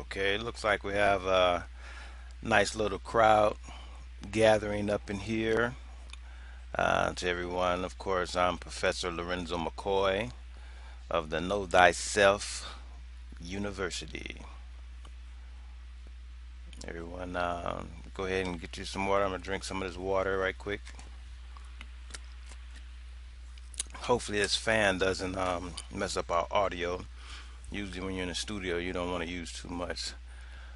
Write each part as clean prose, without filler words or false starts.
Okay, looks like we have a nice little crowd gathering up in here. To everyone, of course, I'm Professor Lorenzo McCoy of the Know Thyself University. Everyone, go ahead and get you some water. I'm going to drink some of this water right quick. Hopefully, this fan doesn't mess up our audio. Usually, when you're in the studio, you don't want to use too much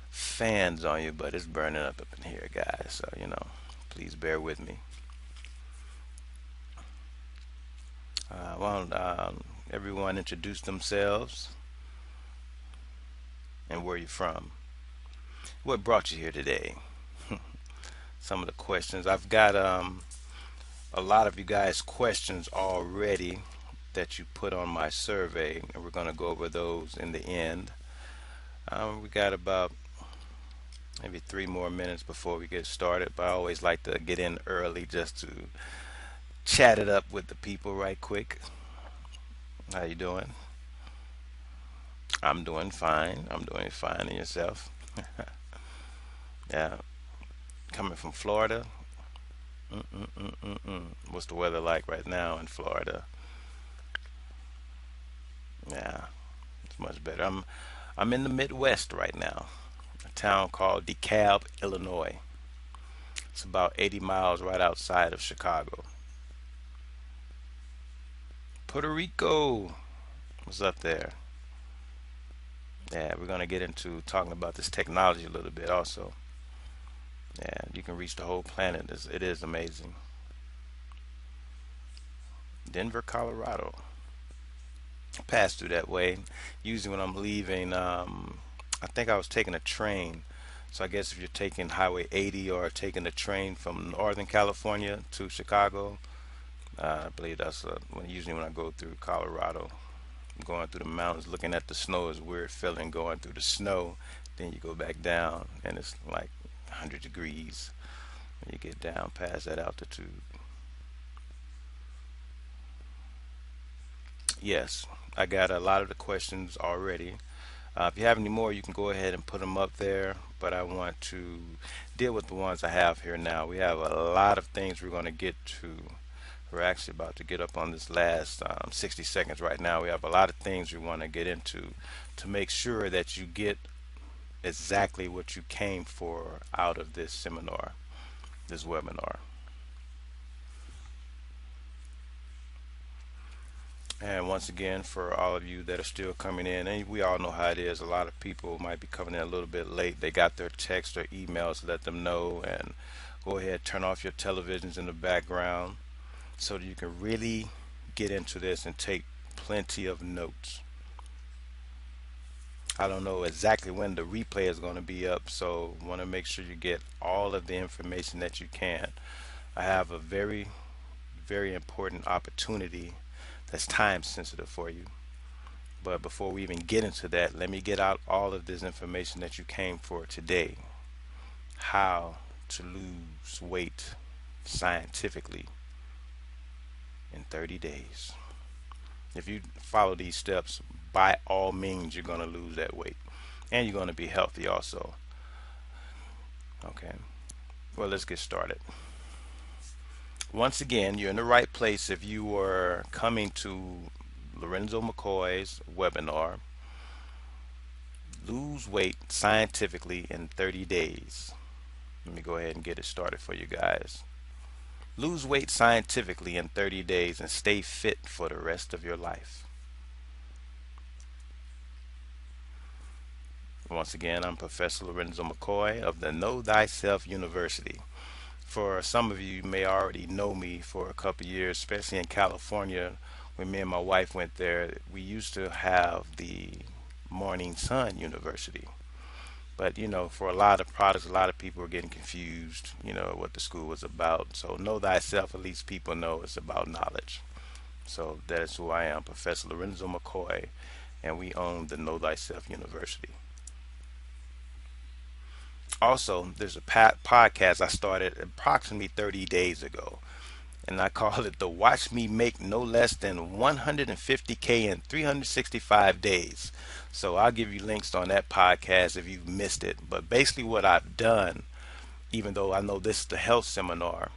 fans on you, but it's burning up in here, guys. So, please bear with me. Everyone introduce themselves and where you're from. What brought you here today? Some of the questions. I've got a lot of you guys' questions already that you put on my survey, and we're going to go over those in the end. We got about maybe 3 more minutes before we get started, but I always like to get in early just to chat it up with the people right quick. How you doing? I'm doing fine. I'm doing fine. And yourself? Yeah. Coming from Florida. Mm-mm-mm-mm-mm. What's the weather like right now in Florida? Yeah, it's much better. I'm in the Midwest right now, a town called DeKalb, Illinois. It's about 80 miles right outside of Chicago. Puerto Rico. What's up there? Yeah, we're gonna get into talking about this technology a little bit also. Yeah, you can reach the whole planet. It is amazing. Denver, Colorado. Pass through that way. Usually when I'm leaving, I think I was taking a train. So I guess if you're taking Highway 80 or taking a train from Northern California to Chicago, I believe that's usually when I go through Colorado. Going through the mountains, looking at the snow is a weird feeling going through the snow. Then you go back down and it's like 100 degrees when you get down past that altitude. Yes, I got a lot of the questions already. If you have any more, you can go ahead and put them up there. But I want to deal with the ones I have here now. We have a lot of things we're going to get to. We're actually about to get up on this last 60 seconds right now. We have a lot of things we want to get into to make sure that you get exactly what you came for out of this seminar, this webinar. And once again, for all of you that are still coming in, and we all know how it is, a lot of people might be coming in a little bit late. They got their text or emails, let them know, and go ahead, turn off your televisions in the background so that you can really get into this and take plenty of notes. I don't know exactly when the replay is going to be up, so want to make sure you get all of the information that you can. I have a very, very important opportunity that's time sensitive for you. But before we even get into that, let me get out all of this information that you came for today. How to lose weight scientifically in 30 days. If you follow these steps, by all means, you're going to lose that weight. And you're going to be healthy also. Okay. Well, let's get started. Once again, you're in the right place if you are coming to Lorenzo McCoy's webinar, Lose Weight Scientifically in 30 Days. Let me go ahead and get it started for you guys. Lose weight scientifically in 30 days and stay fit for the rest of your life. Once again, I'm Professor Lorenzo McCoy of the Know Thyself University. For some of you, you may already know me for a couple of years, especially in California. When me and my wife went there, we used to have the Morning Sun University. But for a lot of products, a lot of people are getting confused, what the school was about. So know thyself, at least people know it's about knowledge. So that is who I am, Professor Lorenzo McCoy, and we own the Know Thyself University. Also, there's a podcast I started approximately 30 days ago. and I call it the Watch Me Make No Less Than 150K in 365 Days. So I'll give you links on that podcast if you've missed it. But basically, what I've done, even though I know this is the health seminar,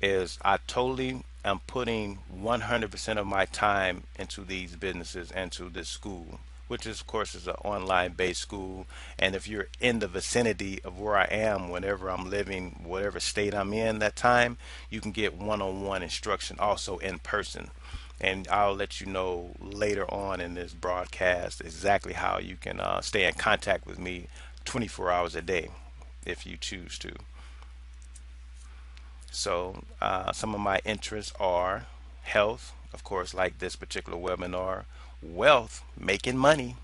is I totally am putting 100% of my time into these businesses and to this school, which is, of course, is an online based school. And if you're in the vicinity of where I am, whenever I'm living, whatever state I'm in that time, you can get one-on-one instruction also in person. And I'll let you know later on in this broadcast exactly how you can stay in contact with me 24 hours a day if you choose to. So, some of my interests are health, of course, like this particular webinar, wealth, making money,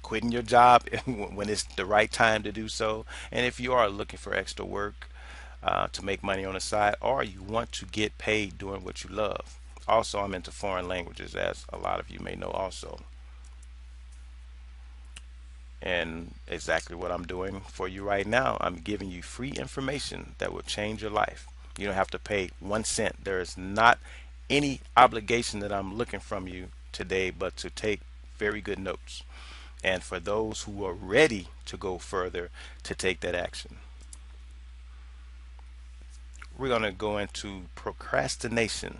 quitting your job when it's the right time to do so, and if you are looking for extra work to make money on the side, or you want to get paid doing what you love. Also, I'm into foreign languages, as a lot of you may know also. And exactly what I'm doing for you right now, I'm giving you free information that will change your life. You don't have to pay 1 cent. There is not any obligation that I'm looking from you today but to take very good notes. And for those who are ready to go further, to take that action. We're going to go into procrastination,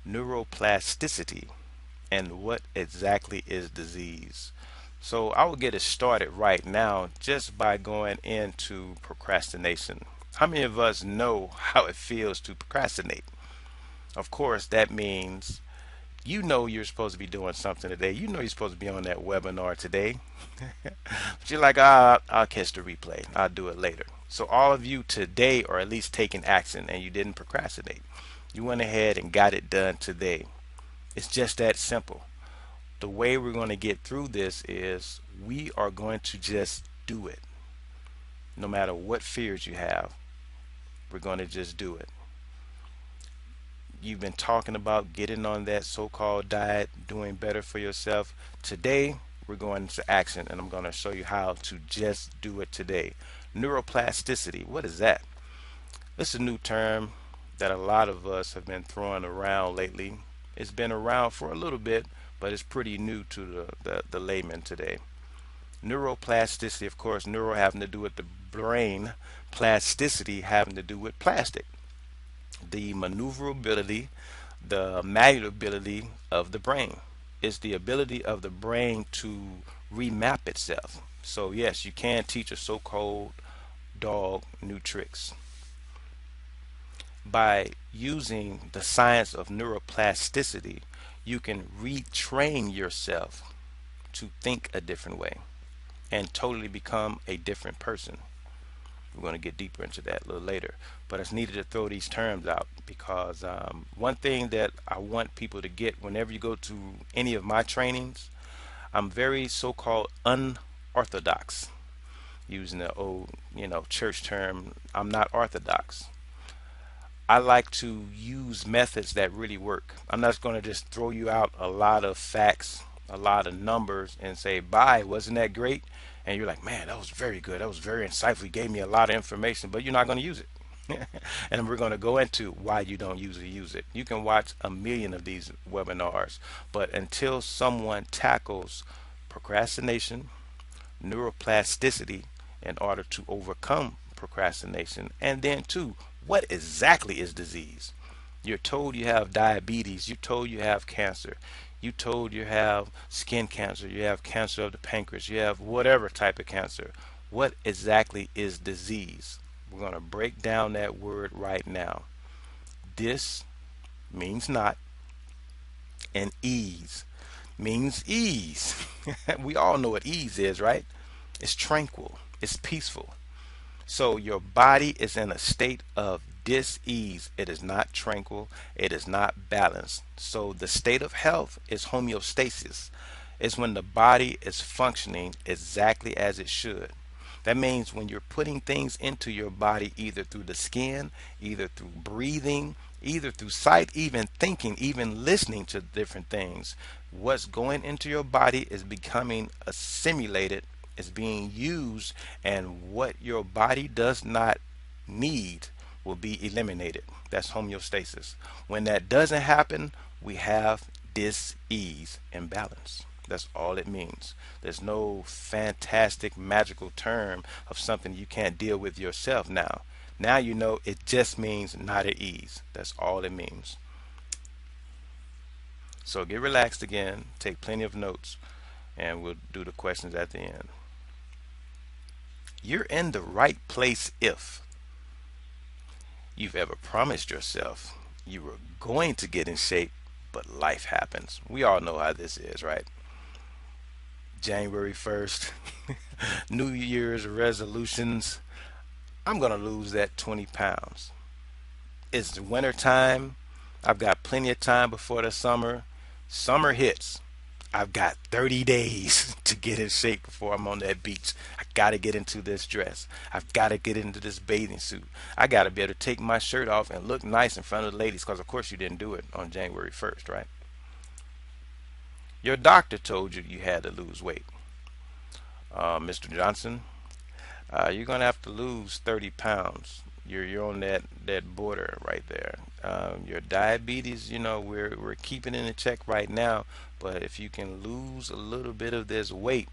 neuroplasticity, and what exactly is disease. So I will get it started right now just by going into procrastination. How many of us know how it feels to procrastinate? Of course, that means you know you're supposed to be doing something today. You know you're supposed to be on that webinar today. But you're like, I'll catch the replay. I'll do it later. So all of you today are at least taking action and you didn't procrastinate. You went ahead and got it done today. It's just that simple. The way we're going to get through this is we are going to just do it. No matter what fears you have, we're going to just do it. You've been talking about getting on that so-called diet, doing better for yourself. Today, we're going into action, and I'm going to show you how to just do it today. Neuroplasticity, what is that? It's a new term that a lot of us have been throwing around lately. It's been around for a little bit, but it's pretty new to the layman today. Neuroplasticity, of course, neuro having to do with the brain, plasticity having to do with plastic, the maneuverability, the malleability of the brain. It's the ability of the brain to remap itself. So yes, you can teach a so-called dog new tricks by using the science of neuroplasticity. You can retrain yourself to think a different way and totally become a different person. We're going to get deeper into that a little later. But it's needed to throw these terms out because one thing that I want people to get whenever you go to any of my trainings, I'm very so-called unorthodox. Using the old, church term, I'm not orthodox. I like to use methods that really work. I'm not going to just throw you out a lot of facts, a lot of numbers, and say, bye, wasn't that great? And you're like, man, that was very good. That was very insightful. You gave me a lot of information, but you're not going to use it. And we're going to go into why you don't usually use it. You can watch a million of these webinars, but until someone tackles procrastination, neuroplasticity in order to overcome procrastination, and then two, what exactly is disease? You're told you have diabetes, you're told you have cancer, you told you have skin cancer, you have cancer of the pancreas, you have whatever type of cancer. What exactly is disease? We're going to break down that word right now. Dis means not, and ease means ease. We all know what ease is, right? It's tranquil, it's peaceful. So your body is in a state of dis-ease. It is not tranquil. It is not balanced. So the state of health is homeostasis. It's when the body is functioning exactly as it should. That means when you're putting things into your body, either through the skin, either through breathing, either through sight, even thinking, even listening to different things, what's going into your body is becoming assimilated, is being used, and what your body does not need, will be eliminated. That's homeostasis. When that doesn't happen, we have dis-ease, imbalance. That's all it means. There's no fantastic magical term of something you can't deal with yourself now. Now you know it just means not at ease. That's all it means. So get relaxed again, take plenty of notes, and we'll do the questions at the end. You're in the right place if you've ever promised yourself you were going to get in shape, but life happens. We all know how this is, right? January 1st, New Year's resolutions. I'm going to lose that 20 pounds. It's winter time. I've got plenty of time before the summer. Summer hits. I've got 30 days to get in shape before I'm on that beach. I got to get into this dress. I've got to get into this bathing suit. I got to be able to take my shirt off and look nice in front of the ladies because, of course, you didn't do it on January 1st, right? Your doctor told you you had to lose weight. Mr. Johnson, you're going to have to lose 30 pounds. You're on that border right there. Your diabetes, we're keeping it in check right now, but if you can lose a little bit of this weight,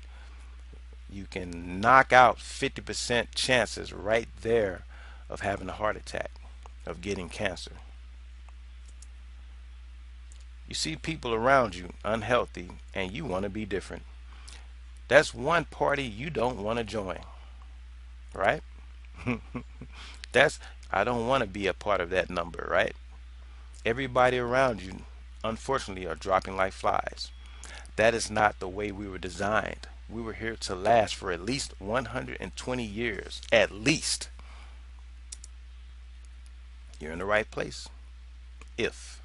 you can knock out 50% chances right there of having a heart attack, of getting cancer. You see people around you unhealthy and you want to be different. That's one party you don't want to join, right? That's I don't want to be a part of that number, right? Everybody around you, unfortunately, are dropping like flies. That is not the way we were designed. We were here to last for at least 120 years, at least. You're in the right place if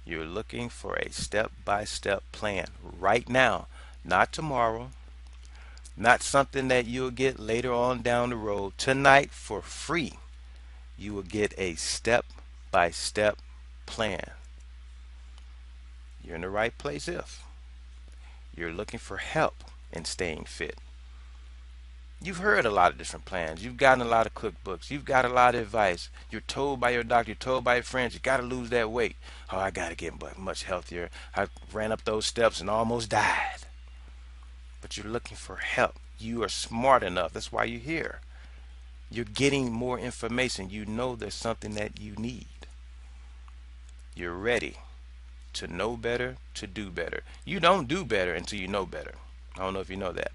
you're looking for a step-by-step plan right now, not tomorrow, not something that you'll get later on down the road. Tonight, for free, you will get a step-by-step plan. You're in the right place if you're looking for help in staying fit. You've heard a lot of different plans. You've gotten a lot of cookbooks. You've got a lot of advice. You're told by your doctor, you're told by your friends, you got to lose that weight. Oh, I got to get much healthier. I ran up those steps and almost died. But you're looking for help. You are smart enough. That's why you're here. You're getting more information. You know there's something that you need. You're ready to know better, to do better. You don't do better until you know better. I don't know if you know that.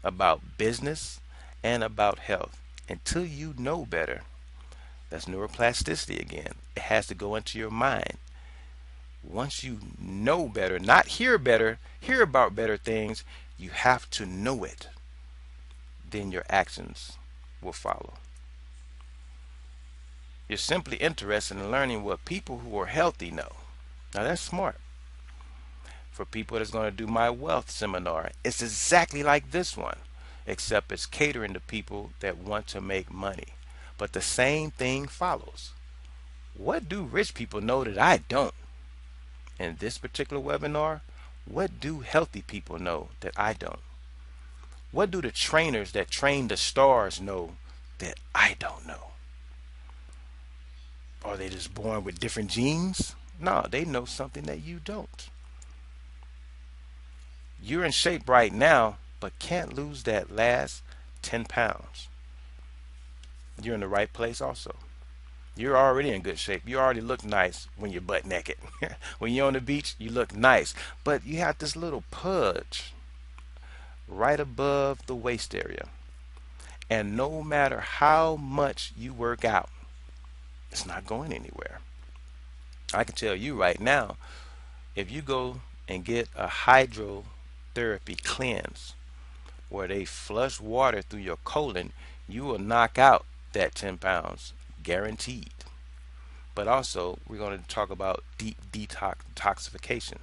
About business and about health. Until you know better, that's neuroplasticity again. It has to go into your mind. Once you know better, not hear better, hear about better things, you have to know it. Then your actions will follow. You're simply interested in learning what people who are healthy know. Now that's smart. For people that's going to do my wealth seminar, it's exactly like this one, except it's catering to people that want to make money. But the same thing follows. What do rich people know that I don't? In this particular webinar, what do healthy people know that I don't? What do the trainers that train the stars know that I don't know? Are they just born with different genes? No, they know something that you don't. You're in shape right now, but can't lose that last 10 pounds. You're in the right place also. You're already in good shape. You already look nice when you're butt naked. When you're on the beach, you look nice. But you have this little pudge right above the waist area. And no matter how much you work out, it's not going anywhere. I can tell you right now, if you go and get a hydrotherapy cleanse where they flush water through your colon, you will knock out that 10 pounds, guaranteed. But also, we're going to talk about deep detoxification.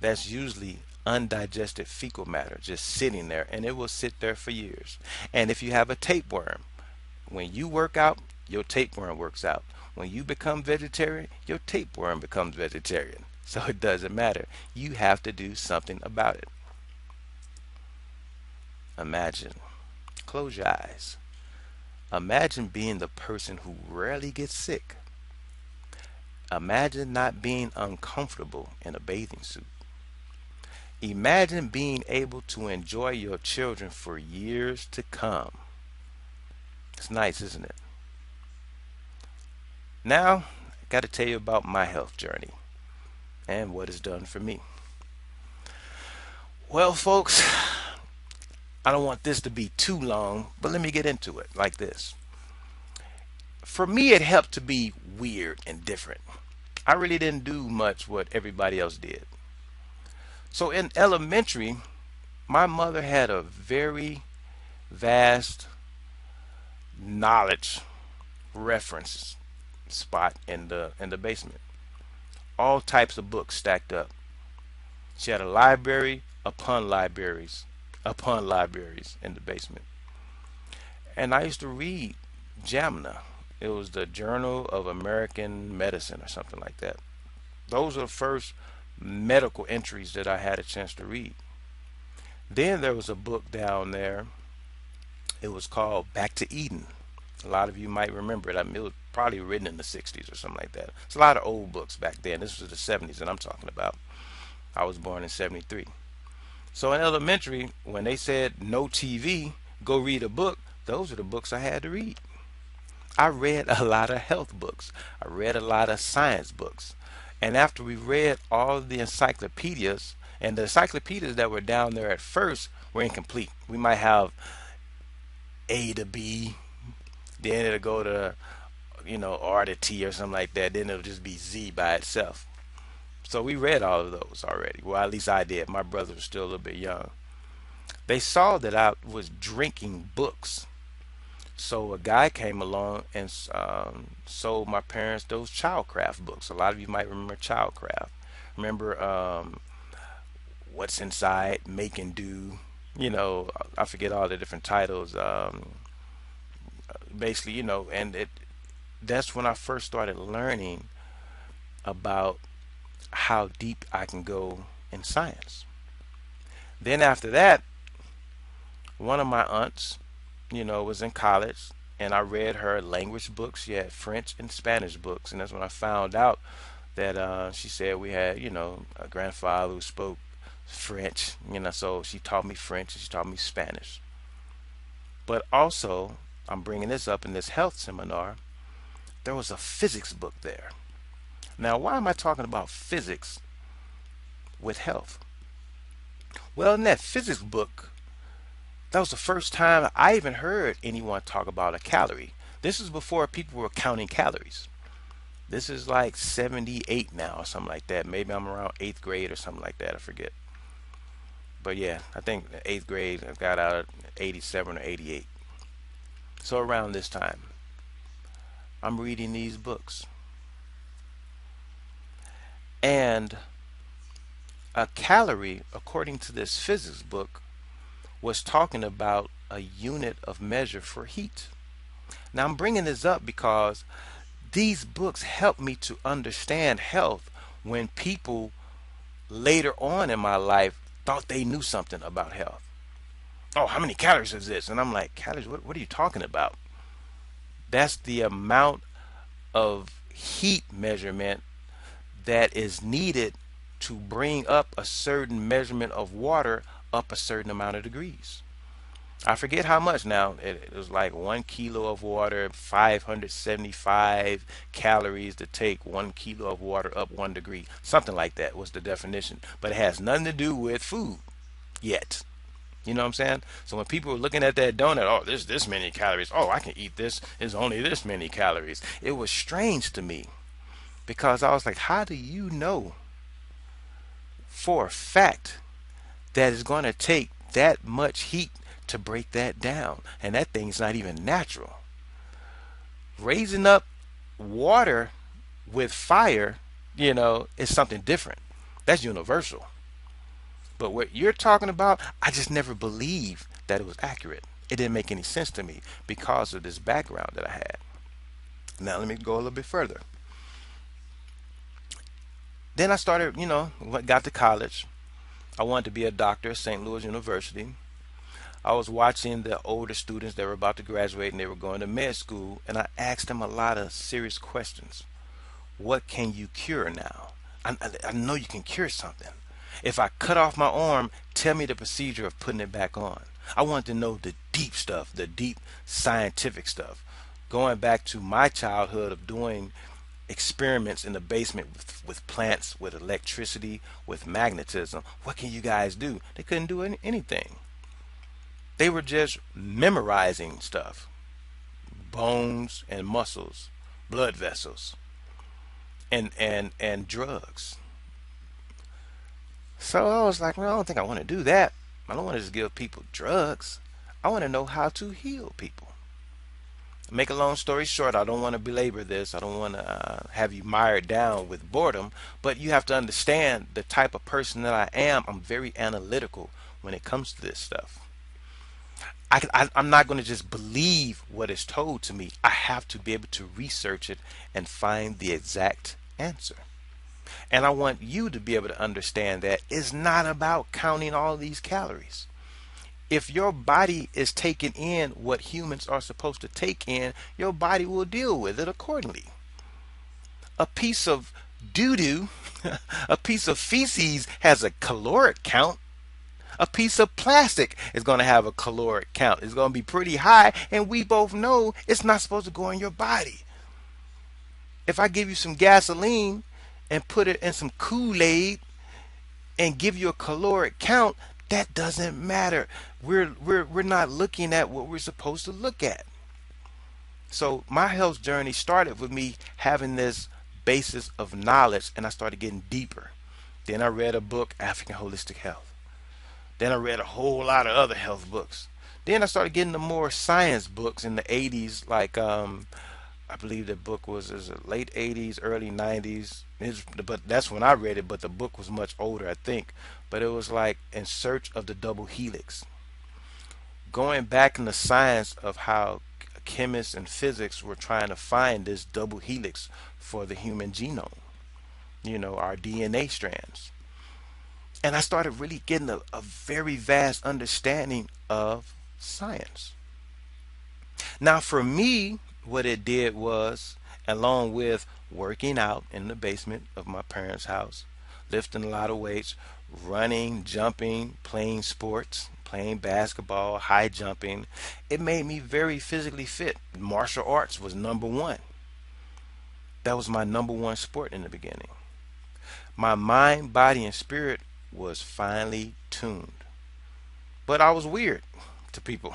That's usually undigested fecal matter just sitting there, and it will sit there for years. And if you have a tapeworm, when you work out, your tapeworm works out. When you become vegetarian, your tapeworm becomes vegetarian. So it doesn't matter. You have to do something about it. Imagine, close your eyes. Imagine being the person who rarely gets sick. Imagine not being uncomfortable in a bathing suit. Imagine being able to enjoy your children for years to come. It's nice, isn't it? Now, I got to tell you about my health journey and what it's done for me. Well, folks, I don't want this to be too long, but let me get into it like this. For me, it helped to be weird and different. I really didn't do much what everybody else did. So in elementary, my mother had a very vast knowledge reference spot in the basement. All types of books stacked up. She had a library upon libraries in the basement. And I used to read JAMNA. It was the Journal of American Medicine or something like that. Those are the first medical entries that I had a chance to read. Then there was a book down there. It was called Back to Eden. A lot of you might remember it. I mean, it was probably written in the 60s or something like that. It's a lot of old books back then. This was the 70s that I'm talking about. I was born in 73. So in elementary, when they said no TV, go read a book, those are the books I had to read. I read a lot of health books. I read a lot of science books. And after we read all the encyclopedias, and the encyclopedias that were down there at first were incomplete. We might have A to B, then it'll go to, R to T or something like that. Then it'll just be Z by itself. So we read all of those already. Well, at least I did. My brother was still a little bit young. They saw that I was drinking books. So a guy came along and sold my parents those Childcraft books. A lot of you might remember Childcraft. Remember What's Inside, Make and Do. I forget all the different titles. Basically, and that's when I first started learning about how deep I can go in science. Then after that, one of my aunts, was in college, and I read her language books. She had French and Spanish books, and that's when I found out that she said we had, a grandfather who spoke French, so she taught me French and she taught me Spanish. But also, I'm bringing this up in this health seminar, there was a physics book there. Now, why am I talking about physics with health? Well, in that physics book, that was the first time I even heard anyone talk about a calorie. This is before people were counting calories. This is like 78 now or something like that. Maybe I'm around 8th grade or something like that. I forget. But yeah, I think 8th grade I got out of 87 or 88. So around this time, I'm reading these books. And a calorie, according to this physics book, was talking about a unit of measure for heat. Now I'm bringing this up because these books help me to understand health when people later on in my life thought they knew something about health. Oh, how many calories is this? And I'm like, calories? What are you talking about? That's the amount of heat measurement that is needed to bring up a certain measurement of water up a certain amount of degrees. I forget how much now. It was like 1 kilo of water, 575 calories to take 1 kilo of water up 1 degree. Something like that was the definition. But it has nothing to do with food yet. You know what I'm saying? So when people were looking at that donut, oh, there's this many calories. Oh, I can eat this. It's only this many calories. It was strange to me because I was like, how do you know for a fact that it's going to take that much heat to break that down? And that thing's not even natural. Raising up water with fire, is something different. That's universal. But what you're talking about, I just never believed that it was accurate. It didn't make any sense to me because of this background that I had. Now let me go a little bit further. Then I started, got to college. I wanted to be a doctor at St. Louis University. I was watching the older students that were about to graduate and they were going to med school, and I asked them a lot of serious questions. What can you cure now? I know you can cure something. If I cut off my arm, tell me the procedure of putting it back on. I want to know the deep stuff, the deep scientific stuff. Going back to my childhood of doing experiments in the basement with plants, with electricity, with magnetism. What can you guys do? They couldn't do anything. They were just memorizing stuff, bones and muscles, blood vessels, and drugs. So I was like, well, I don't think I want to do that. I don't want to just give people drugs. I want to know how to heal people. Make a long story short, I don't want to belabor this. I don't want to have you mired down with boredom, but you have to understand the type of person that I am. I'm very analytical when it comes to this stuff. I'm not going to just believe what is told to me. I have to be able to research it and find the exact answer. And I want you to be able to understand that it's not about counting all these calories. If your body is taking in what humans are supposed to take in, your body will deal with it accordingly. A piece of doo doo, a piece of feces has a caloric count. A piece of plastic is going to have a caloric count. It's going to be pretty high, and we both know it's not supposed to go in your body. If I give you some gasoline and put it in some Kool-Aid and give you a caloric count, that doesn't matter. We're not looking at what we're supposed to look at. So my health journey started with me having this basis of knowledge, and I started getting deeper. Then I read a book, African Holistic Health. Then I read a whole lot of other health books. Then I started getting the more science books in the 80s, like I believe the book was is it late 80s, early 90s. But that's when I read it, but the book was much older, I think. But it was like In Search of the Double Helix. Going back in the science of how chemists and physics were trying to find this double helix for the human genome, our DNA strands. And I started really getting a very vast understanding of science. Now, for me, what it did was, along with working out in the basement of my parents' house, lifting a lot of weights, running, jumping, playing sports, playing basketball, high jumping, it made me very physically fit. Martial arts was number one. That was my number one sport in the beginning. My mind, body, and spirit was finely tuned. But I was weird to people.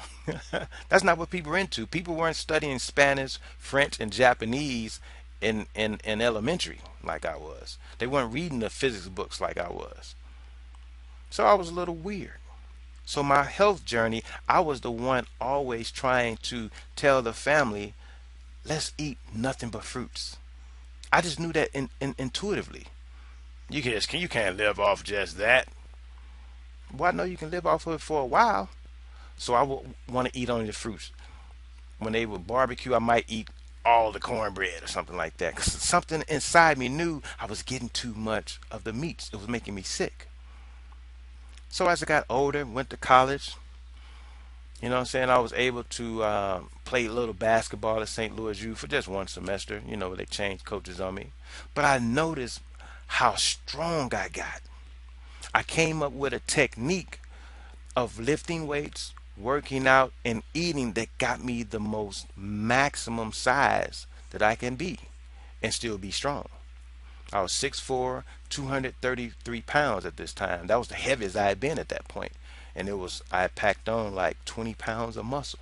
That's not what people were into. People weren't studying Spanish, French, and Japanese in elementary like I was. They weren't reading the physics books like I was. So I was a little weird. So my health journey, I was the one always trying to tell the family, let's eat nothing but fruits. I just knew that intuitively. You can't live off just that. Well, I know you can live off of it for a while. So I would want to eat only the fruits. When they would barbecue, I might eat all the cornbread or something like that. Because something inside me knew I was getting too much of the meats. It was making me sick. So as I got older, went to college, what I'm saying, I was able to play a little basketball at St. Louis U for just one semester. They changed coaches on me. But I noticed how strong I got. I came up with a technique of lifting weights, working out, and eating that got me the most maximum size that I can be and still be strong. I was 6'4", 233 pounds at this time. That was the heaviest I had been at that point. And I had packed on like 20 pounds of muscle.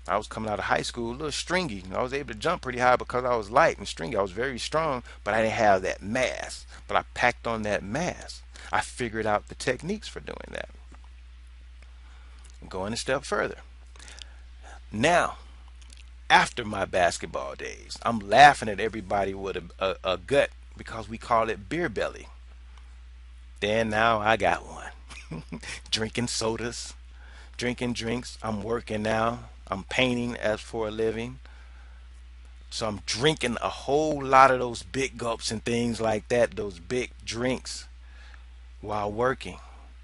I was coming out of high school a little stringy. I was able to jump pretty high because I was light and stringy. I was very strong, but I didn't have that mass. But I packed on that mass. I figured out the techniques for doing that. Going a step further. Now, after my basketball days, I'm laughing at everybody with a gut because we call it beer belly. Then now I got one. Drinking sodas, drinking drinks. I'm working now. I'm painting as for a living. So I'm drinking a whole lot of those big gulps and things like that, those big drinks while working.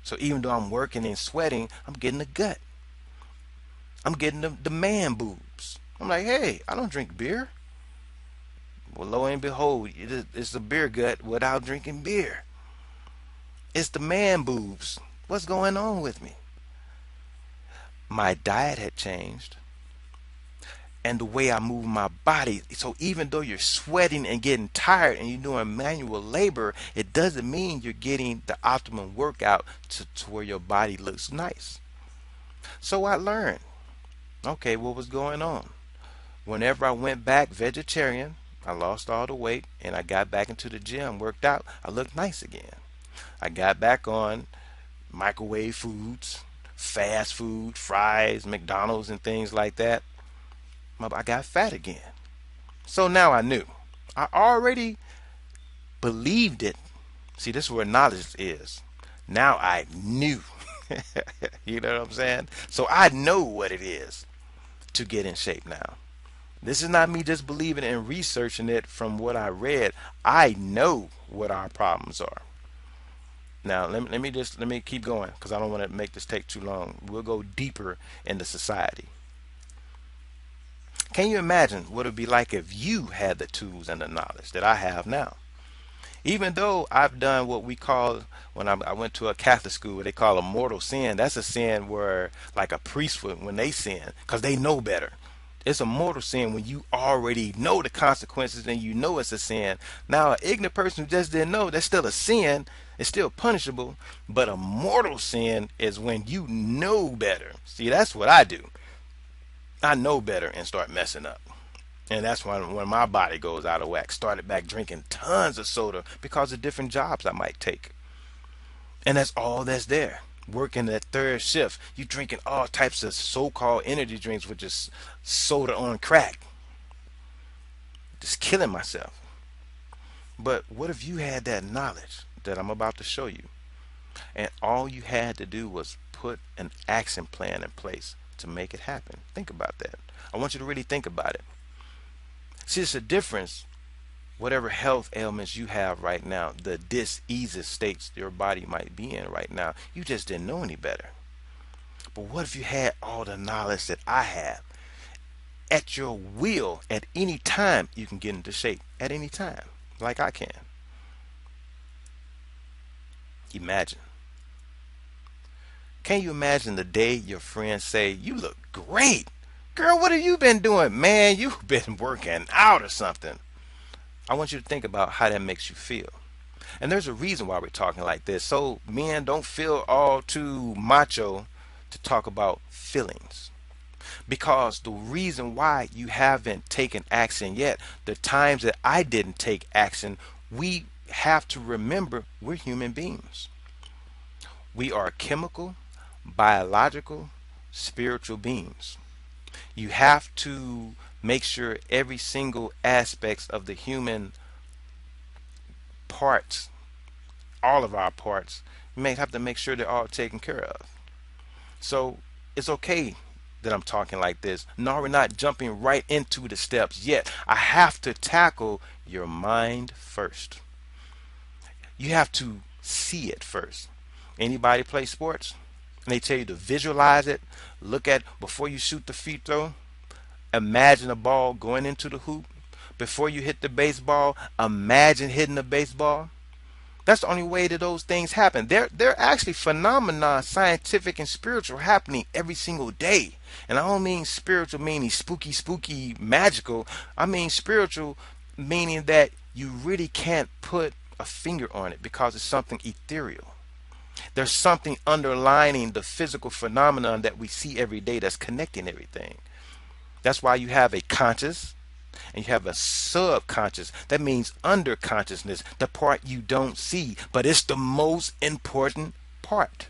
So even though I'm working and sweating, I'm getting the gut. I'm getting the man boobs. I'm like, hey, I don't drink beer. Well, lo and behold, it's the beer gut without drinking beer. It's the man boobs. What's going on with me? My diet had changed and the way I move my body. So even though you're sweating and getting tired and you're doing manual labor, it doesn't mean you're getting the optimum workout to where your body looks nice. So I learned, okay, what was going on? Whenever I went back vegetarian, I lost all the weight and I got back into the gym, worked out, I looked nice again. I got back on microwave foods, fast food, fries, McDonald's, and things like that. I got fat again. So now I knew. I already believed it. See, this is where knowledge is. Now I knew. You know what I'm saying? So I know what it is to get in shape now. This is not me just believing and researching it from what I read. I know what our problems are. Now let me keep going because I don't want to make this take too long. We'll go deeper into society. Can you imagine what it would be like if you had the tools and the knowledge that I have now? Even though I've done what we call, when I went to a Catholic school, what they call a mortal sin. That's a sin where, like a priest would, when they sin, because they know better. It's a mortal sin when you already know the consequences and you know it's a sin. Now, an ignorant person who just didn't know, that's still a sin. It's still punishable. But a mortal sin is when you know better. See, that's what I do. I know better and start messing up. And that's when my body goes out of whack. Started back drinking tons of soda because of different jobs I might take. And that's all that's there. Working that third shift, you drinking all types of so-called energy drinks, which is soda on crack. Just killing myself. But what if you had that knowledge that I'm about to show you, and all you had to do was put an action plan in place to make it happen? Think about that. I want you to really think about it. See, it's a difference. Whatever health ailments you have right now, the diseases states your body might be in right now, you just didn't know any better. But what if you had all the knowledge that I have? At your will, at any time, you can get into shape at any time, like I can. Imagine. Can you imagine the day your friends say, you look great? Girl, what have you been doing? Man, you've been working out or something. I want you to think about how that makes you feel. And there's a reason why we're talking like this. So men don't feel all too macho to talk about feelings. Because the reason why you haven't taken action yet, the times that I didn't take action, we have to remember we're human beings. We are chemical, biological, spiritual beings. You have to make sure every single aspects of the human parts, all of our parts, you may have to make sure they're all taken care of. So it's okay that I'm talking like this. No, we're not jumping right into the steps yet. I have to tackle your mind first. You have to see it first. Anybody play sports? And they tell you to visualize it. Look at before you shoot the free throw. Imagine a ball going into the hoop. Before you hit the baseball, imagine hitting the baseball. That's the only way that those things happen. They're actually phenomena, scientific and spiritual, happening every single day. And I don't mean spiritual meaning spooky, spooky, magical. I mean spiritual meaning that you really can't put a finger on it because it's something ethereal. There's something underlining the physical phenomenon that we see every day that's connecting everything. That's why you have a conscious and you have a subconscious. That means under consciousness, the part you don't see, but it's the most important part.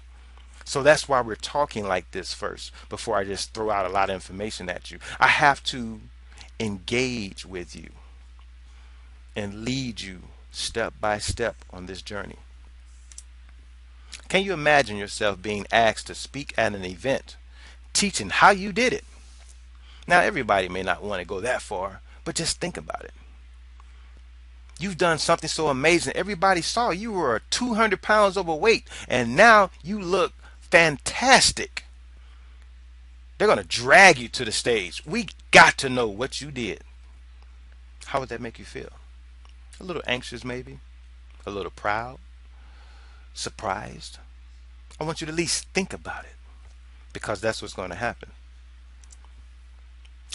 So that's why we're talking like this first, before I just throw out a lot of information at you. I have to engage with you and lead you step by step on this journey. Can you imagine yourself being asked to speak at an event, teaching how you did it? Now, everybody may not want to go that far, but just think about it. You've done something so amazing. Everybody saw you were 200 pounds overweight, and now you look fantastic. They're going to drag you to the stage. We got to know what you did. How would that make you feel? A little anxious, maybe? A little proud? Surprised? I want you to at least think about it because that's what's going to happen.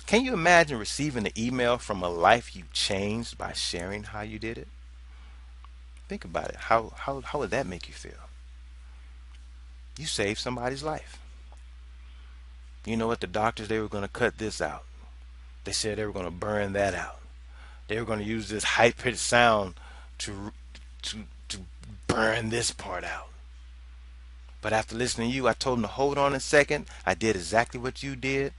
Can you imagine receiving an email from a life you changed by sharing how you did it? Think about it. How would that make you feel? You saved somebody's life. You know what? The doctors, they were going to cut this out. They said they were going to burn that out. They were going to use this high pitched sound to to burn this part out. But after listening to you, I told them to hold on a second. I did exactly what you did,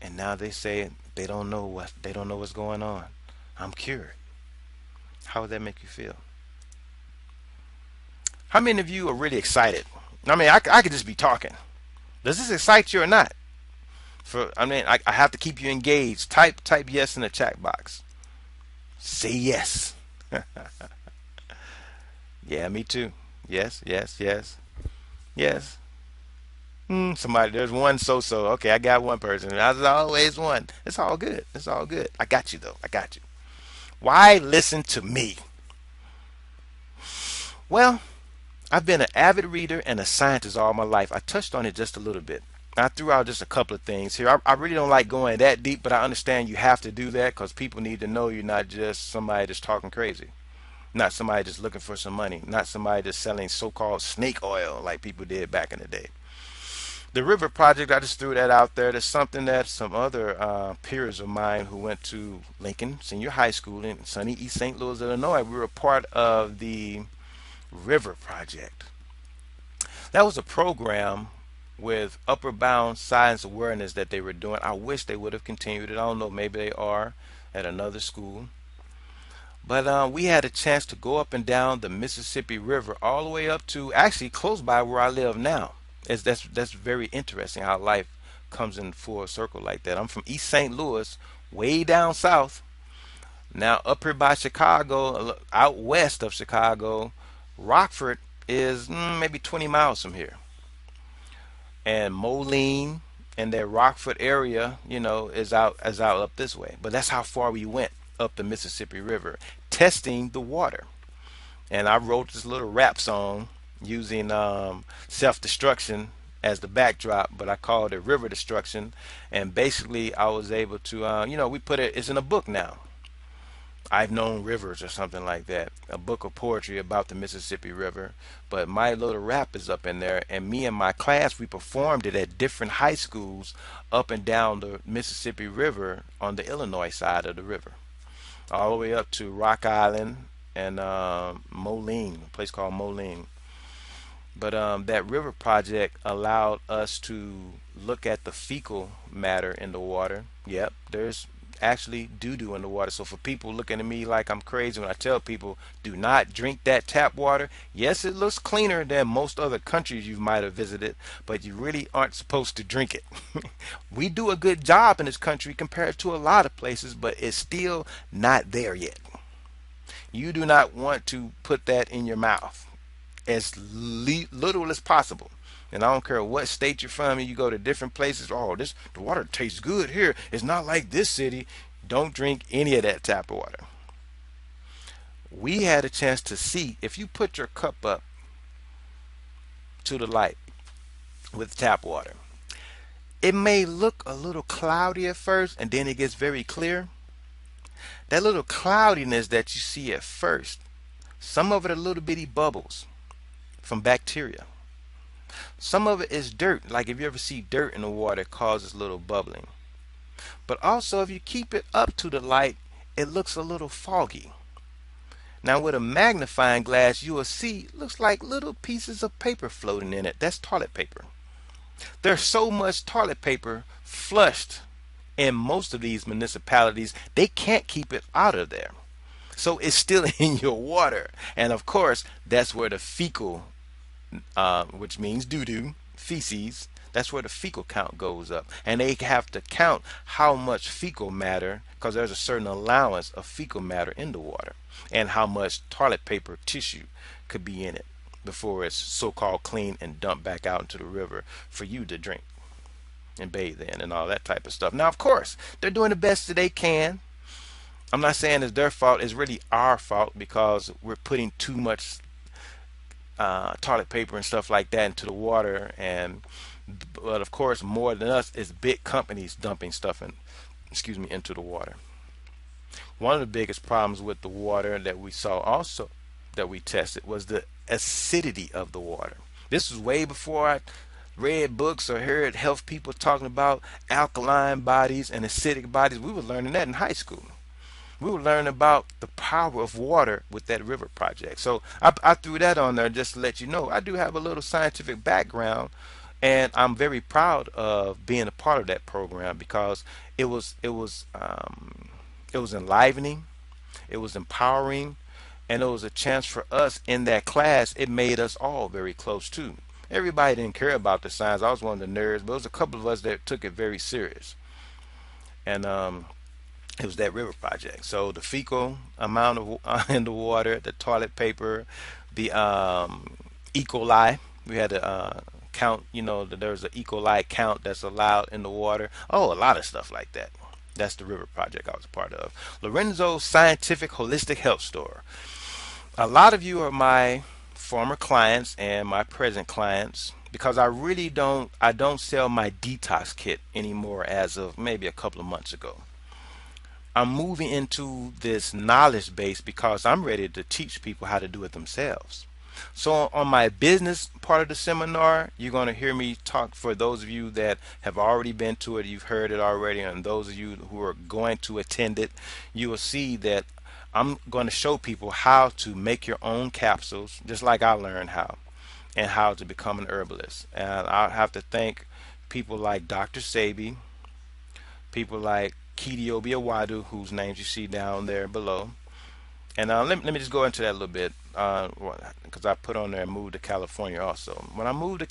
and now they say they don't know what's going on. I'm cured. How would that make you feel? How many of you are really excited? I mean, I could just be talking. Does this excite you or not? I have to keep you engaged. Type yes in the chat box. Say yes. Yeah, me too. Yes, yes, yes, yes. Somebody, there's one so. Okay, I got one person. There's always one. It's all good. It's all good. I got you though. I got you. Why listen to me? Well, I've been an avid reader and a scientist all my life. I touched on it just a little bit. I threw out just a couple of things here. I really don't like going that deep, but I understand you have to do that because people need to know you're not just somebody that's talking crazy, not somebody just looking for some money, not somebody just selling so-called snake oil like people did back in the day. The River Project, I just threw that out there. There's something that some other peers of mine who went to Lincoln Senior High School in sunny East St. Louis, Illinois, we were a part of the River Project. That was a program with upper bound science awareness that they were doing. I wish they would have continued it. I don't know, maybe they are at another school. But we had a chance to go up and down the Mississippi River all the way up to actually close by where I live now. That's very interesting how life comes in full circle like that. I'm from East St. Louis, way down south. Now up here by Chicago, out west of Chicago, Rockford is maybe 20 miles from here, and Moline and that Rockford area, is out up this way. But that's how far we went up the Mississippi River, testing the water. And I wrote this little rap song using self-destruction as the backdrop, but I called it River Destruction. And basically, I was able to, we put it. It's in a book now. I've known rivers or something like that. A book of poetry about the Mississippi River. But my little rap is up in there, and me and my class we performed it at different high schools up and down the Mississippi River on the Illinois side of the river, all the way up to Rock Island and Moline, a place called Moline. But that river project allowed us to look at the fecal matter in the water. Yep, there's actually doo-doo in the water. So for people looking at me like I'm crazy when I tell people do not drink that tap water, yes, it looks cleaner than most other countries you might have visited, but you really aren't supposed to drink it. We do a good job in this country compared to a lot of places, but it's still not there yet. You do not want to put that in your mouth as little as possible. And I don't care what state you're from, you go to different places. Oh, the water tastes good here. It's not like this city. Don't drink any of that tap water. We had a chance to see if you put your cup up to the light with tap water. It may look a little cloudy at first, and then it gets very clear. That little cloudiness that you see at first, some of it are little bitty bubbles from bacteria. Some of it is dirt, like if you ever see dirt in the water, it causes little bubbling. But also, if you keep it up to the light, it looks a little foggy. Now, with a magnifying glass, you will see it looks like little pieces of paper floating in it. That's toilet paper. There's so much toilet paper flushed in most of these municipalities, they can't keep it out of there. So it's still in your water. And of course, that's where the fecal which means doo doo, feces, that's where the fecal count goes up. And they have to count how much fecal matter, because there's a certain allowance of fecal matter in the water, and how much toilet paper tissue could be in it before it's so-called clean and dumped back out into the river for you to drink and bathe in and all that type of stuff. Now, of course, they're doing the best that they can. I'm not saying it's their fault. It's really our fault because we're putting too much toilet paper and stuff like that into the water. And but of course, more than us is big companies dumping stuff in, excuse me, into the water. One of the biggest problems with the water that we saw also that we tested was the acidity of the water. This was way before I read books or heard health people talking about alkaline bodies and acidic bodies. We were learning that in high school. We were learning about the power of water with that river project. So I threw that on there just to let you know I do have a little scientific background, and I'm very proud of being a part of that program because it was enlivening, it was empowering, and it was a chance for us in that class. It made us all very close too. Everybody didn't care about the science. I was one of the nerds, but there was a couple of us that took it very serious. And it was that river project. So the fecal amount of in the water, the toilet paper, the E. coli. We had to count. You know, that there's an E. coli count that's allowed in the water. Oh, a lot of stuff like that. That's the river project I was a part of. Lorenzo's Scientific Holistic Health Store. A lot of you are my former clients and my present clients because I don't sell my detox kit anymore as of maybe a couple of months ago. I'm moving into this knowledge base because I'm ready to teach people how to do it themselves. So on my business part of the seminar, you're going to hear me talk. For those of you that have already been to it, you've heard it already, and those of you who are going to attend it, you will see that I'm going to show people how to make your own capsules, just like I learned how, and how to become an herbalist. And I have to thank people like Dr. Sabi, people like Kidi Wadu, whose names you see down there below. And let me just go into that a little bit because I put on there and moved to California also. When I moved to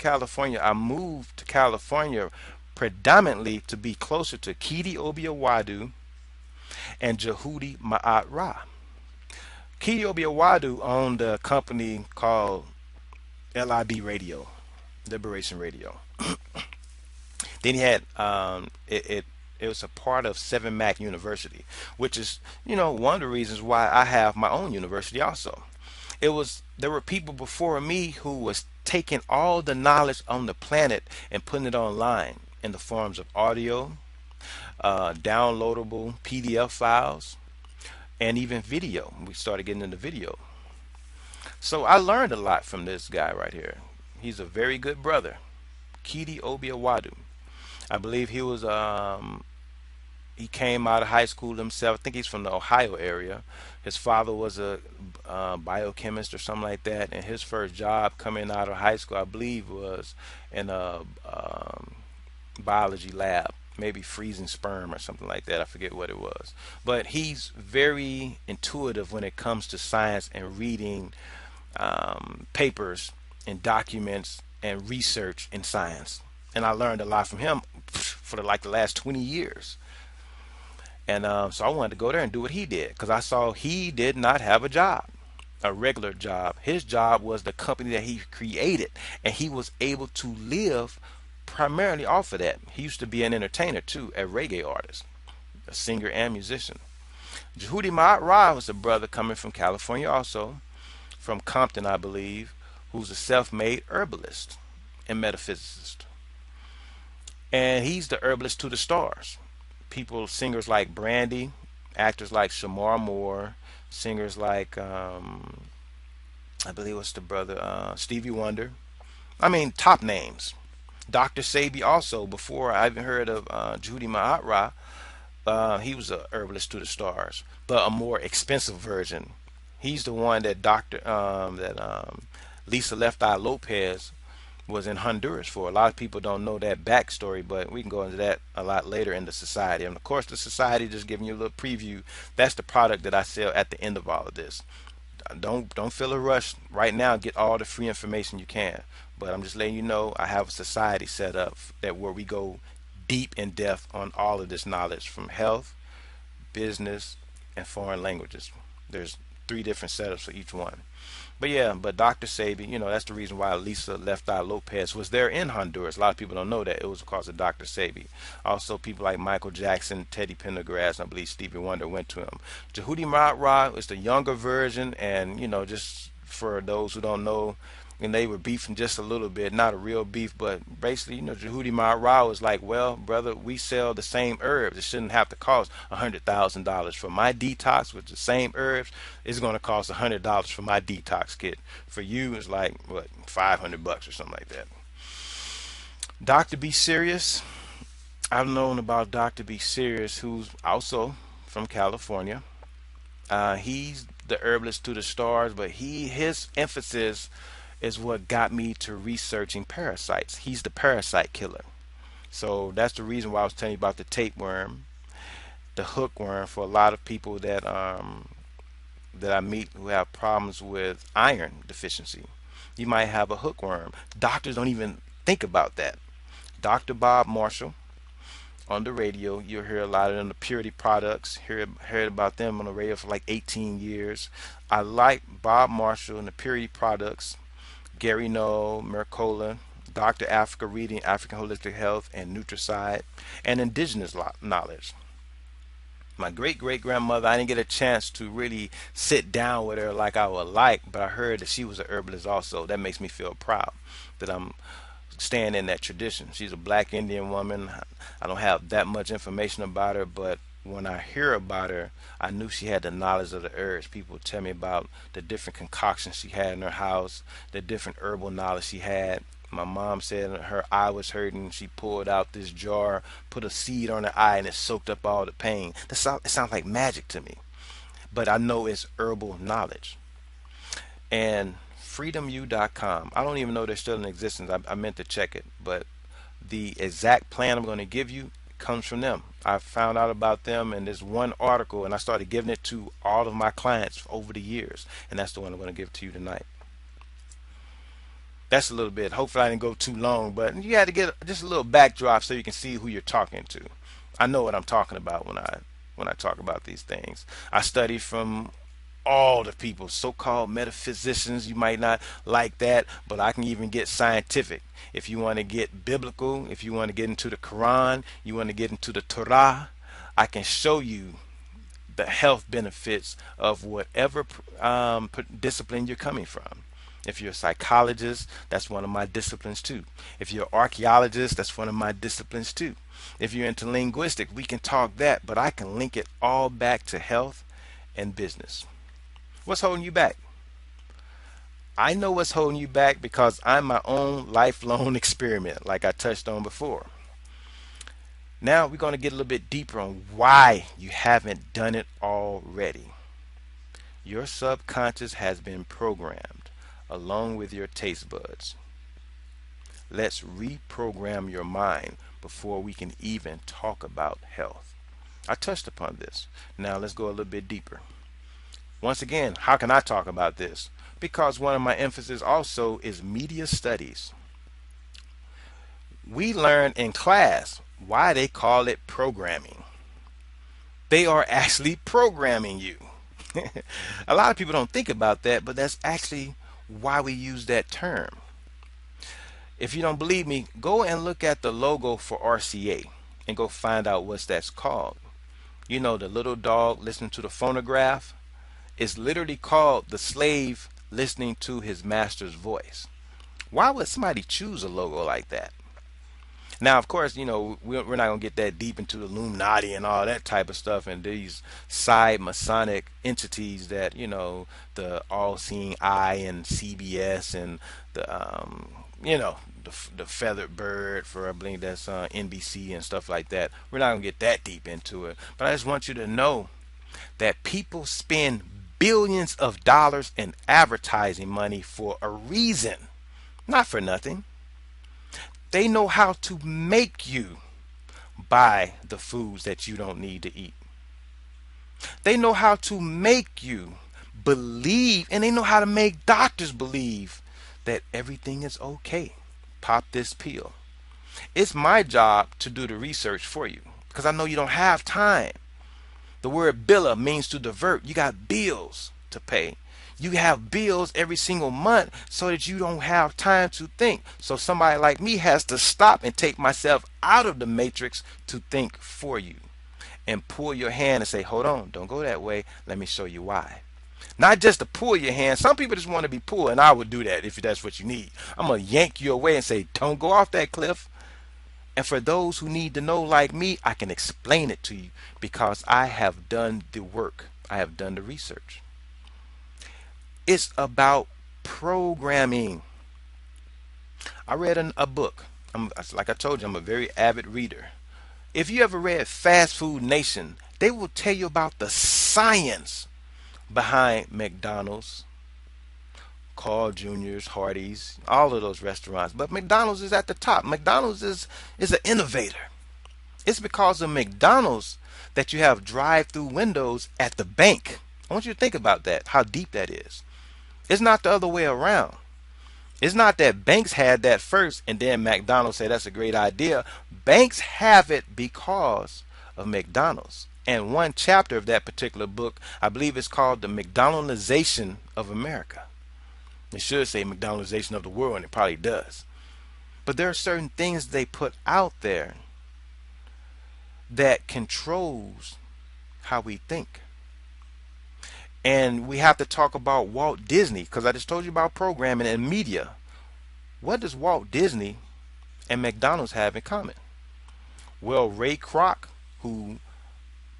California predominantly to be closer to Kidi Wadu and Jehudi Ma'at Ra. Kidi Wadu owned a company called LIB Radio, Liberation Radio. Then he had it was a part of Seven Mac University, which is, you know, one of the reasons why I have my own university also. There were people before me who was taking all the knowledge on the planet and putting it online in the forms of audio, downloadable PDF files, and even video. We started getting into video. So I learned a lot from this guy right here. He's a very good brother, Kidi Obiawadu. I believe he came out of high school himself. I think he's from the Ohio area. His father was a biochemist or something like that, and his first job coming out of high school, I believe, was in a biology lab, maybe freezing sperm or something like that. I forget what it was. But he's very intuitive when it comes to science and reading papers and documents and research in science. And I learned a lot from him for the last 20 years. And so I wanted to go there and do what he did because I saw he did not have a job, a regular job. His job was the company that he created, and he was able to live primarily off of that. He used to be an entertainer too, a reggae artist, a singer and musician. Jehudi Ma'at Ra was a brother coming from California also, from Compton, I believe, who's a self-made herbalist and metaphysicist. And he's the herbalist to the stars. People, singers like Brandy, actors like Shamar Moore, singers like I believe what's the brother Stevie Wonder. I mean, top names. Dr. Sabi also. Before I even heard of Jehudi Ma'at Ra, he was a herbalist to the stars, but a more expensive version. He's the one that Lisa Left Eye Lopez was in Honduras for. A lot of people don't know that backstory, but we can go into that a lot later in the society. And of course, the society, just giving you a little preview. That's the product that I sell at the end of all of this. Don't feel a rush right now. Get all the free information you can. But I'm just letting you know I have a society set up that where we go deep in depth on all of this knowledge from health, business, and foreign languages. There's three different setups for each one. But yeah, but Dr. Sebi, that's the reason why Lisa Left Eye Lopez was there in Honduras. A lot of people don't know that. It was because of Dr. Sebi. Also, people like Michael Jackson, Teddy Pendergrass, and I believe Stevie Wonder went to him. Jehudi Mara is the younger version, and just for those who don't know, and they were beefing just a little bit, not a real beef, but basically, Jehudi Mara was like, well, brother, we sell the same herbs. It shouldn't have to cost $100,000 for my detox with the same herbs. It's going to cost $100 for my detox kit. For you, it's like what, $500 or something like that. Dr. Be Serious. I've known about Dr. Be Serious, who's also from California. He's the herbalist to the stars, but his emphasis is what got me to researching parasites. He's the parasite killer. So that's the reason why I was telling you about the tapeworm, the hookworm. For a lot of people that I meet who have problems with iron deficiency, you might have a hookworm. Doctors don't even think about that. Dr. Bob Marshall on the radio, you'll hear a lot of them, the Purity Products. Heard about them on the radio for like 18 years. I like Bob Marshall and the Purity Products, Gary Null, Mercola, Dr. Africa Reading, African Holistic Health, and Nutricide, and indigenous knowledge. My great great grandmother, I didn't get a chance to really sit down with her like I would like, but I heard that she was a herbalist also. That makes me feel proud that I'm staying in that tradition. She's a black Indian woman. I don't have that much information about her, but when I hear about her, I knew she had the knowledge of the herbs. People would tell me about the different concoctions she had in her house, the different herbal knowledge she had. My mom said her eye was hurting. She pulled out this jar, put a seed on her eye, and it soaked up all the pain. It sounds like magic to me, but I know it's herbal knowledge. And freedomu.com, I don't even know they're still in existence. I meant to check it, but the exact plan I'm going to give you comes from them. I found out about them in this one article, and I started giving it to all of my clients over the years, and that's the one I'm going to give to you tonight. That's a little bit. Hopefully I didn't go too long, but you had to get just a little backdrop so you can see who you're talking to. I know what I'm talking about when I talk about these things. I study from all the people, so-called metaphysicians. You might not like that, but I can even get scientific. If you want to get biblical, if you want to get into the Quran, you want to get into the Torah, I can show you the health benefits of whatever discipline you're coming from. If you're a psychologist, that's one of my disciplines too. If you're an archaeologist, that's one of my disciplines too. If you're into linguistics, we can talk that, but I can link it all back to health and business. What's holding you back? I know what's holding you back because I'm my own lifelong experiment, like I touched on before. Now we're going to get a little bit deeper on why you haven't done it already. Your subconscious has been programmed along with your taste buds. Let's reprogram your mind before we can even talk about health. I touched upon this. Now let's go a little bit deeper. Once again, how can I talk about this? Because one of my emphasis also is media studies. We learn in class why they call it programming. They are actually programming you. A lot of people don't think about that, but that's actually why we use that term. If you don't believe me, go and look at the logo for RCA and go find out what that's called. You know, the little dog listening to the phonograph is literally called the slave listening to his master's voice. Why would somebody choose a logo like that? Now, of course, we're not going to get that deep into the Illuminati and all that type of stuff and these side Masonic entities that, the all-seeing eye and CBS and the feathered bird for, I believe that's NBC and stuff like that. We're not going to get that deep into it. But I just want you to know that people spend billions of dollars in advertising money for a reason, not for nothing. They know how to make you buy the foods that you don't need to eat. They know how to make you believe, and they know how to make doctors believe that everything is okay. Pop this pill. It's my job to do the research for you because I know you don't have time. The word billa means to divert. You got bills to pay. You have bills every single month so that you don't have time to think. So somebody like me has to stop and take myself out of the matrix to think for you and pull your hand and say, hold on, don't go that way. Let me show you why. Not just to pull your hand. Some people just want to be pulled, and I would do that if that's what you need. I'm going to yank you away and say, don't go off that cliff. And for those who need to know like me, I can explain it to you because I have done the work. I have done the research. It's about programming. I read a book. Like I told you, I'm a very avid reader. If you ever read Fast Food Nation, they will tell you about the science behind McDonald's, Carl Jr.'s, Hardee's, all of those restaurants. But McDonald's is at the top. McDonald's is an innovator. It's because of McDonald's that you have drive-through windows at the bank. I want you to think about that, how deep that is. It's not the other way around. It's not that banks had that first and then McDonald's said that's a great idea. Banks have it because of McDonald's. And one chapter of that particular book, I believe it's called The McDonaldization of America. It should say McDonaldization of the world, and it probably does. But there are certain things they put out there that controls how we think. And we have to talk about Walt Disney, because I just told you about programming and media. What does Walt Disney and McDonald's have in common? Well, Ray Kroc, who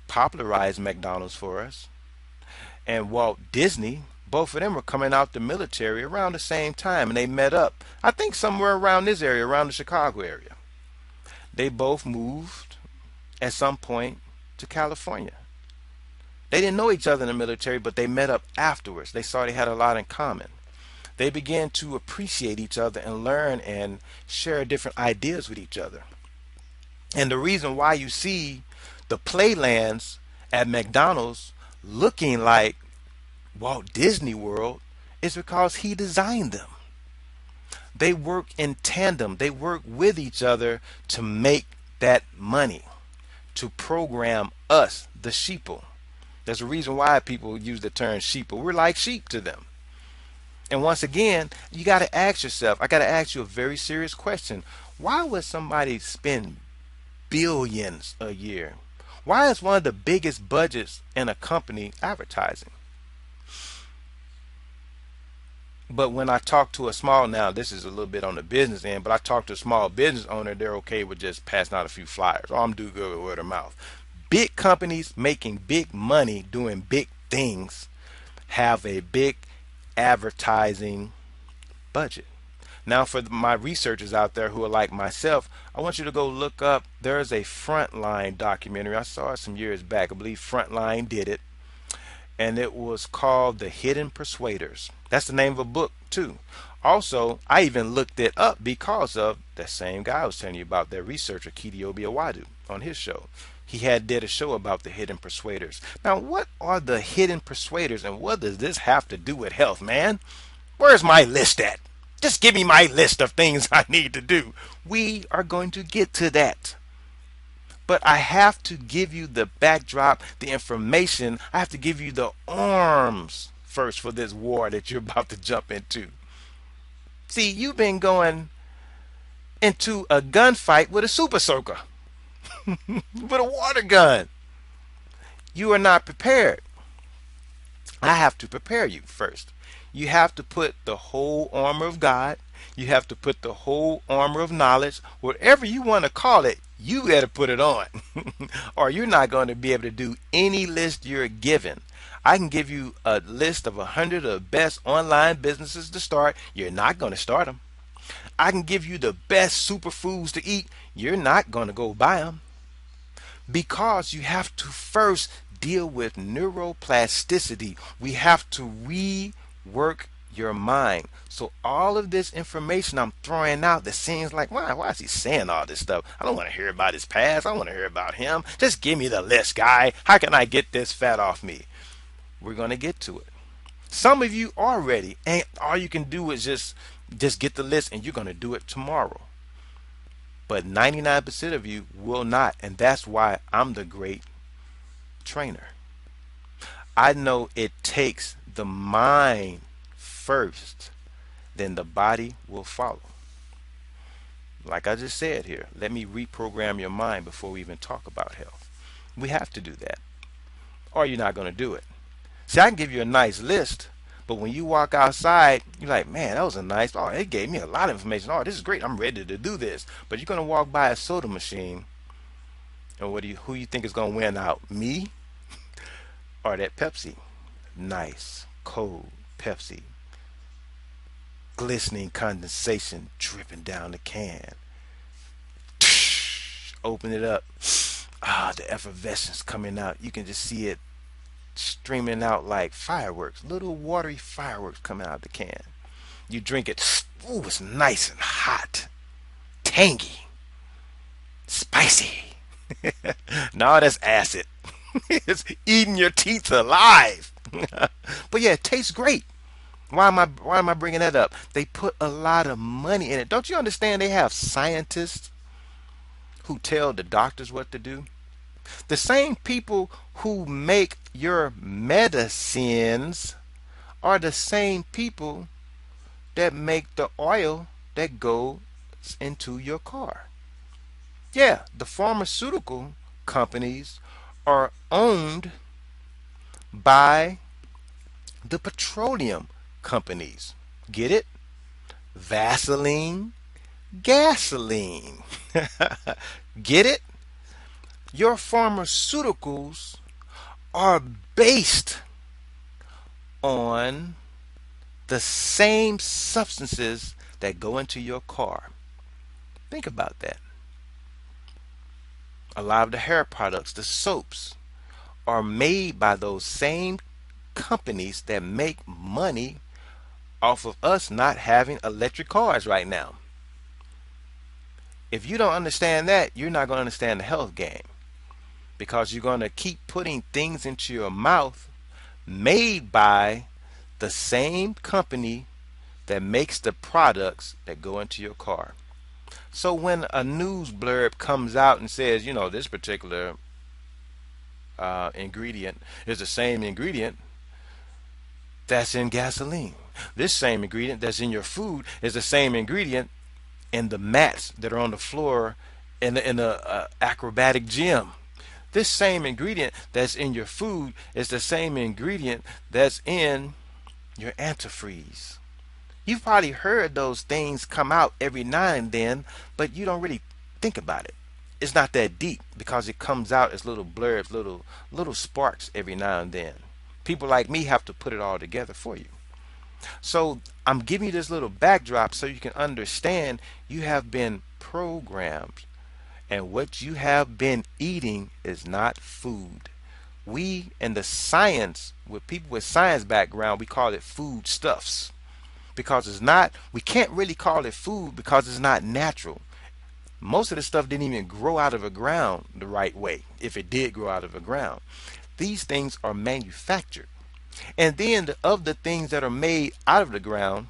popularized McDonald's for us, and Walt Disney, both of them were coming out the military around the same time, and they met up, I think somewhere around this area, around the Chicago area. They both moved at some point to California. They didn't know each other in the military, but they met up afterwards. They saw they had a lot in common. They began to appreciate each other and learn and share different ideas with each other. And the reason why you see the playlands at McDonald's looking like Walt Disney World is because he designed them. They work in tandem. They work with each other to make that money, to program us, the sheeple. There's a reason why people use the term sheeple. We're like sheep to them. And once again, you got to ask yourself, I got to ask you a very serious question. Why would somebody spend billions a year? Why is one of the biggest budgets in a company advertising? But when I talk to a small, now this is a little bit on the business end, but I talk to a small business owner, they're okay with just passing out a few flyers. Oh, I'm do good with word of mouth. Big companies making big money doing big things have a big advertising budget. Now, for my researchers out there who are like myself, I want you to go look up. There's a Frontline documentary. I saw it some years back. I believe Frontline did it. And it was called The Hidden Persuaders. That's the name of a book, too. Also, I even looked it up because of that same guy I was telling you about, that researcher, Kedio Biawadu, on his show. He did a show about the hidden persuaders. Now, what are the hidden persuaders, and what does this have to do with health, man? Where's my list at? Just give me my list of things I need to do. We are going to get to that. But I have to give you the backdrop, the information. I have to give you the arms first for this war that you're about to jump into. See, you've been going into a gunfight with a super soaker, with a water gun. You are not prepared. I have to prepare you first. You have to put the whole armor of God. You have to put the whole armor of knowledge, whatever you want to call it, you got to put it on. Or you're not going to be able to do any list you're given. I can give you a list of 100 of the best online businesses to start. You're not going to start them. I can give you the best superfoods to eat. You're not going to go buy them. Because you have to first deal with neuroplasticity. We have to rework your mind. So all of this information I'm throwing out that seems like, why is he saying all this stuff? I don't want to hear about his past. I want to hear about him. Just give me the list, guy. How can I get this fat off me? We're going to get to it. Some of you are ready, and all you can do is just Just get the list and you're going to do it tomorrow. But 99% of you will not. And that's why I'm the great trainer. I know it takes the mind first, then the body will follow. Like I just said here, let me reprogram your mind before we even talk about health. We have to do that, or you're not going to do it. See, I can give you a nice list, but when you walk outside, you're like, man, that was a nice, oh, it gave me a lot of information. Oh, this is great. I'm ready to do this. But you're going to walk by a soda machine, and who you think is going to win out? Me or that Pepsi? Nice, cold Pepsi. Glistening condensation dripping down the can. Open it up. Ah, the effervescence coming out. You can just see it streaming out like fireworks, little watery fireworks coming out of the can. You drink it. Ooh, it's nice and hot, tangy, spicy. No, that's acid. It's eating your teeth alive. But yeah, it tastes great. Why am I bringing that up? They put a lot of money in it. Don't you understand they have scientists who tell the doctors what to do? The same people who make your medicines are the same people that make the oil that goes into your car. Yeah, the pharmaceutical companies are owned by the petroleum companies. Get it? Vaseline, gasoline. Get it? Your pharmaceuticals are based on the same substances that go into your car. Think about that. A lot of the hair products, the soaps, are made by those same companies that make money off of us not having electric cars right now. If you don't understand that, you're not going to understand the health game, because you're going to keep putting things into your mouth made by the same company that makes the products that go into your car. So when a news blurb comes out and says, this particular ingredient is the same ingredient that's in gasoline, this same ingredient that's in your food is the same ingredient in the mats that are on the floor in the acrobatic gym. This same ingredient that's in your food is the same ingredient that's in your antifreeze. You've probably heard those things come out every now and then, but you don't really think about it. It's not that deep because it comes out as little blurbs, little sparks every now and then. People like me have to put it all together for you. So I'm giving you this little backdrop so you can understand you have been programmed, and what you have been eating is not food. We in the science, with people with science background, we call it food stuffs, because it's not, we can't really call it food because it's not natural. Most of the stuff didn't even grow out of the ground the right way, if it did grow out of the ground. These things are manufactured. And then of the things that are made out of the ground,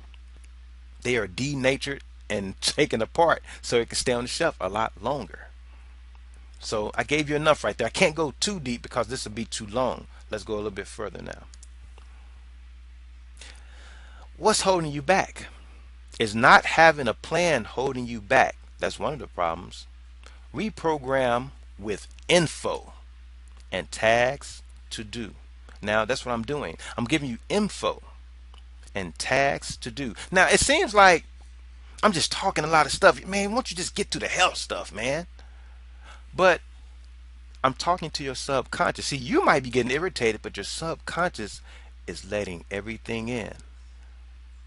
they are denatured and taken apart so it can stay on the shelf a lot longer. So I gave you enough right there. I can't go too deep because this will be too long. Let's go a little bit further now. What's holding you back? Is not having a plan holding you back. That's one of the problems. Reprogram with info and tags to do. Now that's what I'm doing. I'm giving you info and tags to do. Now it seems like I'm just talking a lot of stuff. Man, why don't you just get to the health stuff, man? But I'm talking to your subconscious. See, you might be getting irritated, but your subconscious is letting everything in.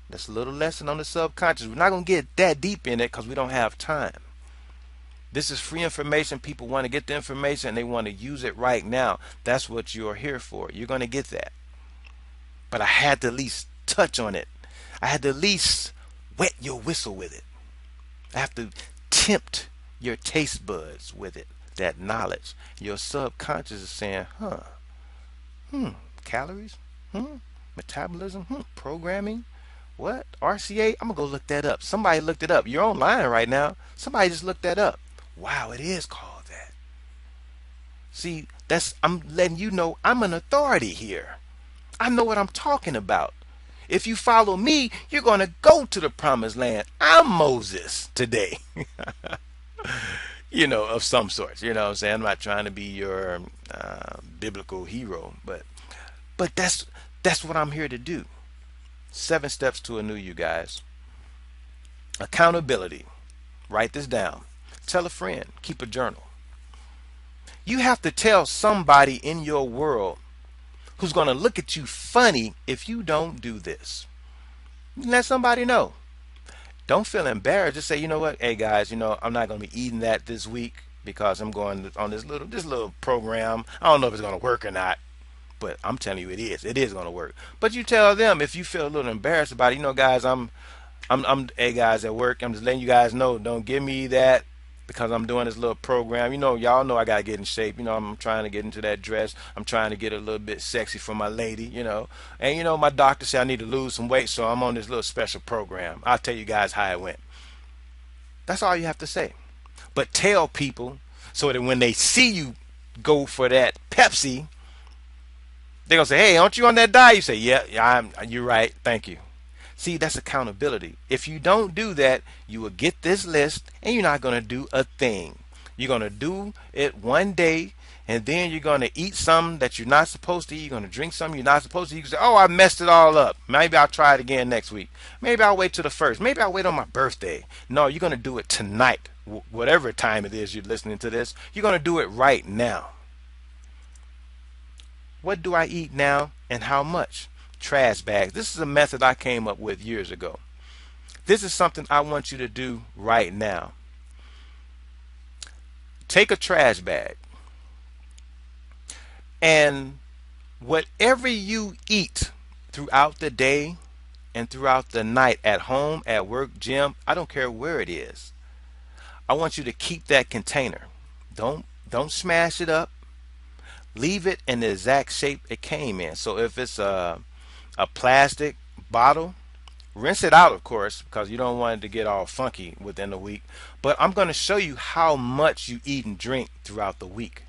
That's a little lesson on the subconscious. We're not going to get that deep in it because we don't have time. This is free information. People want to get the information and they want to use it right now. That's what you're here for. You're going to get that. But I had to at least touch on it. I had to at least wet your whistle with it. I have to tempt your taste buds with it, that knowledge. Your subconscious is saying, calories, metabolism, programming. What? RCA? I'm gonna go look that up. Somebody looked it up. You're online right now. Somebody just looked that up. Wow, it is called that. See, that's I'm letting you know I'm an authority here. I know what I'm talking about. If you follow me, you're gonna go to the promised land. I'm Moses today. Of some sorts. You know what I'm saying? I'm not trying to be your biblical hero, but that's what I'm here to do. 7 steps to a new you guys. Accountability. Write this down. Tell a friend. Keep a journal. You have to tell somebody in your world who's going to look at you funny if you don't do this. Let somebody know. Don't feel embarrassed. Just say, you know what? Hey guys, I'm not going to be eating that this week because I'm going on this little program. I don't know if it's going to work or not, but I'm telling you it is. It is going to work. But you tell them if you feel a little embarrassed about it. Guys, hey guys at work. I'm just letting you guys know. Don't give me that because I'm doing this little program. Y'all know I gotta get in shape. I'm trying to get into that dress. I'm trying to get a little bit sexy for my lady. And my doctor said I need to lose some weight, so I'm on this little special program. I'll tell you guys how it went. That's all you have to say. But tell people so that when they see you go for that Pepsi, they're gonna say, "Hey, aren't you on that diet?" You say, "Yeah, you're right. Thank you." See, that's accountability. If you don't do that, you will get this list and you're not going to do a thing. You're going to do it one day and then you're going to eat something that you're not supposed to eat. You're going to drink something you're not supposed to eat. You can say, "Oh, I messed it all up. Maybe I'll try it again next week. Maybe I'll wait till the first. Maybe I'll wait on my birthday." No, you're going to do it tonight. Whatever time it is you're listening to this, you're going to do it right now. What do I eat now and how much? Trash bags. This is a method I came up with years ago. This is something I want you to do right now. Take a trash bag and whatever you eat throughout the day and throughout the night, at home, at work, gym, I don't care where it is. I want you to keep that container. Don't smash it up. Leave it in the exact shape it came in. So if it's a plastic bottle, rinse it out, of course, because you don't want it to get all funky within the week. But I'm going to show you how much you eat and drink throughout the week.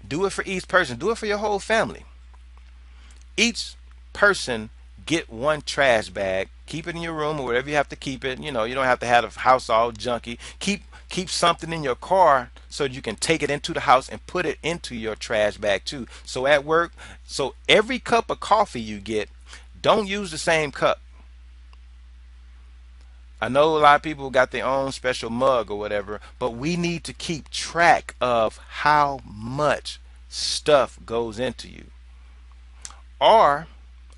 Do it for each person. Do it for your whole family. Each person get one trash bag. Keep it in your room or wherever you have to keep it. You don't have to have the house all junky. Keep something in your car so you can take it into the house and put it into your trash bag too. So at work, so every cup of coffee you get, don't use the same cup. I know a lot of people got their own special mug or whatever, but we need to keep track of how much stuff goes into you. Or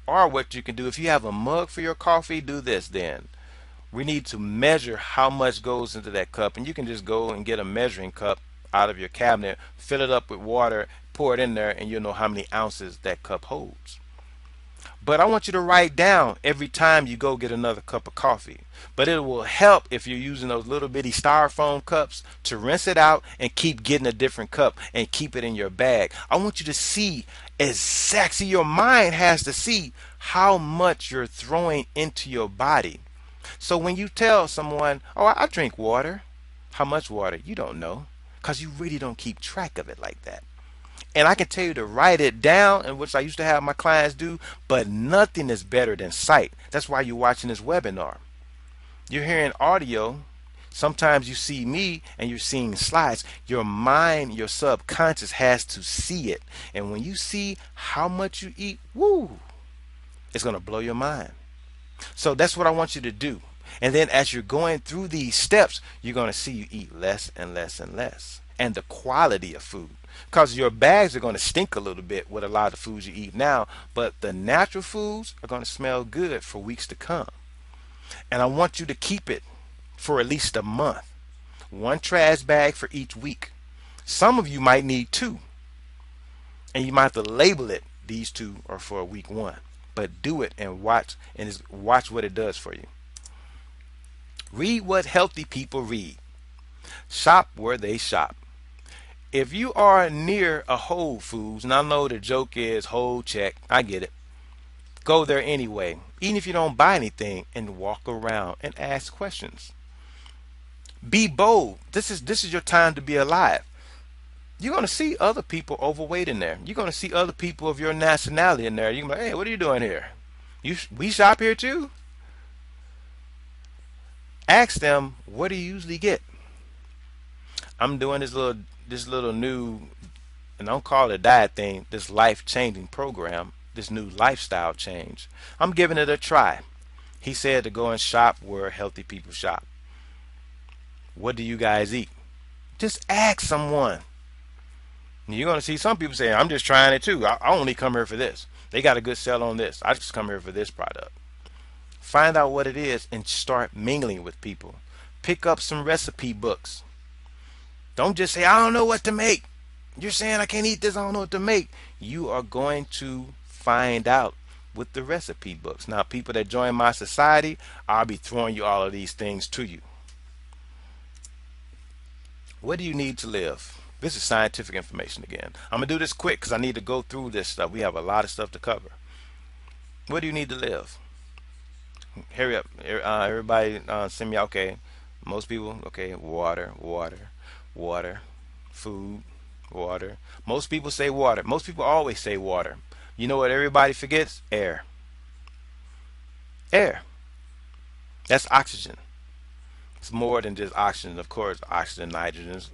what you can do, if you have a mug for your coffee, do this then. We need to measure how much goes into that cup, and you can just go and get a measuring cup out of your cabinet, fill it up with water, pour it in there, and you'll know how many ounces that cup holds. But I want you to write down every time you go get another cup of coffee. But it will help if you're using those little bitty styrofoam cups to rinse it out and keep getting a different cup and keep it in your bag. I want you to see exactly, your mind has to see how much you're throwing into your body. So when you tell someone, "Oh, I drink water," how much water? You don't know because you really don't keep track of it like that. And I can tell you to write it down, and which I used to have my clients do, but nothing is better than sight. That's why you're watching this webinar. You're hearing audio. Sometimes you see me and you're seeing slides. Your mind, your subconscious has to see it. And when you see how much you eat, woo, it's going to blow your mind. So that's what I want you to do. And then as you're going through these steps, you're going to see you eat less and less and less. And the quality of food. Because your bags are going to stink a little bit with a lot of the foods you eat now, but the natural foods are going to smell good for weeks to come. And I want you to keep it for at least a month. One trash bag for each week. Some of you might need two. And you might have to label it, these two are for week one. But do it and watch what it does for you. Read what healthy people read. Shop where they shop. If you are near a Whole Foods, and I know the joke is whole check, I get it. Go there anyway, even if you don't buy anything, and walk around and ask questions. Be bold. This is your time to be alive. You're going to see other people overweight in there. You're going to see other people of your nationality in there. You're going to be like, hey, what are you doing here? We shop here too? Ask them, what do you usually get? I'm doing this little new, and don't call it a diet thing, this life changing program, this new lifestyle change. I'm giving it a try. He said to go and shop where healthy people shop. What do you guys eat? Just ask someone. You're going to see some people say, I'm just trying it too. I only come here for this. They got a good sell on this. I just come here for this product. Find out what it is and start mingling with people. Pick up some recipe books. Don't just say, I don't know what to make. You're saying I can't eat this, I don't know what to make. You are going to find out with the recipe books. Now, people that join my society, I'll be throwing you all of these things to you. What do you need to live? This is scientific information again. I'm going to do this quick because I need to go through this stuff. We have a lot of stuff to cover. What do you need to live? Hurry up. Everybody send me, okay. Most people, okay, water, water, water, food, water. Most people say water. Most people always say water. You know what everybody forgets? Air. Air. That's oxygen. It's more than just oxygen. Of course, oxygen, nitrogen, it's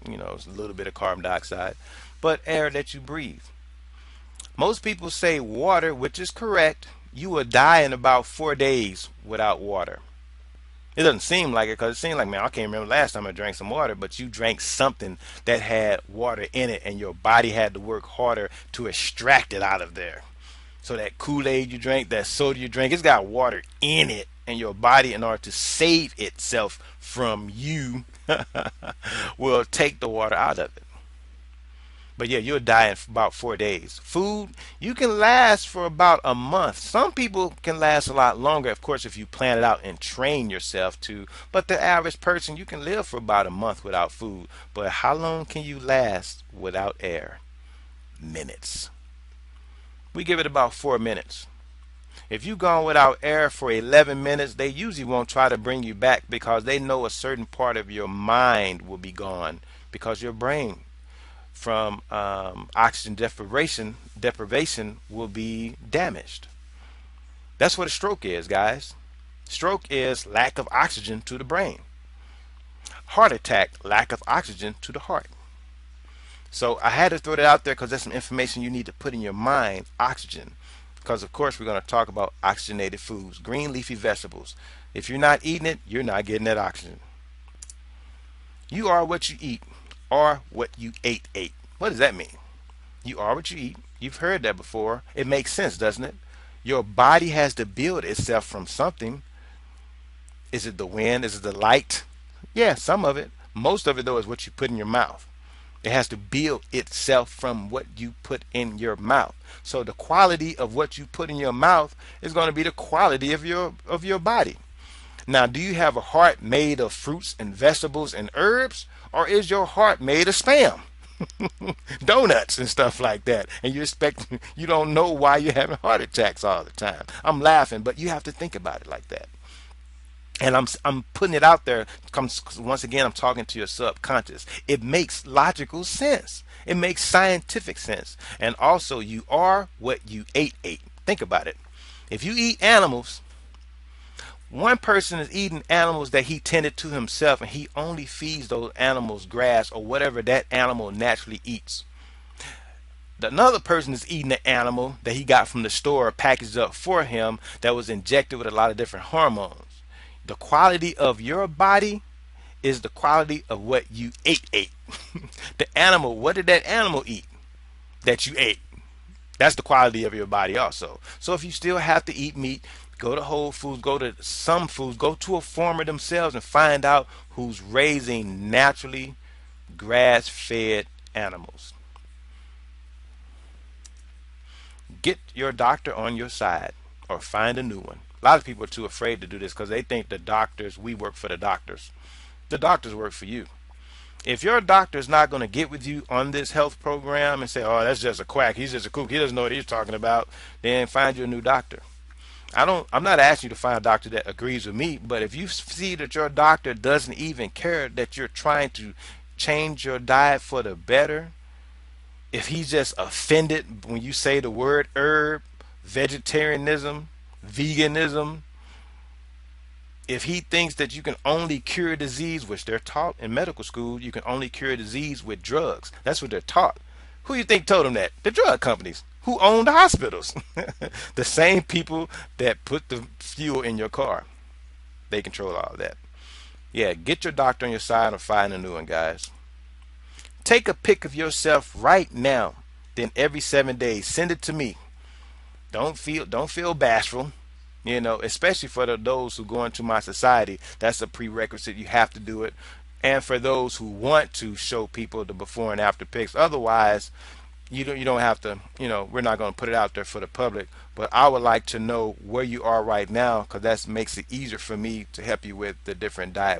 a little bit of carbon dioxide, but air that you breathe. Most people say water, which is correct. You will die in about 4 days without water. It doesn't seem like it because it seems like, man, I can't remember last time I drank some water, but you drank something that had water in it and your body had to work harder to extract it out of there. So that Kool-Aid you drank, that soda you drank, it's got water in it, and your body, in order to save itself from you, will take the water out of it. But yeah, you'll die in about 4 days. Food, you can last for about a month. Some people can last a lot longer, of course, if you plan it out and train yourself to. But the average person, you can live for about a month without food. But how long can you last without air? Minutes. We give it about 4 minutes. If you've gone without air for 11 minutes, they usually won't try to bring you back because they know a certain part of your mind will be gone because your brain from oxygen deprivation will be damaged. That's what a stroke is, guys. Stroke is lack of oxygen to the brain. Heart attack, lack of oxygen to the heart. So I had to throw that out there because that's some information you need to put in your mind. Oxygen, because of course we're going to talk about oxygenated foods, green leafy vegetables. If you're not eating it, you're not getting that oxygen. You are what you eat, or what you ate. What does that mean? You are what you eat. You've heard that before. It makes sense, doesn't it? Your body has to build itself from something. Is it the wind? Is it the light? Yeah, some of it. Most of it, though, is what you put in your mouth. It has to build itself from what you put in your mouth. So the quality of what you put in your mouth is going to be the quality of your body. Now, do you have a heart made of fruits and vegetables and herbs, or is your heart made of spam, donuts and stuff like that? And you don't know why you're having heart attacks all the time. I'm laughing, but you have to think about it like that. And I'm putting it out there. Once again, I'm talking to your subconscious. It makes logical sense. It makes scientific sense. And also, you are what you ate. Think about it. If you eat animals, one person is eating animals that he tended to himself, and he only feeds those animals grass or whatever that animal naturally eats. Another person is eating an animal that he got from the store, packaged up for him, that was injected with a lot of different hormones. The quality of your body is the quality of what you ate. The animal, what did that animal eat that you ate? That's the quality of your body also. So if you still have to eat meat, go to Whole Foods, go to some foods, go to a farmer themselves and find out who's raising naturally grass-fed animals. Get your doctor on your side or find a new one. A lot of people are too afraid to do this because they think we work for the doctors. The doctors work for you. If your doctor is not going to get with you on this health program and say, oh, that's just a quack, he's just a kook, he doesn't know what he's talking about, then find you a new doctor. I'm not asking you to find a doctor that agrees with me, but if you see that your doctor doesn't even care that you're trying to change your diet for the better, if he's just offended when you say the word herb, vegetarianism, veganism, if he thinks that you can only cure disease, which they're taught in medical school, you can only cure disease with drugs. That's what they're taught. Who you think told them that? The drug companies. Who own the hospitals? The same people that put the fuel in your car. They control all of that. Yeah, get your doctor on your side and find a new one, guys. Take a pic of yourself right now. Then every 7 days, send it to me. Don't feel bashful. Especially for those who go into my society, that's a prerequisite. You have to do it. And for those who want to show people the before and after pics, otherwise, you don't have to. We're not going to put it out there for the public. But I would like to know where you are right now, because that makes it easier for me to help you with the different dietary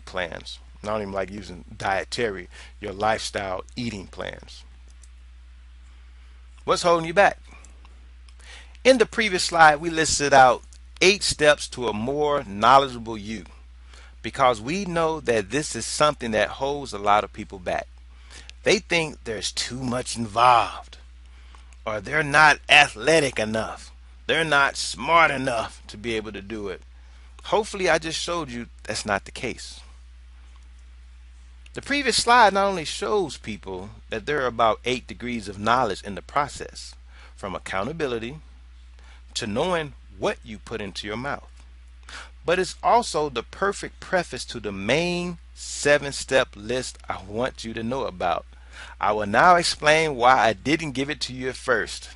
plans. I don't even like using dietary. Your lifestyle eating plans. What's holding you back? In the previous slide, we listed out 8 steps to a more knowledgeable you, because we know that this is something that holds a lot of people back. They think there's too much involved, or they're not athletic enough. They're not smart enough to be able to do it. Hopefully, I just showed you that's not the case. The previous slide not only shows people that there are about 8 degrees of knowledge in the process, from accountability to knowing what you put into your mouth, but it's also the perfect preface to the main 7 step list I want you to know about. I will now explain why I didn't give it to you at first.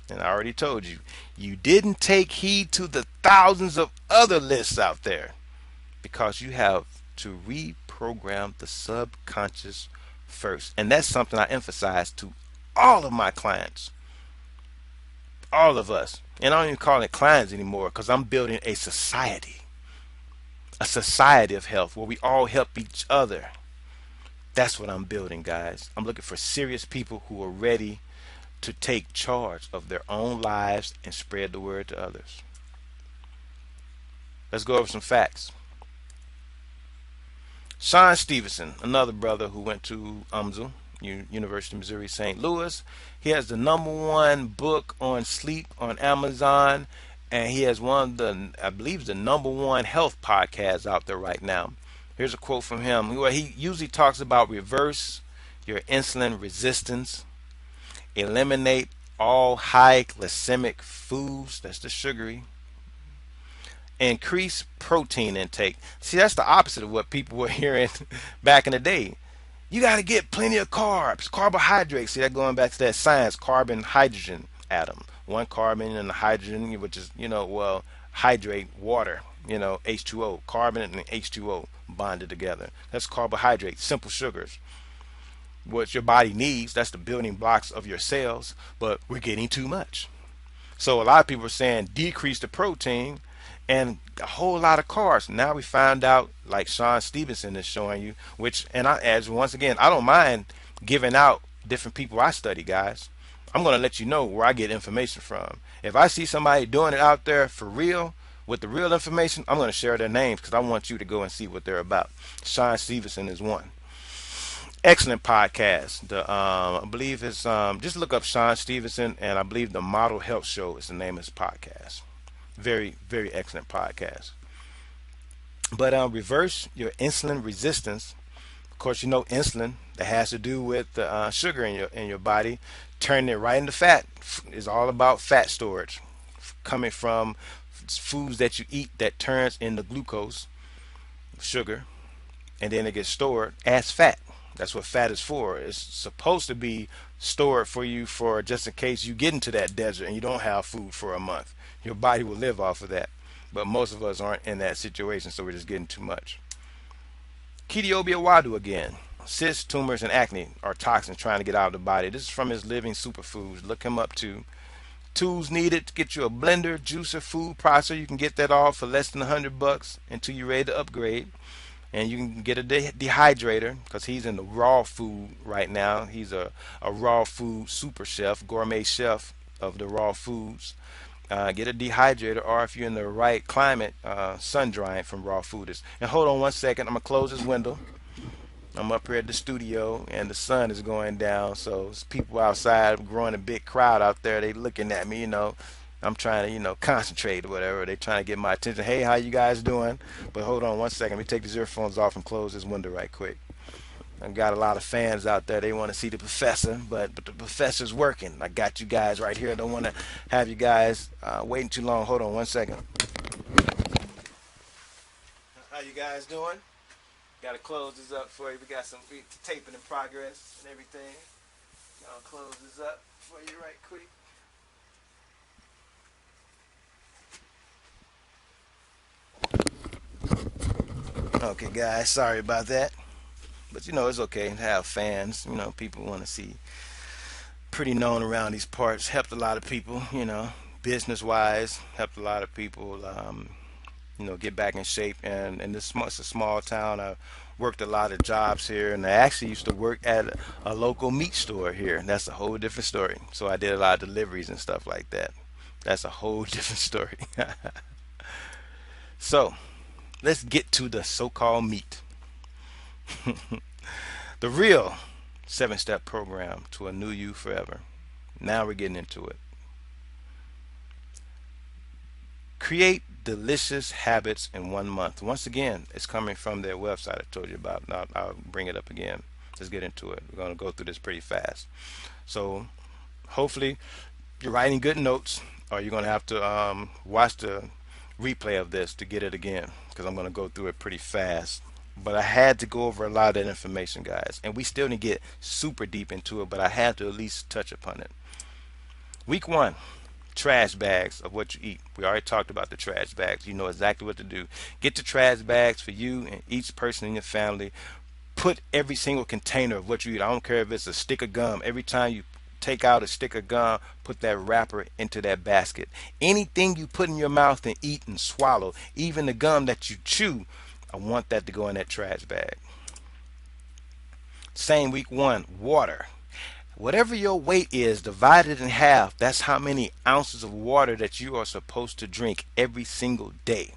And I already told you, you didn't take heed to the thousands of other lists out there, because you have to reprogram the subconscious first. And that's something I emphasize to all of my clients, all of us. And I don't even call it clients anymore, because I'm building a society of health where we all help each other. That's what I'm building, guys. I'm looking for serious people who are ready to take charge of their own lives and spread the word to others. Let's go over some facts. Sean Stevenson, another brother who went to UMSL, University of Missouri St. Louis. He has the #1 book on sleep on Amazon, and he has one of I believe, the #1 health podcast out there right now. Here's a quote from him. Where he usually talks about reverse your insulin resistance, eliminate all high glycemic foods, that's the sugary, increase protein intake. See, that's the opposite of what people were hearing back in the day. You got to get plenty of carbs, carbohydrates. See, that going back to that science, carbon hydrogen atom. One carbon and the hydrogen, which is, well, hydrate water, H2O, carbon and H2O bonded together. That's carbohydrates, simple sugars. What your body needs, that's the building blocks of your cells, but we're getting too much. So a lot of people are saying decrease the protein and a whole lot of carbs. Now we find out, like Sean Stevenson is showing you, which, and as once again, I don't mind giving out different people I study, guys. I'm going to let you know where I get information from. If I see somebody doing it out there for real, with the real information, I'm going to share their names, because I want you to go and see what they're about. Sean Stevenson is one. Excellent podcast. I believe it's just look up Sean Stevenson, and I believe the Model Health Show is the name of his podcast. Very, very excellent podcast. But reverse your insulin resistance. Of course, insulin, that has to do with the sugar in your body, turning it right into fat. Is all about fat storage, coming from foods that you eat that turns into glucose, sugar, and then it gets stored as fat. That's what fat is for. It's supposed to be stored for you, for just in case you get into that desert and you don't have food for a month. Your body will live off of that. But most of us aren't in that situation, so we're just getting too much. Kidiobi Awadu again. Cysts, tumors, and acne are toxins trying to get out of the body. This is from his Living Superfoods. Look him up too. Tools needed to get you a blender, juicer, food processor. You can get that all for less than $100 until you're ready to upgrade. And you can get a dehydrator, because he's in the raw food right now. He's a raw food super chef, gourmet chef of the raw foods. Get a dehydrator, or if you're in the right climate, sun drying from raw fooders. And hold on one second, I'm gonna close this window. I'm up here at the studio and the sun is going down, so it's people outside growing a big crowd out there. They looking at me, I'm trying to, concentrate or whatever. They trying to get my attention. Hey, how you guys doing? But hold on one second. Let me take these earphones off and close this window right quick. I've got a lot of fans out there. They want to see the professor, but the professor's working. I got you guys right here. I don't want to have you guys waiting too long. Hold on one second. How you guys doing? Got to close this up for you. We got some taping in progress and everything. I'll close this up for you right quick. Okay, guys, sorry about that. But it's okay to have fans. People want to see. Pretty known around these parts. Helped a lot of people, business wise. Helped a lot of people, get back in shape. And it's a small town. I worked a lot of jobs here, and I actually used to work at a local meat store here. And that's a whole different story. So I did a lot of deliveries and stuff like that. That's a whole different story. So let's get to the so-called meat. The real 7-step program to a new you forever. Now we're getting into it. Create delicious habits in 1 month. Once again, it's coming from their website I told you about. Now I'll bring it up again. Let's get into it. We're going to go through this pretty fast. So hopefully you're writing good notes, or you're going to have to watch the replay of this to get it again, because I'm going to go through it pretty fast. But I had to go over a lot of that information, guys, and we still didn't get super deep into it, but I had to at least touch upon it. Week 1, trash bags of what you eat. We already talked about the trash bags. You know exactly what to do. Get the trash bags for you and each person in your family. Put every single container of what you eat. I don't care if it's a stick of gum. Every time you take out a stick of gum, put that wrapper into that basket. Anything you put in your mouth and eat and swallow, even the gum that you chew, I want that to go in that trash bag. Same week 1, water. Whatever your weight is, divide it in half. That's how many ounces of water that you are supposed to drink every single day.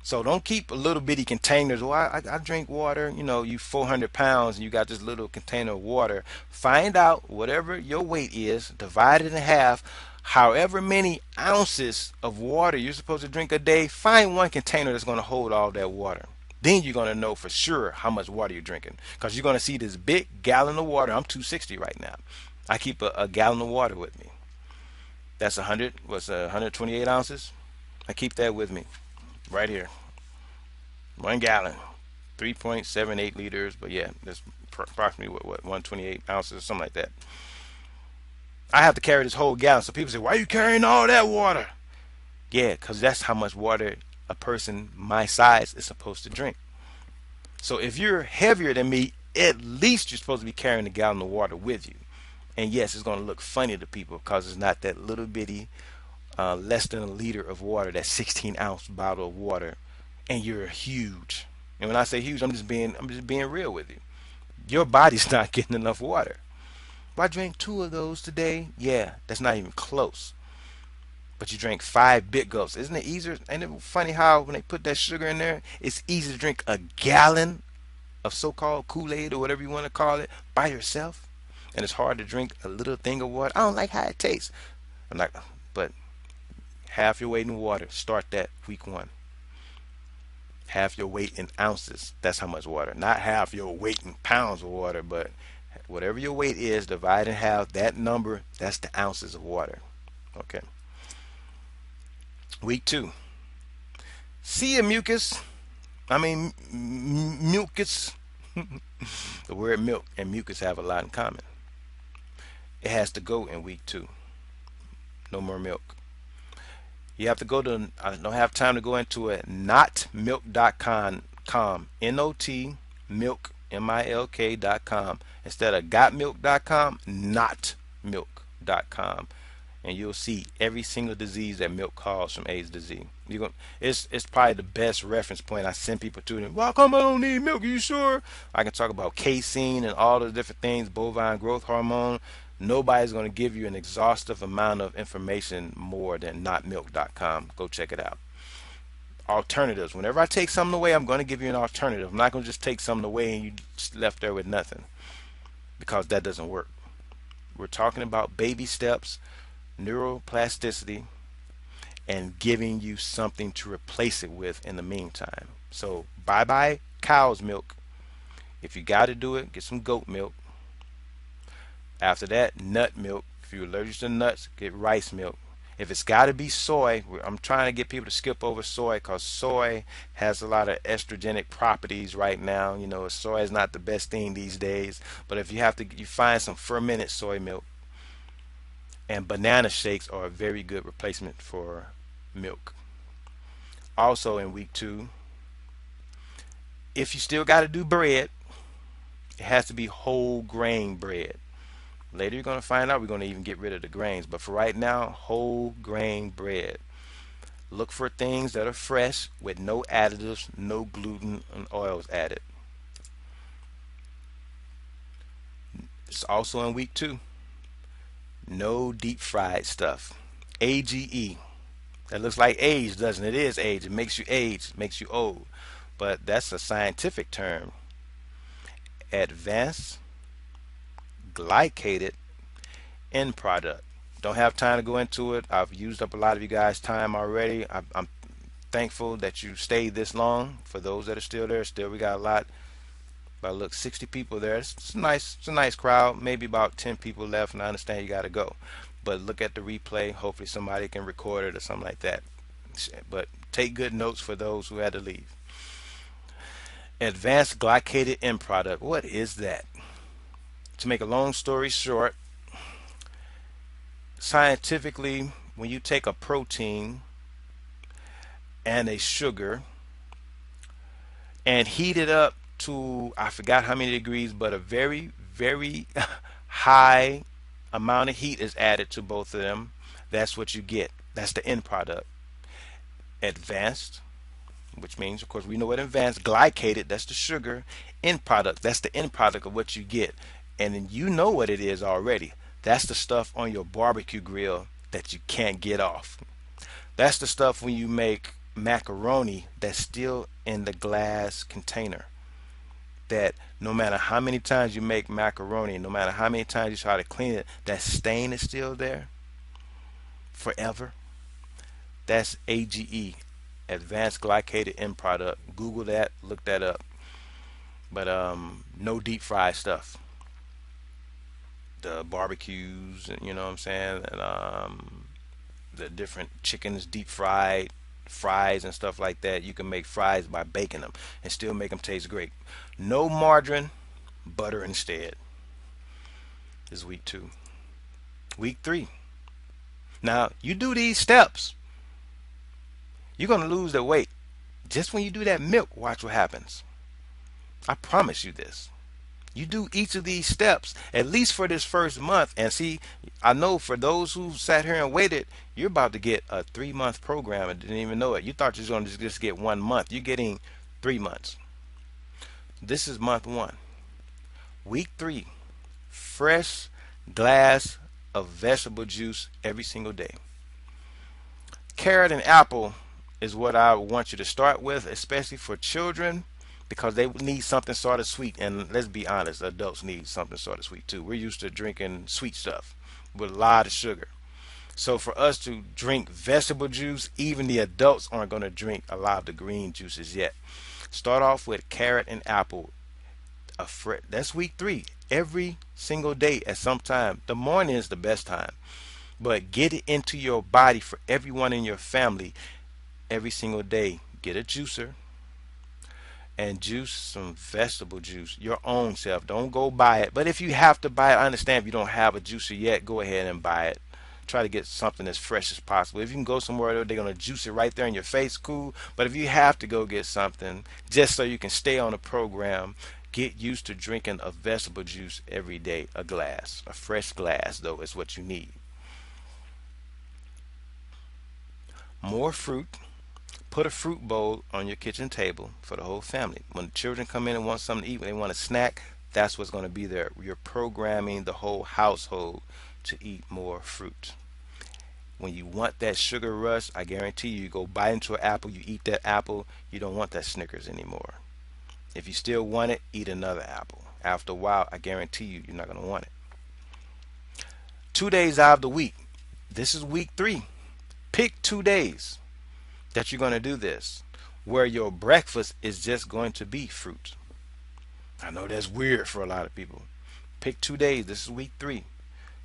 So don't keep little bitty containers. Well, I drink water. You 400 pounds and you got this little container of water. Find out whatever your weight is, divide it in half. However many ounces of water you're supposed to drink a day, find one container that's going to hold all that water. Then you're going to know for sure how much water you're drinking, because you're going to see this big gallon of water. I'm 260 right now. I keep a gallon of water with me. That's 128 ounces. I keep that with me right here. 1 gallon, 3.78 liters. But yeah, that's approximately what 128 ounces, something like that. I have to carry this whole gallon. So people say, why are you carrying all that water? Yeah, because that's how much water a person my size is supposed to drink. So if you're heavier than me, at least you're supposed to be carrying a gallon of water with you. And yes, it's going to look funny to people because it's not that little bitty, less than a liter of water, that 16-ounce bottle of water, and you're huge. And when I say huge, I'm just being real with you. Your body's not getting enough water. Well, I drank 2 of those today. Yeah, that's not even close. But you drank 5 big gulps. Isn't it easier? Ain't it funny how when they put that sugar in there, it's easy to drink a gallon of so-called Kool-Aid or whatever you want to call it by yourself, and it's hard to drink a little thing of water. I don't like how it tastes. But half your weight in water. Start that week 1. Half your weight in ounces. That's how much water. Not half your weight in pounds of water, but whatever your weight is, divide in half. That number, that's the ounces of water. Okay. Week 2. See a mucus. Mucus. The word milk and mucus have a lot in common. It has to go in week 2. No more milk. You have to go to, I don't have time to go into it, notmilk.com, N-O-T, milk, M-I-L-K.com. Instead of gotmilk.com, notmilk.com. And you'll see every single disease that milk causes from A to Z. It's probably the best reference point I send people to. Them. Well, come I don't need milk. Are you sure? I can talk about casein and all the different things, bovine growth hormone. Nobody's going to give you an exhaustive amount of information more than notmilk.com. Go check it out. Alternatives. Whenever I take something away, I'm going to give you an alternative. I'm not going to just take something away and you just left there with nothing, because that doesn't work. We're talking about baby steps, neuroplasticity, and giving you something to replace it with in the meantime. So bye bye cow's milk. If you got to do it, get some goat milk. After that, nut milk. If you're allergic to nuts, get rice milk. If it's got to be soy, I'm trying to get people to skip over soy because soy has a lot of estrogenic properties right now. You know, soy is not the best thing these days. But if you have to, you find some fermented soy milk. And banana shakes are a very good replacement for milk. Also in week 2, if you still got to do bread, it has to be whole grain bread. Later you're going to find out we're going to even get rid of the grains. But for right now, whole grain bread. Look for things that are fresh with no additives, no gluten and oils added. It's also in week 2. No deep fried stuff. AGE. That looks like age, doesn't it? It is age. It makes you age, makes you old. But that's a scientific term. Advanced glycated end product. Don't have time to go into it. I've used up a lot of you guys' time already. I'm thankful that you stayed this long. For those that are still there, still we got a lot. But look, 60 people there. It's nice. It's a nice crowd. Maybe about 10 people left, and I understand you got to go. But look at the replay. Hopefully somebody can record it or something like that. But take good notes for those who had to leave. Advanced glycated end product. What is that? To make a long story short, scientifically, when you take a protein and a sugar and heat it up to, I forgot how many degrees, but a very, very high amount of heat is added to both of them, that's what you get. That's the end product. Advanced, which means, of course, we know what advanced. Glycated, that's the sugar. End product, that's the end product of what you get. And then you know what it is already. That's the stuff on your barbecue grill that you can't get off. That's the stuff when you make macaroni that's still in the glass container. That no matter how many times you make macaroni, no matter how many times you try to clean it, that stain is still there forever. That's AGE, advanced glycated end product. Google that, look that up. But no deep fried stuff. The barbecues, and you know what I'm saying, and the different chickens deep fried, fries and stuff like that. You can make fries by baking them and still make them taste great. No margarine, butter instead. This is week 2. Week 3. Now you do these steps, you're gonna lose the weight. Just when you do that milk, watch what happens. I promise you this. You do each of these steps at least for this first month, and see, I know for those who sat here and waited, you're about to get a 3-month program and didn't even know it. You thought you was going to just get 1 month. You're getting 3 months. This is month 1. Week 3, fresh glass of vegetable juice every single day. Carrot and apple is what I want you to start with, especially for children, because they need something sort of sweet. And let's be honest, adults need something sort of sweet too. We're used to drinking sweet stuff with a lot of sugar. So for us to drink vegetable juice, even the adults aren't going to drink a lot of the green juices yet. Start off with carrot and apple. That's week 3. Every single day at some time. The morning is the best time. But get it into your body for everyone in your family every single day. Get a juicer and juice some vegetable juice your own self. Don't go buy it. But if you have to buy it, I understand if you don't have a juicer yet, go ahead and buy it. Try to get something as fresh as possible. If you can go somewhere they're going to juice it right there in your face, cool. But if you have to go get something just so you can stay on the program, get used to drinking a vegetable juice every day. A glass, a fresh glass though, is what you need. More fruit. Put a fruit bowl on your kitchen table for the whole family. When children come in and want something to eat, when they want a snack, that's what's going to be there. You're programming the whole household to eat more fruit. When you want that sugar rush, I guarantee you go bite into an apple, you eat that apple, you don't want that Snickers anymore. If you still want it, eat another apple. After a while, I guarantee you, you're not going to want it. 2 days out of the week. This is week 3. Pick 2 days that you're going to do this, where your breakfast is just going to be fruit. I know that's weird for a lot of people. Pick 2 days. This is week 3.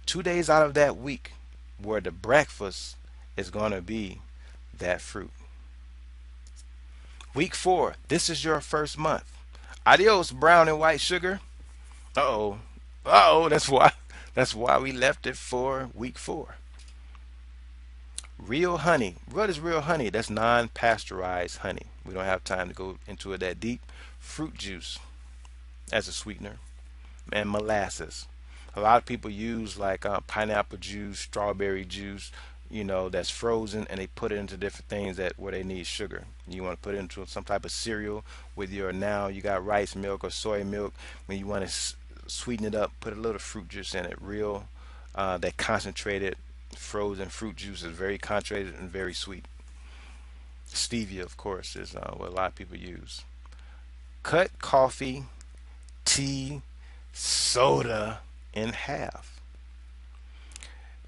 2 days out of that week where the breakfast is going to be that fruit. Week 4. This is your first month. Adios, brown and white sugar. Uh-oh. Uh-oh, that's why we left it for week 4. Real honey. What is real honey? That's non-pasteurized honey. We don't have time to go into it that deep. Fruit juice as a sweetener, and molasses. A lot of people use like pineapple juice, strawberry juice, that's frozen, and they put it into different things that where they need sugar. You want to put it into some type of cereal with your, now you got rice milk or soy milk. When you want to sweeten it up, put a little fruit juice in it. Real, that concentrated frozen fruit juice is very concentrated and very sweet. Stevia, of course, is what a lot of people use. Cut coffee, tea, soda in half.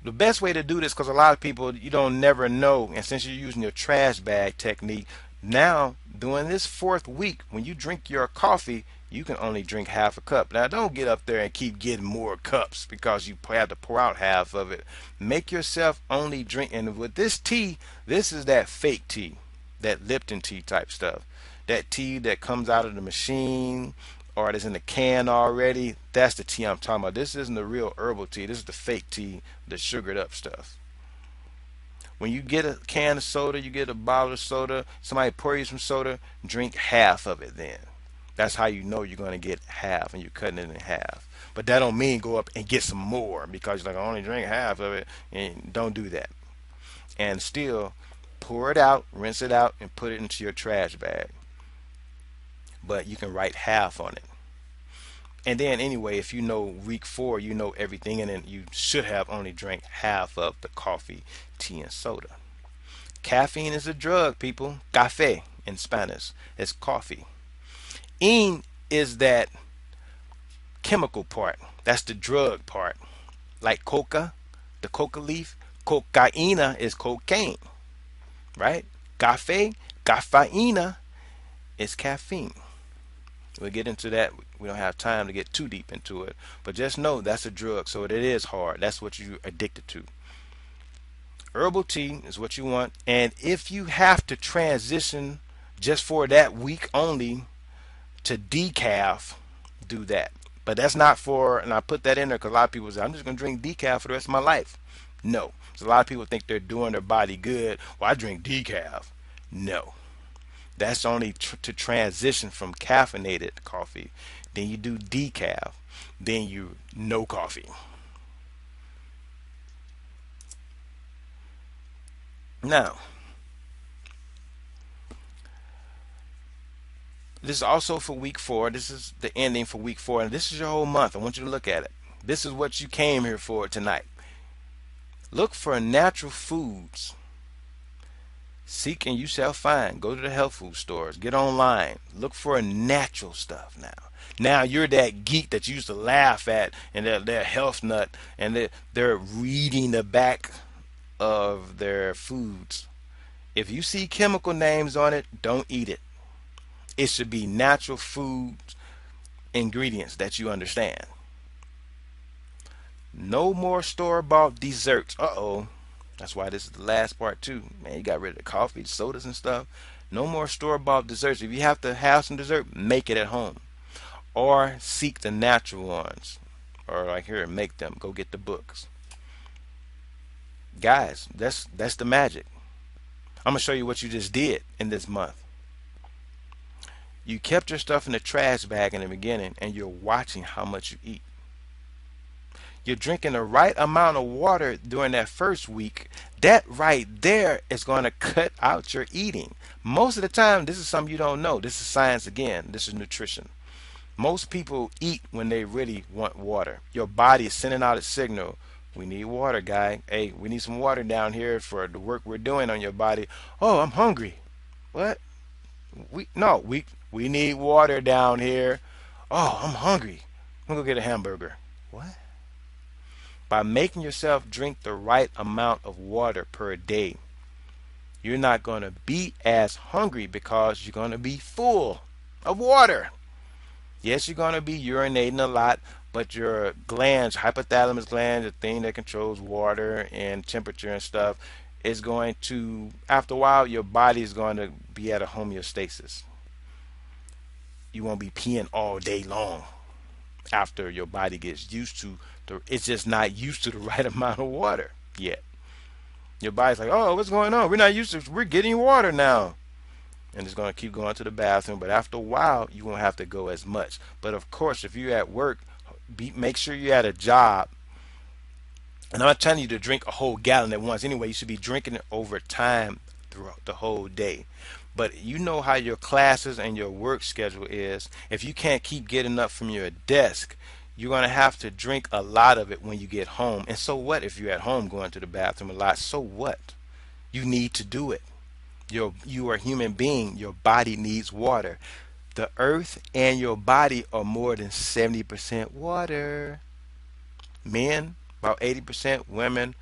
The best way to do this, because a lot of people, you don't never know, and since you're using your trash bag technique, now during this 4th week, when you drink your coffee, you can only drink half a cup. Now don't get up there and keep getting more cups because you have to pour out half of it. Make yourself only drink, and with this tea, this is that fake tea, that Lipton tea type stuff. That tea that comes out of the machine or it is in the can already. That's the tea I'm talking about. This isn't the real herbal tea. This is the fake tea, the sugared up stuff. When you get a can of soda, you get a bottle of soda, somebody pour you some soda, drink half of it then. That's how you know you're going to get half, and you're cutting it in half. But that don't mean go up and get some more because you're like, I only drink half of it. And don't do that. And still pour it out, rinse it out, and put it into your trash bag. But you can write half on it. And then anyway, if you know week 4, you know everything, and then you should have only drank half of the coffee, tea, and soda. Caffeine is a drug, people. Café in Spanish. It's coffee. In is that chemical part. That's the drug part. Like coca, the coca leaf. Cocaina is cocaine, right? Café, cafeína is caffeine. We'll get into that. We don't have time to get too deep into it. But just know that's a drug, so it is hard. That's what you're addicted to. Herbal tea is what you want. And if you have to transition just for that week only to decaf, do that. But that's not for, and I put that in there because a lot of people say, I'm just going to drink decaf for the rest of my life. No. So a lot of people think they're doing their body good. Well, I drink decaf. No. That's only to transition from caffeinated coffee. Then you do decaf. Then you no coffee. Now, this is also for week 4. This is the ending for week 4. And this is your whole month. I want you to look at it. This is what you came here for tonight. Look for natural foods. Seek and you shall find. Go to the health food stores. Get online. Look for natural stuff now. Now you're that geek that you used to laugh at, and they're health nut, and they're reading the back of their foods. If you see chemical names on it, don't eat it. It should be natural food ingredients that you understand. No more store-bought desserts. Uh-oh. That's why this is the last part too. Man, you got rid of the coffee, sodas, and stuff. No more store-bought desserts. If you have to have some dessert, make it at home. Or seek the natural ones. Or like here, make them. Go get the books. Guys, that's the magic. I'm going to show you what you just did in this month. You kept your stuff in the trash bag in the beginning, and you're watching how much you eat. You're drinking the right amount of water during that first week. That right there is going to cut out your eating. Most of the time, this is something you don't know. This is science again. This is nutrition. Most people eat when they really want water. Your body is sending out a signal. We need water, guy. Hey, we need some water down here for the work we're doing on your body. Oh, I'm hungry. What? We need water down here. Oh, I'm hungry. I'm gonna go get a hamburger. What? By making yourself drink the right amount of water per day, you're not going to be as hungry because you're going to be full of water. Yes, you're going to be urinating a lot, but your glands, hypothalamus gland, the thing that controls water and temperature and stuff, is going to, after a while, your body is going to be at a homeostasis. You won't be peeing all day long after your body gets used to it's just not used to the right amount of water yet. Your body's like, oh, what's going on? We're not used to, we're getting water now. And it's going to keep going to the bathroom. But after a while, you won't have to go as much. But of course, if you're at work, make sure you're at a job. And I'm not telling you to drink a whole gallon at once. Anyway, you should be drinking it over time throughout the whole day. But you know how your classes and your work schedule is. If you can't keep getting up from your desk, you're going to have to drink a lot of it when you get home. And so what if you're at home going to the bathroom a lot? So what? You need to do it. You are a human being. Your body needs water. The earth and your body are more than 70% water. Men, about 80%. Women,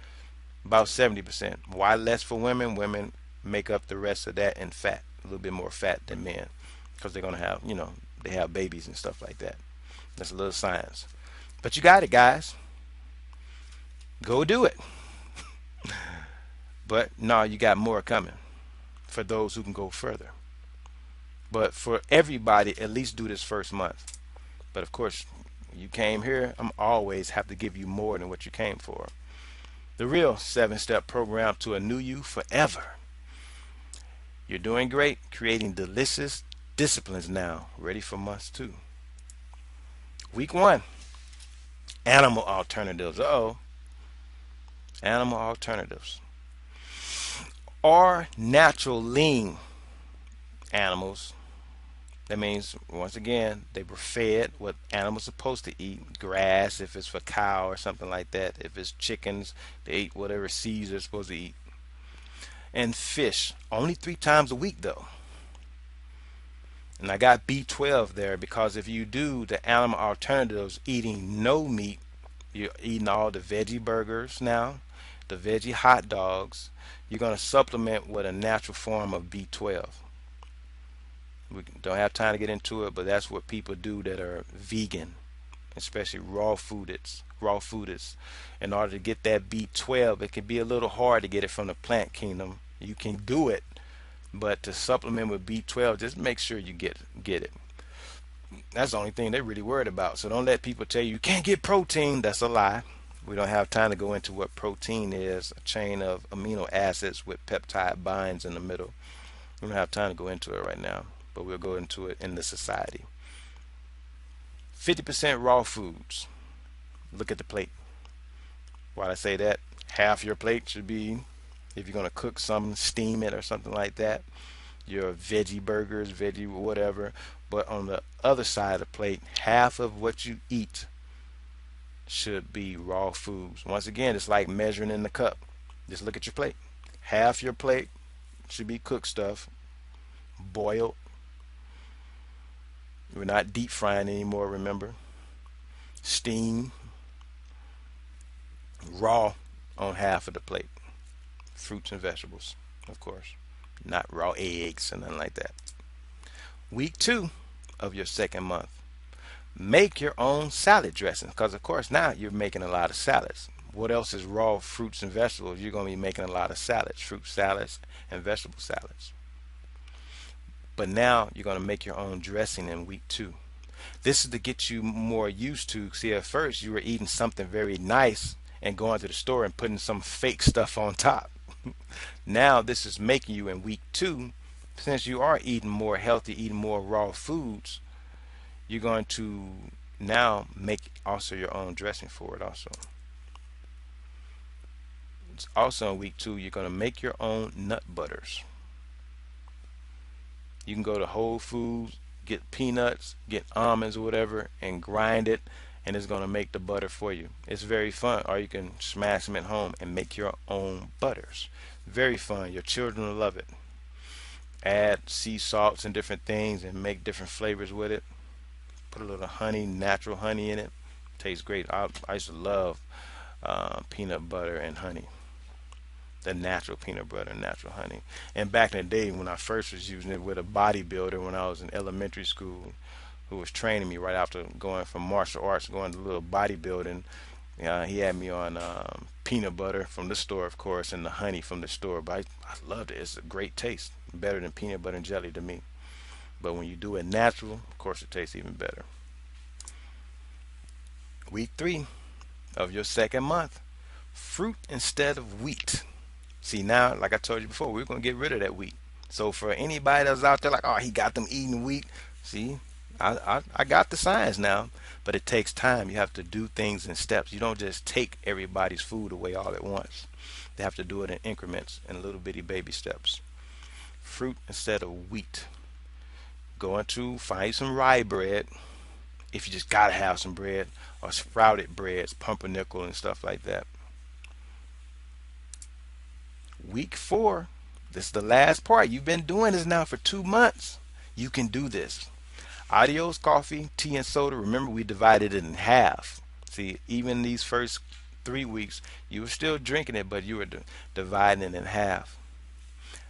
about 70%. Why less for women? Women make up the rest of that in fat, a little bit more fat than men, because they're going to have, they have babies and stuff like that. That's a little science. But you got it, guys. Go do it. But no, you got more coming for those who can go further. But for everybody, at least do this first month. But of course, you came here, I'm always have to give you more than what you came for. The real 7-step program to a new you forever. You're doing great, creating delicious disciplines now, ready for month 2. Week 1, animal alternatives. Uh-oh. Animal alternatives. Are natural lean animals. That means, once again, they were fed what animals are supposed to eat. Grass, if it's for cow or something like that. If it's chickens, they eat whatever seeds they're supposed to eat. And fish, only 3 times a week though. And I got B12 there because if you do the animal alternatives, eating no meat, you're eating all the veggie burgers now, the veggie hot dogs, you're going to supplement with a natural form of B12. We don't have time to get into it, but that's what people do that are vegan, especially raw foodists. In order to get that B12, it can be a little hard to get it from the plant kingdom. You can do it, but to supplement with B12, just make sure you get it. That's the only thing they're really worried about. So don't let people tell you can't get protein. That's a lie. We don't have time to go into what protein is, a chain of amino acids with peptide binds in the middle. We don't have time to go into it right now, but we'll go into it in the society. 50% raw foods. Look at the plate. Why I say that, half your plate should be, if you're going to cook something, steam it or something like that, your veggie burgers, veggie whatever. But on the other side of the plate, half of what you eat should be raw foods. Once again, it's like measuring in the cup. Just look at your plate. Half your plate should be cooked stuff, boiled. We're not deep frying anymore, remember? Steam, raw on half of the plate. Fruits and vegetables, of course. Not raw eggs and nothing like that. Week 2 of your second month. Make your own salad dressing because, of course, now you're making a lot of salads. What else is raw fruits and vegetables? You're going to be making a lot of salads, fruit salads and vegetable salads. But now you're going to make your own dressing in week 2. This is to get you more used to. See, at first you were eating something very nice and going to the store and putting some fake stuff on top. Now this is making you in week 2, since you are eating more healthy, eating more raw foods, you're going to now make also your own dressing for it also. It's also in week 2, you're going to make your own nut butters. You can go to Whole Foods, get peanuts, get almonds or whatever, and grind it, and it's going to make the butter for you. It's very fun. Or you can smash them at home and make your own butters. Very fun. Your children will love it. Add sea salts and different things and make different flavors with it. Put a little honey, natural honey in it. Tastes great. I used to love peanut butter and honey. The natural peanut butter and natural honey. And back in the day when I first was using it with a bodybuilder when I was in elementary school, who was training me right after going from martial arts, going to a little bodybuilding. He had me on peanut butter from the store, of course, and the honey from the store. But I loved it. It's a great taste, better than peanut butter and jelly to me. But when you do it natural, of course, it tastes even better. Week 3 of your second month, fruit instead of wheat. See, now, like I told you before, we're going to get rid of that wheat. So for anybody that's out there like, oh, he got them eating wheat, see, I got the science now, but it takes time. You have to do things in steps. You don't just take everybody's food away all at once. They have to do it in increments, in little bitty baby steps. Fruit instead of wheat. Going to find some rye bread, if you just gotta have some bread, or sprouted breads, pumpernickel and stuff like that. Week 4, this is the last part. You've been doing this now for 2 months. You can do this. Adios coffee, tea, and soda. Remember, we divided it in half. See, even these first 3 weeks, you were still drinking it, but you were dividing it in half.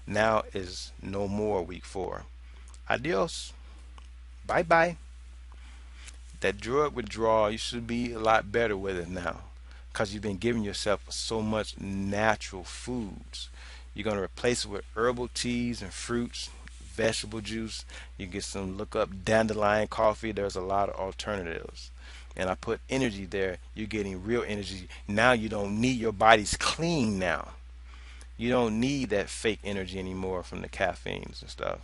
Now is no more week 4. Adios. Bye bye. That drug withdrawal, you should be a lot better with it now because you've been giving yourself so much natural foods. You're going to replace it with herbal teas and fruits, vegetable juice. You get some, look up dandelion coffee. There's a lot of alternatives. And I put energy there. You're getting real energy. Now you don't need, your body's clean now. You don't need that fake energy anymore from the caffeines and stuff.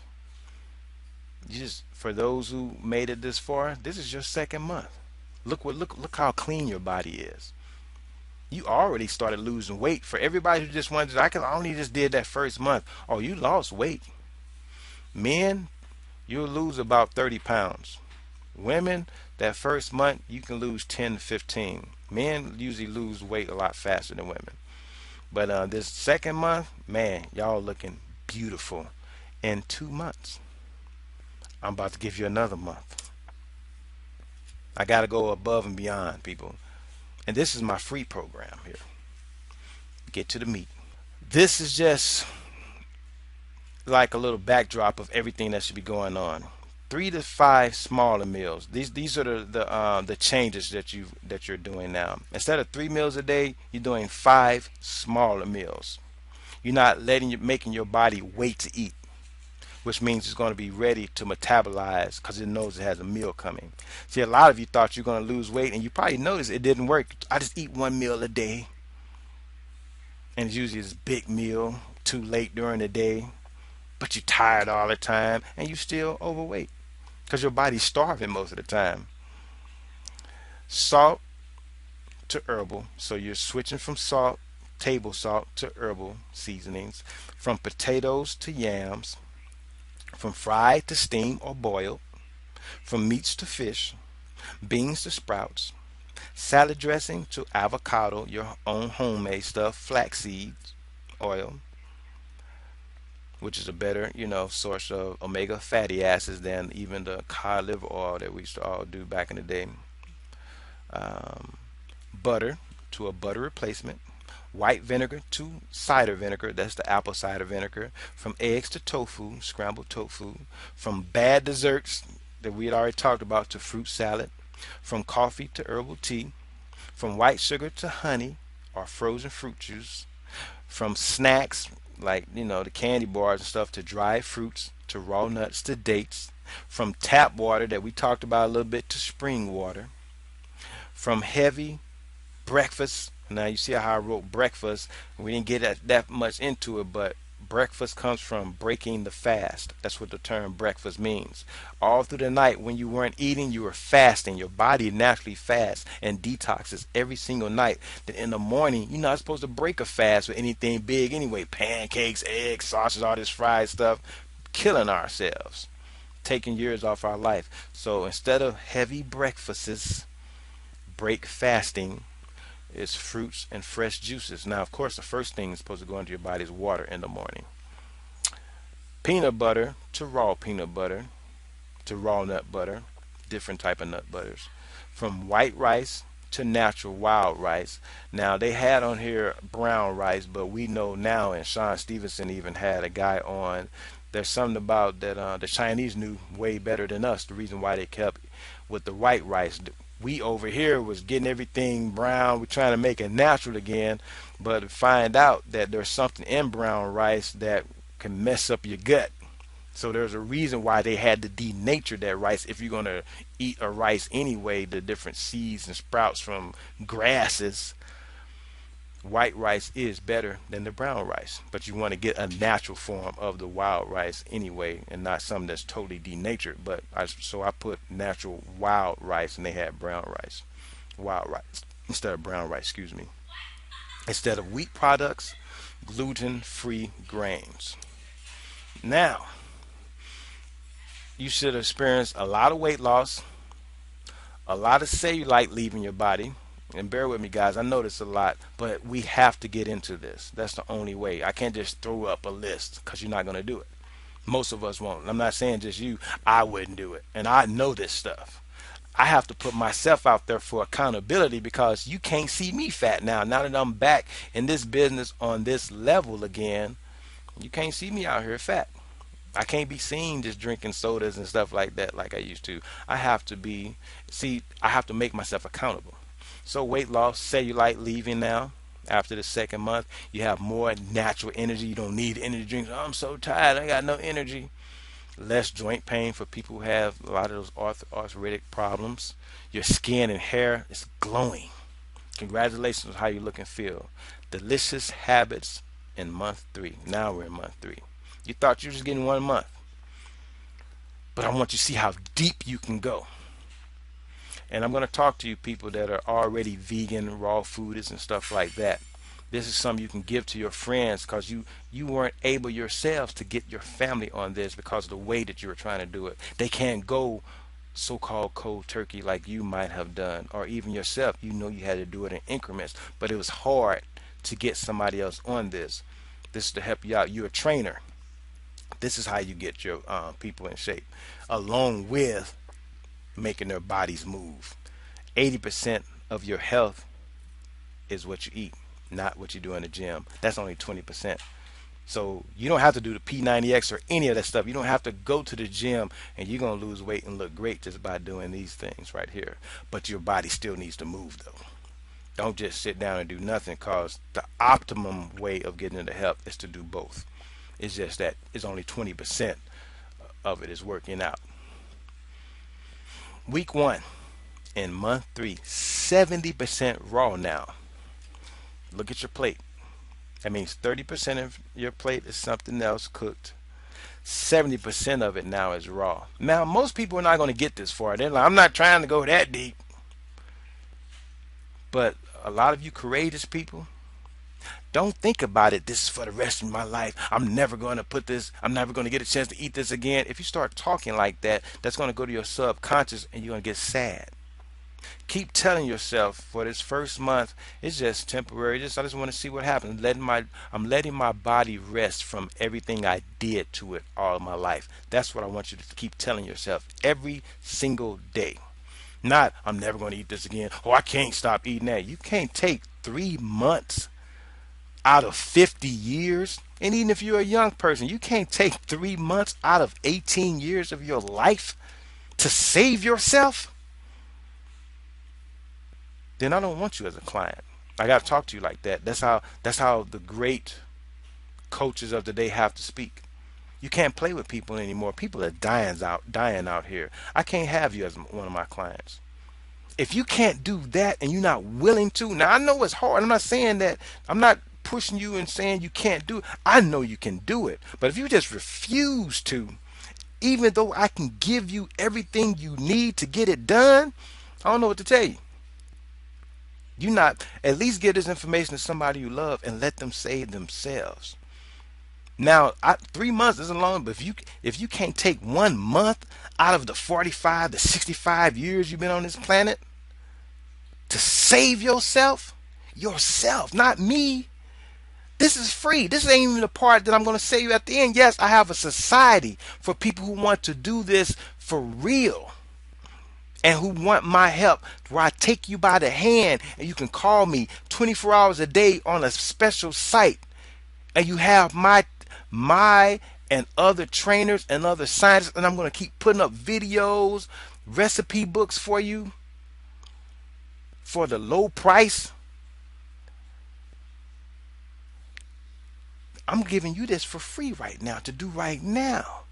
You just, for those who made it this far, this is your second month. Look how clean your body is. You already started losing weight. For everybody who just wonders, I only just did that first month. Oh, you lost weight. Men, you'll lose about 30 pounds. Women, that first month, you can lose 10 to 15. Men usually lose weight a lot faster than women. But this second month, man, y'all looking beautiful. In 2 months, I'm about to give you another month. I got to go above and beyond, people. And this is my free program here. Get to the meat. This is just like a little backdrop of everything that should be going on. 3 to 5 smaller meals. These are the changes that you're doing now. Instead of 3 meals a day, you're doing 5 smaller meals. You're not making your body wait to eat, which means it's going to be ready to metabolize because it knows it has a meal coming. See, a lot of you thought you're going to lose weight, and you probably noticed it didn't work. I just eat 1 meal a day, and it's usually this big meal too late during the day, but you're tired all the time, and you're still overweight because your body's starving most of the time. Salt to herbal, so you're switching from salt, table salt, to herbal seasonings, from potatoes to yams, from fried to steamed or boiled, from meats to fish, beans to sprouts, salad dressing to avocado, your own homemade stuff, flaxseed oil, which is a better, source of omega fatty acids than even the cod liver oil that we used to all do back in the day. Um, Butter to a butter replacement, white vinegar to cider vinegar, that's the apple cider vinegar, from eggs to tofu, scrambled tofu, from bad desserts that we had already talked about to fruit salad, from coffee to herbal tea, from white sugar to honey or frozen fruit juice, from snacks like the candy bars and stuff to dried fruits to raw nuts to dates, from tap water that we talked about a little bit to spring water, from heavy breakfast. Now you see how I wrote breakfast. We didn't get that much into it, but breakfast comes from breaking the fast. That's what the term breakfast means. All through the night when you weren't eating, you were fasting. Your body naturally fasts and detoxes every single night. Then in the morning, you're not supposed to break a fast with anything big anyway. Pancakes, eggs, sausage, all this fried stuff. Killing ourselves. taking years off our life. So instead of heavy breakfasts, break fasting is fruits and fresh juices. Now, of course, the first thing that's supposed to go into your body is water in the morning. Peanut butter to raw peanut butter to raw nut butter, different type of nut butters. From white rice to natural wild rice. Now they had on here brown rice, but we know now, and Sean Stevenson even had a guy on. There's something about that the Chinese knew way better than us. The reason why they kept with the white rice. We over here was getting everything brown. We're trying to make it natural again, but find out that there's something in brown rice that can mess up your gut. So there's a reason why they had to denature that rice. If you're going to eat a rice anyway, the different seeds and sprouts from grasses, white rice is better than the brown rice. But you want to get a natural form of the wild rice anyway, and not something that's totally denatured. So I put natural wild rice, and they had brown rice, wild rice instead of brown rice. Excuse me. Instead of wheat products, gluten-free grains. Now, you should experience a lot of weight loss, a lot of cellulite leaving your body. And bear with me, guys, I know this a lot, but we have to get into this. That's the only way. I can't just throw up a list, because you're not going to do it. Most of us won't. I'm not saying just you. I wouldn't do it. And I know this stuff. I have to put myself out there for accountability, because you can't see me fat now. Now that I'm back in this business on this level again, you can't see me out here fat. I can't be seen just drinking sodas and stuff like that like I used to. I have to I have to make myself accountable. So weight loss, cellulite leaving now. After the second month, you have more natural energy. You don't need energy drinks. Oh, I'm so tired. I got no energy. Less joint pain for people who have a lot of those arthritic problems. Your skin and hair is glowing. Congratulations on how you look and feel. Delicious habits in month 3. Now we're in month 3. You thought you were just getting 1 month, but I want you to see how deep you can go. And I'm going to talk to you people that are already vegan, raw fooders and stuff like that. This is something you can give to your friends, because you weren't able yourselves to get your family on this because of the way that you were trying to do it. They can't go so-called cold turkey like you might have done, or even yourself. You know you had to do it in increments, but it was hard to get somebody else on this. This is to help you out. You're a trainer. This is how you get your people in shape, along with making their bodies move. 80% of your health is what you eat, not what you do in the gym. That's only 20%. So you don't have to do the P90X or any of that stuff. You don't have to go to the gym, and you're going to lose weight and look great just by doing these things right here. But your body still needs to move, though. Don't just sit down and do nothing, because the optimum way of getting into health is to do both. It's just that it's only 20% of it is working out. Week 1 in month 3, 70% raw now. Look at your plate. That means 30% of your plate is something else cooked. 70% of it now is raw. Now, most people are not going to get this far. They're like, I'm not trying to go that deep. But a lot of you courageous people, don't think about it. This is for the rest of my life. I'm never going to get a chance to eat this again. If you start talking like that, that's going to go to your subconscious, and you're going to get sad. Keep telling yourself, for this first month, it's just temporary. I just want to see what happens. I'm letting my body rest from everything I did to it all my life. That's what I want you to keep telling yourself every single day. Not, I'm never going to eat this again. Oh, I can't stop eating that. You can't take 3 months out of 50 years. And even if you're a young person, you can't take 3 months out of 18 years of your life to save yourself. Then I don't want you as a client. I got to talk to you like that. That's how the great coaches of the day have to speak. You can't play with people anymore. People are dying out here. I can't have you as one of my clients. If you can't do that and you're not willing to, now I know it's hard. I'm not saying that. I'm not pushing you and saying you can't do it. I know you can do it. But if you just refuse to, even though I can give you everything you need to get it done, I don't know what to tell you. You not at least give this information to somebody you love and let them save themselves. Now, 3 months isn't long, but if you can't take 1 month out of the 45 to 65 years you've been on this planet to save yourself, not me. This is free. This ain't even the part that I'm going to say you at the end. Yes, I have a society for people who want to do this for real and who want my help, where I take you by the hand and you can call me 24 hours a day on a special site, and you have my and other trainers and other scientists, and I'm going to keep putting up videos, recipe books for you for the low price. I'm giving you this for free right now to do right now.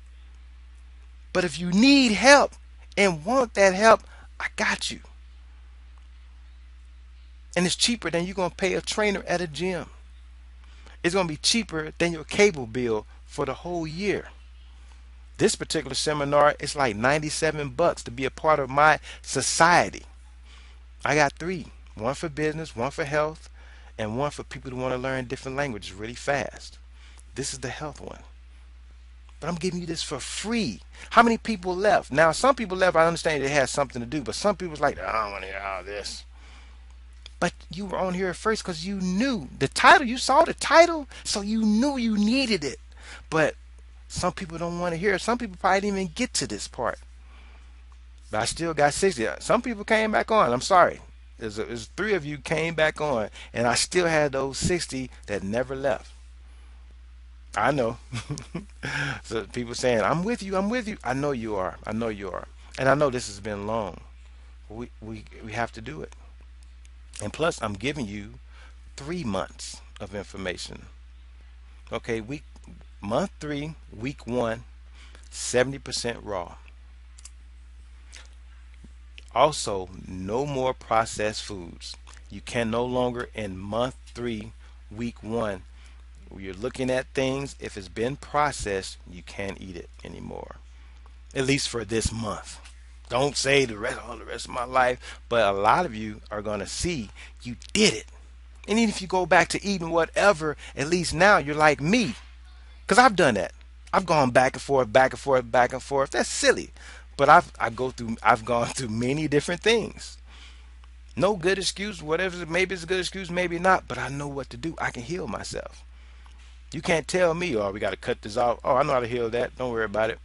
But if you need help and want that help, I got you. And it's cheaper than you're going to pay a trainer at a gym. It's going to be cheaper than your cable bill for the whole year. This particular seminar is like 97 bucks to be a part of my society. I got three: one for business, one for health, and one for people who want to learn different languages really fast. This is the health one. But I'm giving you this for free. How many people left? Now, some people left, I understand they had something to do, but some people was like, I don't want to hear all this. But you were on here at first because you knew the title. You saw the title, so you knew you needed it. But some people don't want to hear it. Some people probably didn't even get to this part. But I still got 60. Some people came back on. I'm sorry. There's three of you came back on, and I still had those 60 that never left. I know. So people saying, I'm with you, I'm with you. I know you are. I know you are. And I know this has been long. We have to do it. And plus, I'm giving you 3 months of information. Okay, month three, week one, 70% raw. Also, no more processed foods. You can no longer in month three, week one, when you're looking at things, if it's been processed, you can't eat it anymore. At least for this month. Don't say all the rest of my life, but a lot of you are gonna see you did it. And even if you go back to eating whatever, at least now you're like me. Because I've done that. I've gone back and forth, back and forth, back and forth. That's silly. But I've gone through many different things. No good excuse, whatever, maybe it's a good excuse, maybe not, but I know what to do. I can heal myself. You can't tell me, oh, we got to cut this off. Oh, I know how to heal that. Don't worry about it.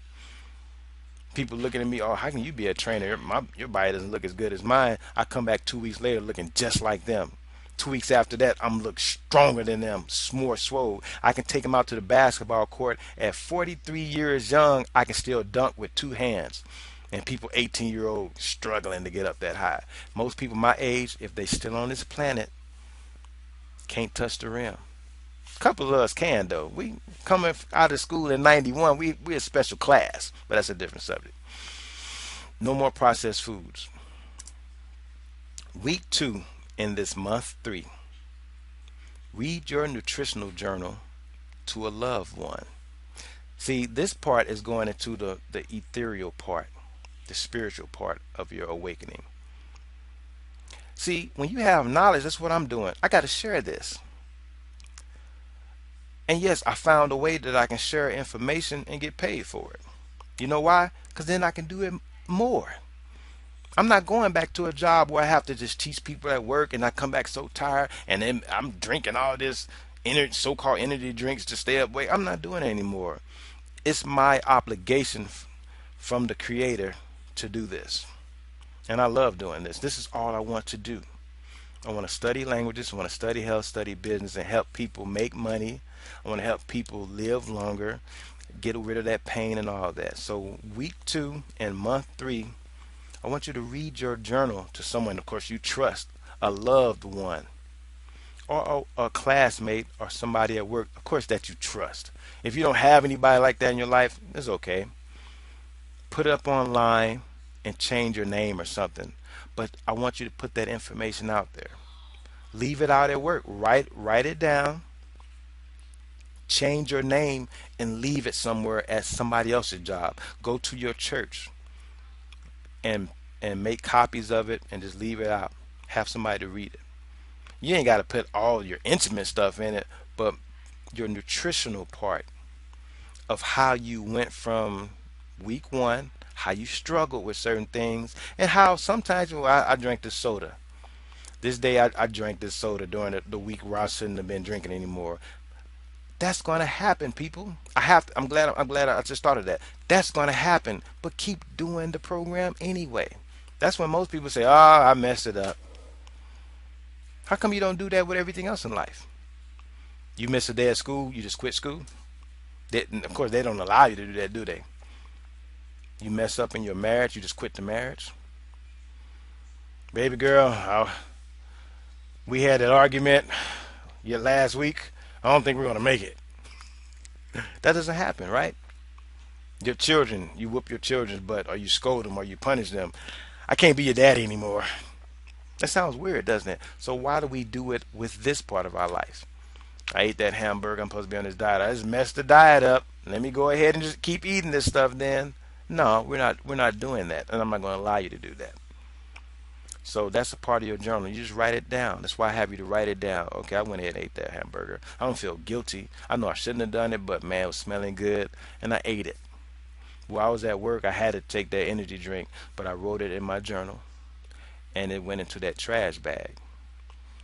People looking at me, oh, how can you be a trainer? Your body doesn't look as good as mine. I come back 2 weeks later looking just like them. 2 weeks after that, I'm look stronger than them, more swole. I can take them out to the basketball court at 43 years young. I can still dunk with two hands. And people 18-year-old struggling to get up that high. Most people my age, if they still on this planet, can't touch the rim. A couple of us can though. We coming out of school in '91. We a special class, but that's a different subject. No more processed foods. Week two in this month three. Read your nutritional journal to a loved one. See, this part is going into the ethereal part, the spiritual part of your awakening. See, when you have knowledge, that's what I'm doing. I got to share this. And yes, I found a way that I can share information and get paid for it. You know why? Because then I can do it more. I'm not going back to a job where I have to just teach people at work and I come back so tired and then I'm drinking all this so-called energy drinks to stay up late. I'm not doing it anymore. It's my obligation from the Creator to do this. And I love doing this. This is all I want to do. I want to study languages. I want to study health, study business, and help people make money. I want to help people live longer, get rid of that pain and all that. So week two and month three, I want you to read your journal to someone, of course, you trust, a loved one, or a classmate or somebody at work, of course, that you trust. If you don't have anybody like that in your life, it's okay. Put it up online and change your name or something. But I want you to put that information out there. Leave it out at work. Write it down. Change your name and leave it somewhere at somebody else's job. Go to your church and make copies of it and just leave it out. Have somebody to read it. You ain't got to put all your intimate stuff in it, but your nutritional part. of how you went from week one, how you struggled with certain things, and how sometimes well, I drank this soda. This day I drank this soda during the week where I shouldn't have been drinking anymore. That's going to happen, people. I'm glad I just started that. That's going to happen, but keep doing the program anyway. That's when most people say, "Oh, I messed it up." How come you don't do that with everything else in life? You miss a day at school, you just quit school. Of course, they don't allow you to do that, do they? You mess up in your marriage, you just quit the marriage. Baby girl, we had that argument last week. I don't think we're gonna make it. That doesn't happen, right? Your children, you whoop your children's butt, or you scold them, or you punish them. I can't be your daddy anymore. That sounds weird, doesn't it? So why do we do it with this part of our life? I ate that hamburger. I'm supposed to be on this diet. I just messed the diet up. Let me go ahead and just keep eating this stuff then. No, we're not. We're not doing that, and I'm not going to allow you to do that. So that's a part of your journal. You just write it down. That's why I have you to write it down. Okay, I went ahead and ate that hamburger. I don't feel guilty. I know I shouldn't have done it, but man, it was smelling good, and I ate it. While I was at work, I had to take that energy drink, but I wrote it in my journal, and it went into that trash bag.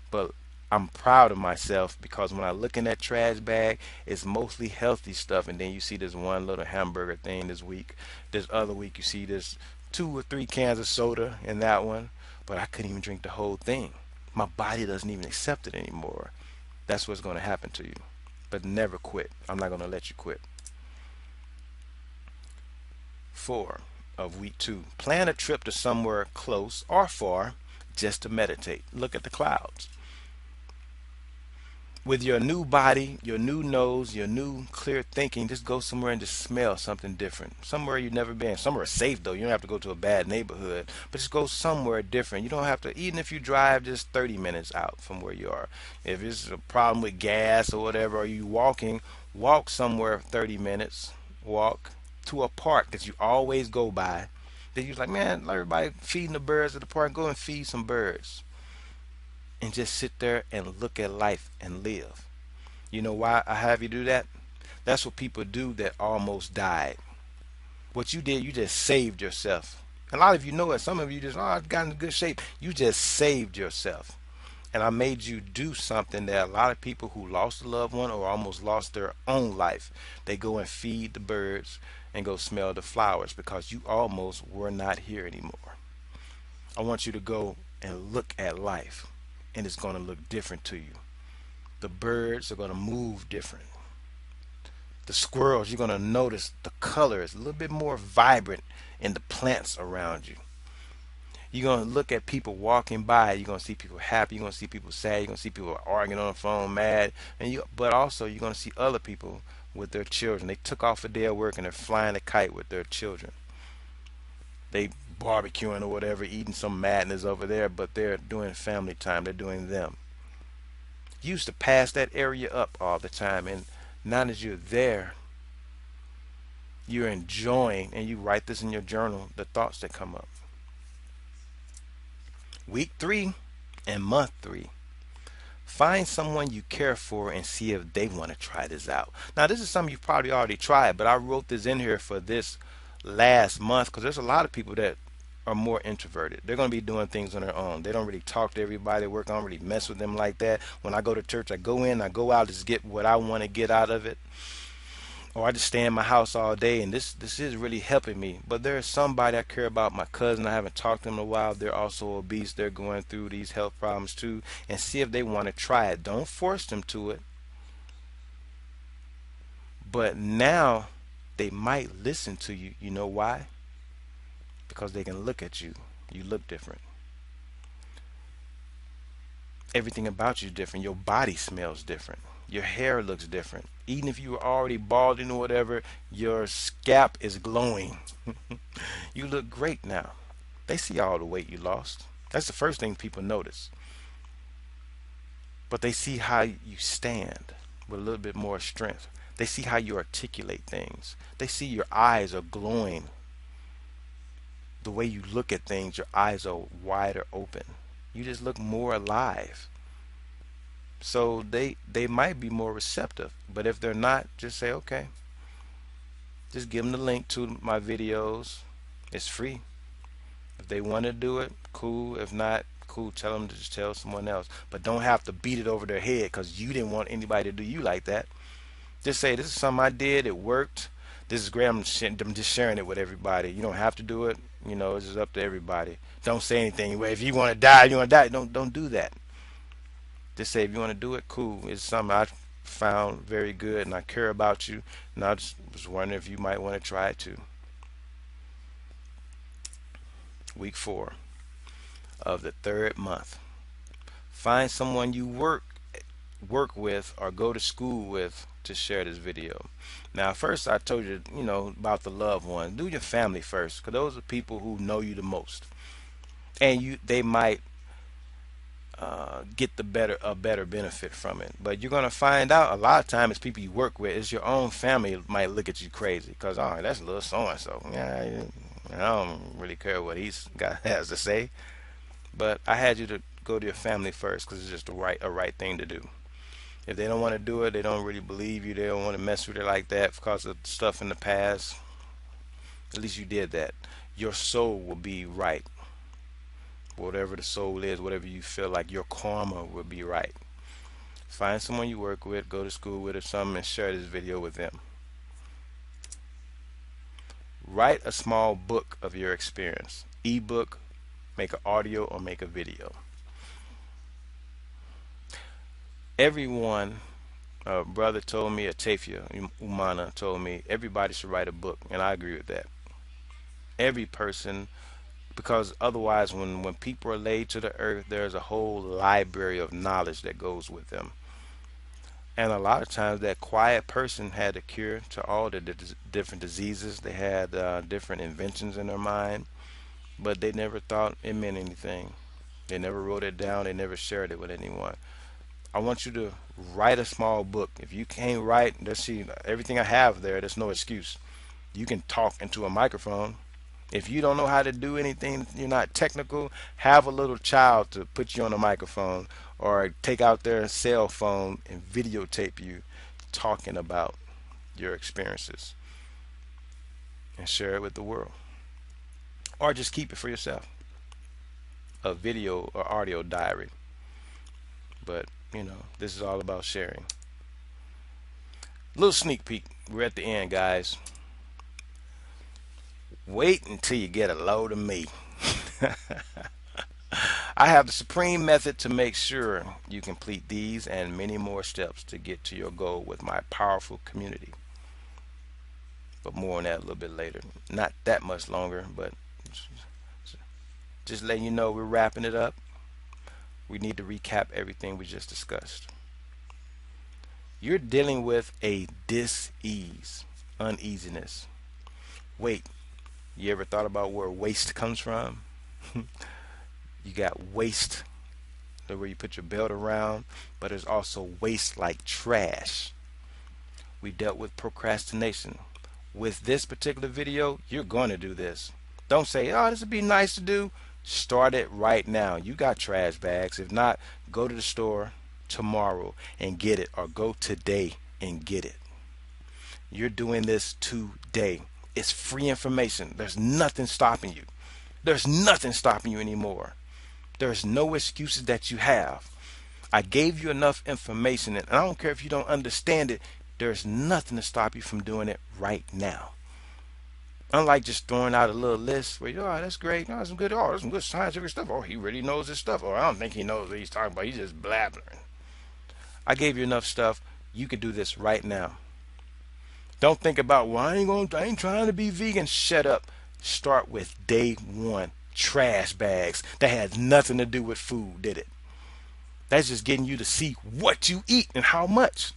But I'm proud of myself because when I look in that trash bag, it's mostly healthy stuff. And then you see this one little hamburger thing this week. This other week, you see this 2 or 3 cans of soda in that one. But I couldn't even drink the whole thing. My body doesn't even accept it anymore. That's what's going to happen to you. But never quit. I'm not going to let you quit. 4 of week 2. Plan a trip to somewhere close or far just to meditate. Look at the clouds. With your new body, your new nose, your new clear thinking, just go somewhere and just smell something different. Somewhere you've never been. Somewhere safe though. You don't have to go to a bad neighborhood, but just go somewhere different. You don't have to, even if you drive just 30 minutes out from where you are. If it's a problem with gas or whatever, or you walking, walk somewhere 30 minutes. Walk to a park that you always go by. Then you're like, man, everybody feeding the birds at the park. Go and feed some birds and just sit there and look at life and live. You know why I have you do that? That's what people do that almost died. What you did, you just saved yourself. A lot of you know it. Some of you just, oh, I've gotten in good shape. You just saved yourself. And I made you do something that a lot of people who lost a loved one or almost lost their own life, they go and feed the birds and go smell the flowers because you almost were not here anymore. I want you to go and look at life, and it's going to look different to you. The birds are going to move different. The squirrels, you're going to notice the color is a little bit more vibrant in the plants around you. You're going to look at people walking by. You're going to see people happy. You're going to see people sad. You're going to see people arguing on the phone, mad. But also, you're going to see other people with their children. They took off a day of work and they're flying a kite with their children. They barbecuing or whatever, eating some madness over there, but they're doing family time. They're doing them. You used to pass that area up all the time, and now that you're there, you're enjoying, and you write this in your journal, the thoughts that come up. Week 3 and month 3. Find someone you care for and see if they want to try this out. Now, this is something you've probably already tried, but I wrote this in here for this last month because there's a lot of people that are more introverted. They're going to be doing things on their own. They don't really talk to everybody at work. I don't really mess with them like that. When I go to church, I go in, I go out, just get what I want to get out of it. Or I just stay in my house all day, and this is really helping me. But there's somebody I care about, my cousin. I haven't talked to them in a while. They're also obese. They're going through these health problems too, and see if they want to try it. Don't force them to it. But now they might listen to you. You know why? Because they can look at you. You look different. Everything about you is different. Your body smells different. Your hair looks different. Even if you were already balding or whatever, your scalp is glowing. You look great now. They see all the weight you lost. That's the first thing people notice. But they see how you stand with a little bit more strength. They see how you articulate things. They see your eyes are glowing. The way you look at things, your eyes are wider open. You just look more alive. So they might be more receptive. But if they're not, just say, okay, Just give them the link to my videos. It's free. If they want to do it, cool. If not, cool. Tell them to just tell someone else. But don't have to beat it over their head because you didn't want anybody to do you like that. Just say, this is something I did. It worked. This is great. I'm just sharing it with everybody. You don't have to do it. You know, it's just up to everybody. Don't say anything. Well, if you want to die, you want to die. Don't do that. Just say if you want to do it, cool. It's something I found very good, and I care about you. And I just was wondering if you might want to try it too. Week 4 of the 3rd month. Find someone you work with or go to school with to share this video. Now, first I told you, about the loved ones. Do your family first, because those are people who know you the most, and they might get a better benefit from it. But you're gonna find out a lot of times it's people you work with. It's your own family might look at you crazy because that's a little so and so. Yeah, I don't really care what he's got has to say. But I had you to go to your family first because it's just a right thing to do. If they don't want to do it, they don't really believe you, they don't want to mess with it like that because of stuff in the past, at least you did that. Your soul will be right. Whatever the soul is, whatever you feel like, your karma will be right. Find someone you work with, go to school with or something, and share this video with them. Write a small book of your experience. Ebook, make an audio, or make a video. Everyone, brother told me, Atafia Umana told me, everybody should write a book, and I agree with that. Every person, because otherwise when people are laid to the earth, there's a whole library of knowledge that goes with them. And a lot of times that quiet person had a cure to all the different diseases. They had different inventions in their mind, but they never thought it meant anything. They never wrote it down. They never shared it with anyone. I want you to write a small book. If you can't write, let's see, everything I have there's no excuse. You can talk into a microphone. If you don't know how to do anything, you're not technical, have a little child to put you on a microphone or take out their cell phone and videotape you talking about your experiences and share it with the world. Or just keep it for yourself. A video or audio diary. But, this is all about sharing. Little sneak peek. We're at the end, guys. Wait until you get a load of me. I have the supreme method to make sure you complete these and many more steps to get to your goal with my powerful community. But more on that a little bit later. Not that much longer, but just letting you know we're wrapping it up. We need to recap everything we just discussed. You're dealing with a dis-ease, uneasiness. Wait, you ever thought about where waste comes from? You got waste, where you put your belt around, but there's also waste like trash. We dealt with procrastination. With this particular video, you're going to do this. Don't say, this would be nice to do. Start it right now. You got trash bags. If not, go to the store tomorrow and get it, or go today and get it. You're doing this today. It's free information. There's nothing stopping you. There's nothing stopping you anymore. There's no excuses that you have. I gave you enough information, and I don't care if you don't understand it. There's nothing to stop you from doing it right now. Unlike just throwing out a little list where that's great, that's some good scientific stuff. He really knows this stuff. I don't think he knows what he's talking about. He's just blabbering. I gave you enough stuff. You can do this right now. Don't think about, I ain't trying to be vegan. Shut up. Start with day 1. Trash bags. That has nothing to do with food, did it? That's just getting you to see what you eat and how much.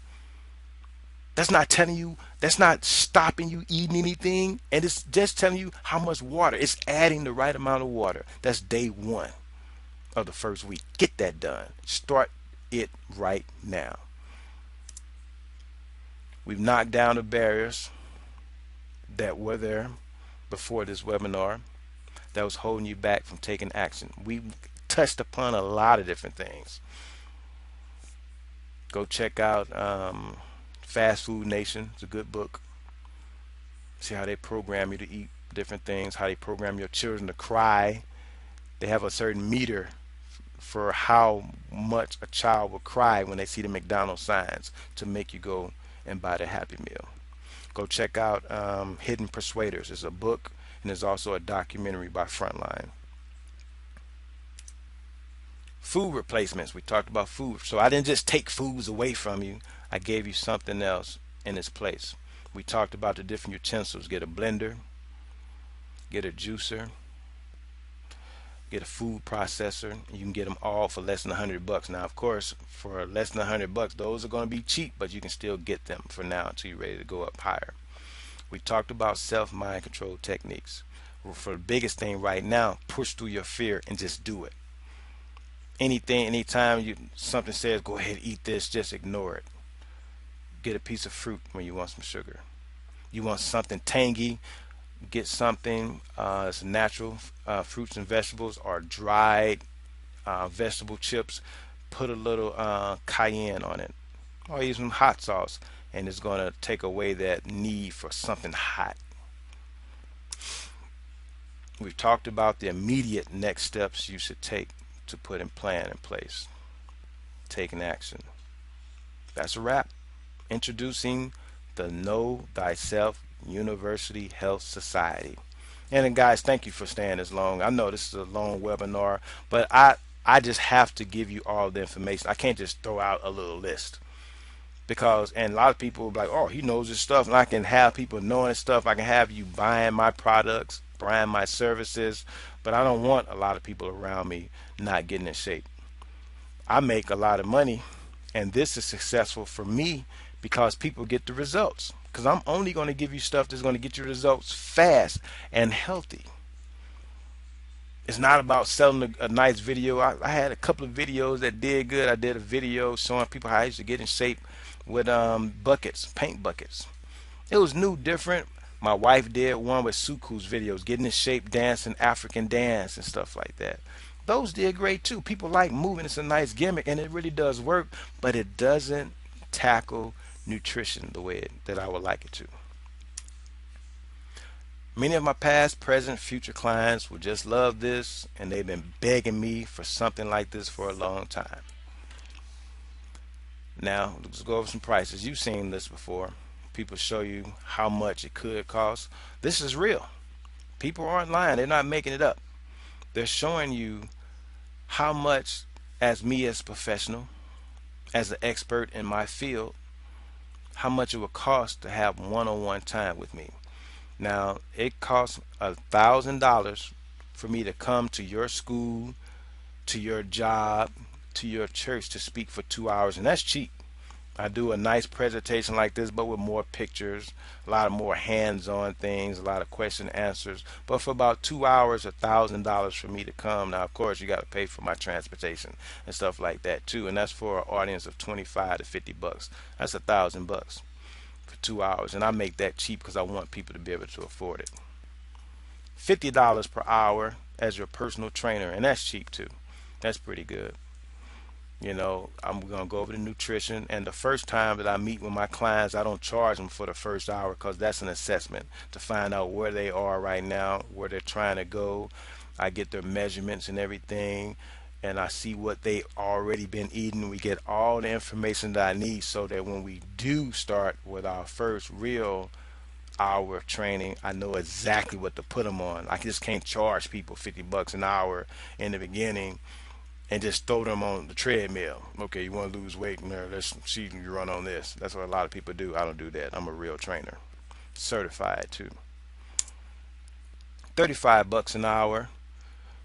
That's not telling you, that's not stopping you eating anything, and it's just telling you how much water. It's adding the right amount of water. That's day 1 of the first week. Get that done. Start it right now. We've knocked down the barriers that were there before this webinar that was holding you back from taking action. We've touched upon a lot of different things. Go check out Fast Food Nation. It's a good book. See how they program you to eat different things, how they program your children to cry. They have a certain meter for how much a child will cry when they see the McDonald's signs to make you go and buy the Happy Meal. Go check out Hidden Persuaders. It's a book and there's also a documentary by Frontline. Food replacements. We talked about food. So I didn't just take foods away from you. I gave you something else in its place. We talked about the different utensils. Get a blender, get a juicer, get a food processor. You can get them all for less than $100. Now, of course, for less than $100, those are going to be cheap, but you can still get them for now until you're ready to go up higher. We talked about self mind control techniques. For the biggest thing right now, push through your fear and just do it. Anything, anytime something says go ahead eat this, just ignore it. Get a piece of fruit when you want some sugar. You want something tangy, get something that's natural fruits and vegetables or dried vegetable chips. Put a little cayenne on it, or use some hot sauce, and it's going to take away that need for something hot. We've talked about the immediate next steps you should take to put a plan in place. Taking action. That's a wrap. Introducing the Know Thyself University Health Society. And then guys, thank you for staying this long. I know this is a long webinar, but I just have to give you all the information. I can't just throw out a little list because, and a lot of people will be like, oh, he knows his stuff, and I can have people knowing his stuff. I can have you buying my products, buying my services, but I don't want a lot of people around me not getting in shape. I make a lot of money, and this is successful for me because people get the results. Because I'm only going to give you stuff that's going to get you results fast and healthy. It's not about selling a nice video. I had a couple of videos that did good. I did a video showing people how I used to get in shape with buckets, paint buckets. It was new, different. My wife did one with Suku's videos, getting in shape, dancing African dance and stuff like that. Those did great too. People like moving. It's a nice gimmick and it really does work, but it doesn't tackle nutrition the way that I would like it to. Many of my past, present, future clients will just love this, and they've been begging me for something like this for a long time. Now, let's go over some prices. You've seen this before. People show you how much it could cost. This is real. People aren't lying. They're not making it up. They're showing you how much, as me as a professional, as an expert in my field, how much it would cost to have one-on-one time with me. Now, it costs $1,000 for me to come to your school, to your job, to your church to speak for 2 hours, and that's cheap. I do a nice presentation like this, but with more pictures, a lot of more hands-on things, a lot of question and answers. But for about 2 hours, $1,000 for me to come. Now, of course, you got to pay for my transportation and stuff like that too, and that's for an audience of 25 to 50 bucks. That's $1,000 for 2 hours, and I make that cheap because I want people to be able to afford it. $50 per hour as your personal trainer, and that's cheap too. That's pretty good. I'm going to go over the nutrition, and the first time that I meet with my clients, I don't charge them for the first hour because that's an assessment to find out where they are right now, where they're trying to go. I get their measurements and everything, and I see what they already been eating. We get all the information that I need so that when we do start with our first real hour of training, I know exactly what to put them on. I just can't charge people 50 bucks an hour in the beginning and just throw them on the treadmill. Okay, you want to lose weight? No, let's see you run on this. That's what a lot of people do. I don't do that. I'm a real trainer, certified too. 35 bucks an hour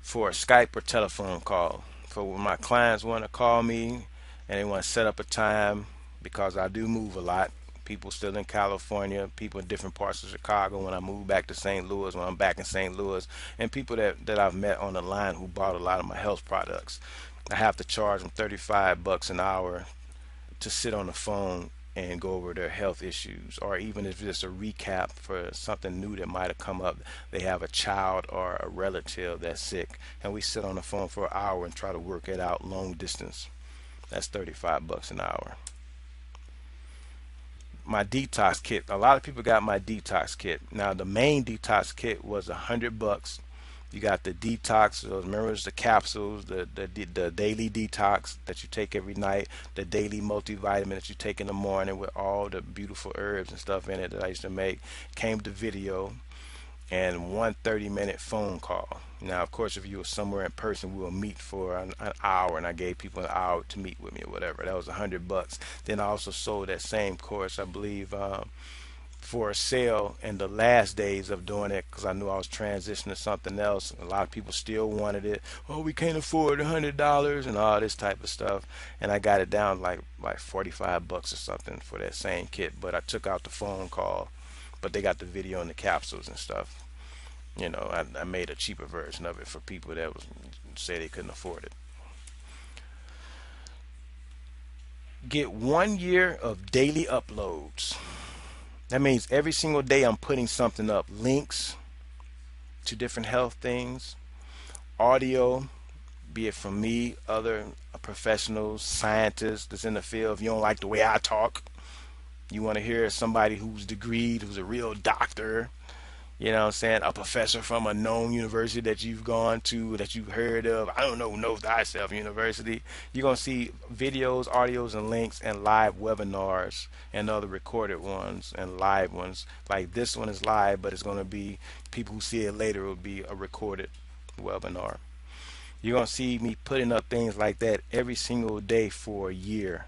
for a Skype or telephone call. For when my clients want to call me and they want to set up a time, because I do move a lot. People still in California, people in different parts of Chicago when I move back to St. Louis, when I'm back in St. Louis, and people that I've met on the line who bought a lot of my health products. I have to charge them 35 bucks an hour to sit on the phone and go over their health issues, or even if it's a recap for something new that might have come up. They have a child or a relative that's sick, and we sit on the phone for an hour and try to work it out long distance. That's 35 bucks an hour. my detox kit. A lot of people got my detox kit. Now the main detox kit was $100. You got the detox, those remember it's the capsules, the daily detox that you take every night, the daily multivitamin that you take in the morning with all the beautiful herbs and stuff in it that I used to make. Came to video and one 30-minute phone call. Now, of course, if you were somewhere in person, we will meet for an hour, and I gave people an hour to meet with me or whatever. That was $100. Then I also sold that same course, I believe, for a sale in the last days of doing it because I knew I was transitioning to something else. A lot of people still wanted it. Oh, we can't afford $100 and all this type of stuff. And I got it down like $45 or something for that same kit. But I took out the phone call, but they got the video and the capsules and stuff. You know, I made a cheaper version of it for people that was say they couldn't afford it. Get 1 year of daily uploads. That means every single day I'm putting something up, links to different health things, audio, be it from me, other professionals, scientists that's in the field. If you don't like the way I talk, you want to hear somebody who's degreed, who's a real doctor, you know what I'm saying, a professor from a known university that you've gone to, that you've heard of. I don't know thyself university. You're going to see videos, audios, and links, and live webinars, and other recorded ones and live ones. Like this one is live, but it's going to be, people who see it later, will be a recorded webinar. You're going to see me putting up things like that every single day for a year.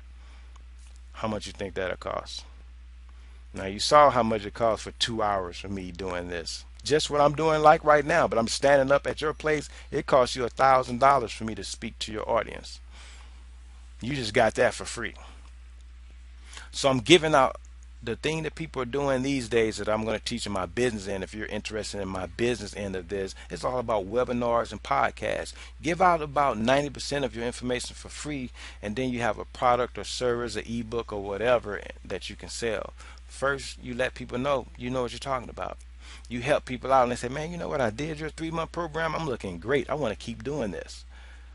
How much you think that'll cost? Now you saw how much it costs for 2 hours for me doing this. Just what I'm doing like right now, but I'm standing up at your place. It costs you $1,000 for me to speak to your audience. You just got that for free. So I'm giving out the thing that people are doing these days that I'm going to teach in my business end. If you're interested in my business end of this, it's all about webinars and podcasts. Give out about 90% of your information for free, and then you have a product or service, an ebook or whatever that you can sell. First, you let people know you know what you're talking about. You help people out and they say, man, you know what, I did your 3-month program. I'm looking great. I want to keep doing this.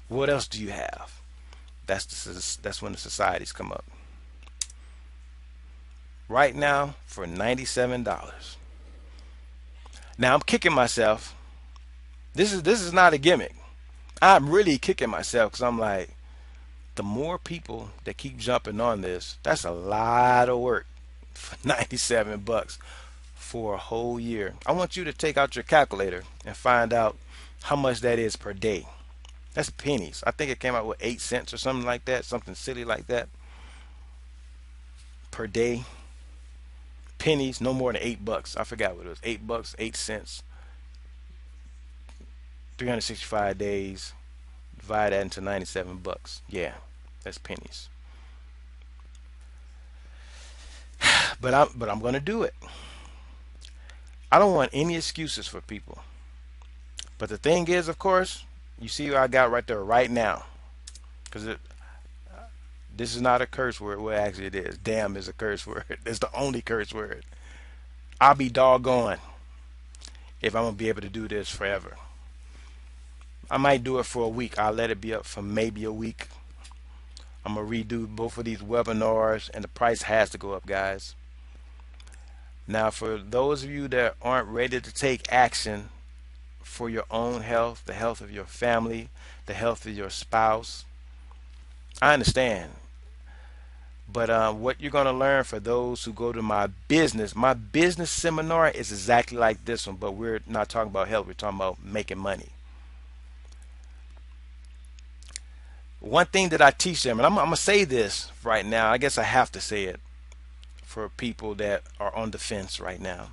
What else do you have? That's when the societies come up. Right now for $97. Now I'm kicking myself. This is not a gimmick. I'm really kicking myself because I'm like, the more people that keep jumping on this, that's a lot of work for $97 for a whole year. I want you to take out your calculator and find out how much that is per day. That's pennies. I think it came out with 8 cents or something like that, something silly like that per day. Pennies, no more than $8. I forgot what it was. $8, 8 cents. 365 days. Divide that into $97. Yeah, that's pennies. But I'm gonna do it. I don't want any excuses for people. But the thing is, of course, you see what I got right there right now, because this is not a curse word. Well, actually it is. Damn is a curse word. It's the only curse word. I'll be doggone if I'm gonna be able to do this forever. I might do it for a week. I'll let it be up for maybe a week. I'm gonna redo both of these webinars, and the price has to go up, guys. Now, for those of you that aren't ready to take action for your own health, the health of your family, the health of your spouse, I understand. But what you're going to learn for those who go to my business seminar is exactly like this one, but we're not talking about health. We're talking about making money. One thing that I teach them, and I'm going to say this right now, I guess I have to say it for people that are on the fence right now.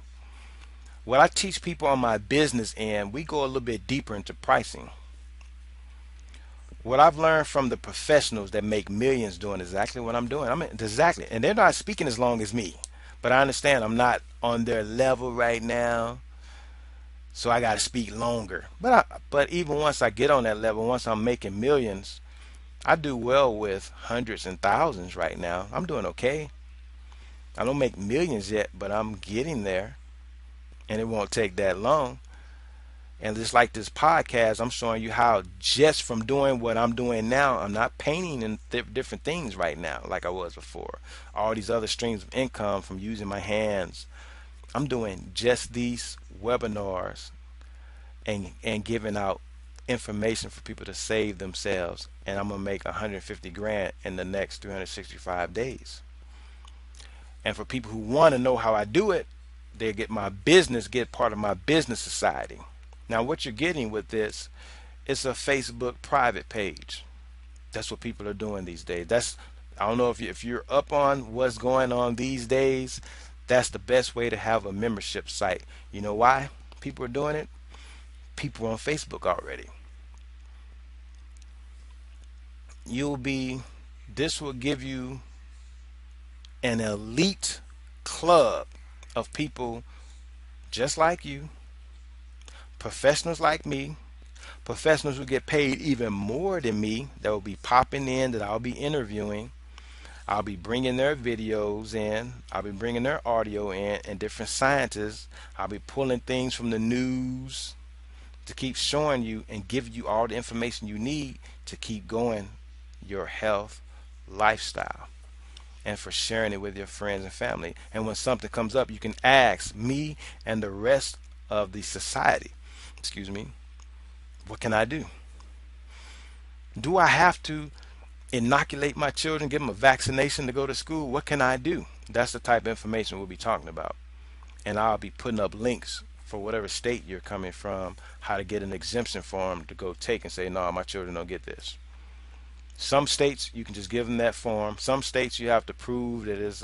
What I teach people on my business end, we go a little bit deeper into pricing. What I've learned from the professionals that make millions doing exactly what I'm doing. I mean, exactly. And they're not speaking as long as me. But I understand I'm not on their level right now. So I got to speak longer. But even once I get on that level, once I'm making millions, I do well with hundreds and thousands right now. I'm doing okay. I don't make millions yet, but I'm getting there. And it won't take that long. And just like this podcast, I'm showing you how just from doing what I'm doing now, I'm not painting in different things right now like I was before. All these other streams of income from using my hands. I'm doing just these webinars and giving out information for people to save themselves. And I'm gonna make 150 grand in the next 365 days. And for people who want to know how I do it, they get part of my business society. Now, what you're getting with this is a Facebook private page. That's what people are doing these days. I don't know if you're up on what's going on these days. That's the best way to have a membership site. You know why people are doing it? People are on Facebook already. You'll be, this will give you an elite club of people just like you, professionals like me, professionals who get paid even more than me that will be popping in, that I'll be interviewing. I'll be bringing their videos in, I'll be bringing their audio in, and different scientists. I'll be pulling things from the news to keep showing you and giving you all the information you need to keep going your health lifestyle, and for sharing it with your friends and family. And when something comes up, you can ask me and the rest of the society, excuse me, what can I do? Do I have to inoculate my children, give them a vaccination to go to school? What can I do? That's the type of information we'll be talking about. And I'll be putting up links for whatever state you're coming from, how to get an exemption form to go take and say, no, my children don't get this. Some states you can just give them that form. Some states you have to prove that it's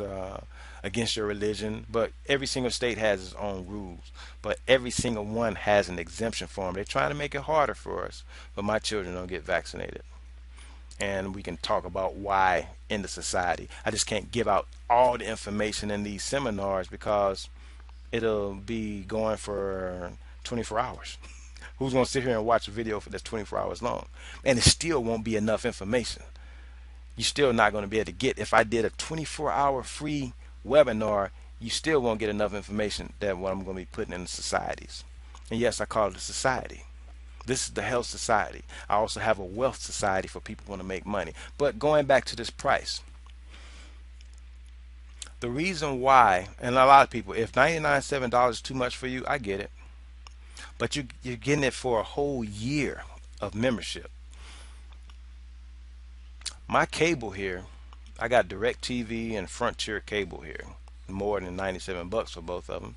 against your religion. But every single state has its own rules. But every single one has an exemption form. They're trying to make it harder for us. But my children don't get vaccinated. And we can talk about why in the society. I just can't give out all the information in these seminars because it'll be going for 24 hours. Who's going to sit here and watch a video for that's 24 hours long? And it still won't be enough information. You're still not going to be able to get, if I did a 24-hour free webinar, you still won't get enough information that what I'm going to be putting in the societies. And yes, I call it a society. This is the health society. I also have a wealth society for people who want to make money. But going back to this price, the reason why, and a lot of people, if $99.7 is too much for you, I get it. But you're getting it for a whole year of membership. My cable here, I got DirecTV and Frontier cable here, more than 97 bucks for both of them.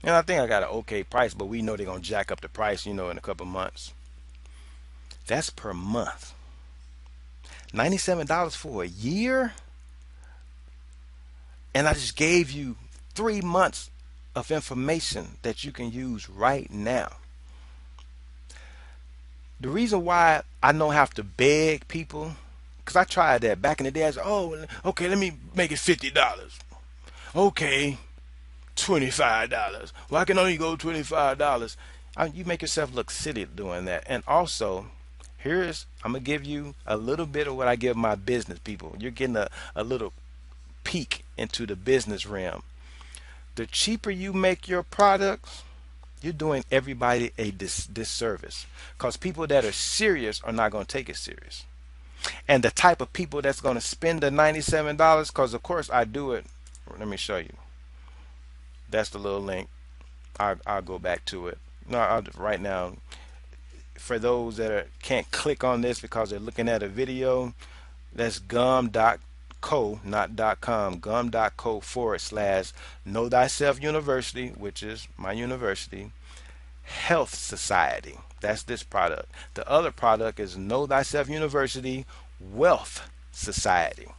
And I think I got an okay price, but we know they're gonna jack up the price, in a couple months. That's per month. $97 for a year, and I just gave you 3 months of information that you can use right now. The reason why I don't have to beg people, because I tried that back in the day. I said, oh, okay, let me make it $50. Okay, $25. Well, I can only go $25. You make yourself look silly doing that. And also, I'm going to give you a little bit of what I give my business people. You're getting a little peek into the business realm. The cheaper you make your products, you're doing everybody a disservice, because people that are serious are not going to take it serious. And the type of people that's going to spend the $97, because of course I do it. Let me show you. That's the little link. I'll go back to it. No, right now, for those that can't click on this because they're looking at a video, that's gum.co, not .com, gum.co/Know Thyself University, which is my university, Health Society. That's this product. The other product is Know Thyself University Wealth Society.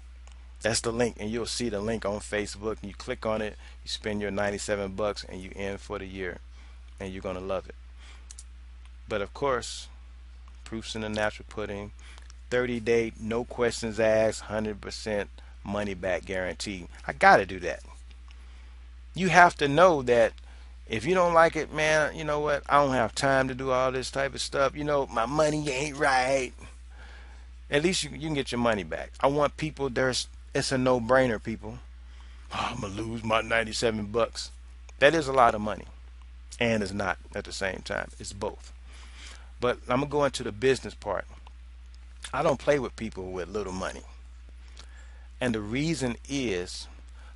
That's the link, and you'll see the link on Facebook. You click on it, you spend your 97 bucks, and you in for the year, and you're gonna love it. But of course, proofs in the natural pudding. 30-day, no questions asked, 100% money back guarantee. I gotta do that. You have to know that if you don't like it, man, you know what? I don't have time to do all this type of stuff. My money ain't right. At least you can get your money back. I want people, it's a no-brainer, people. Oh, I'm gonna lose my 97 bucks. That is a lot of money. and it's not at the same time. It's both. But I'm gonna go into the business part. I don't play with people with little money. And the reason is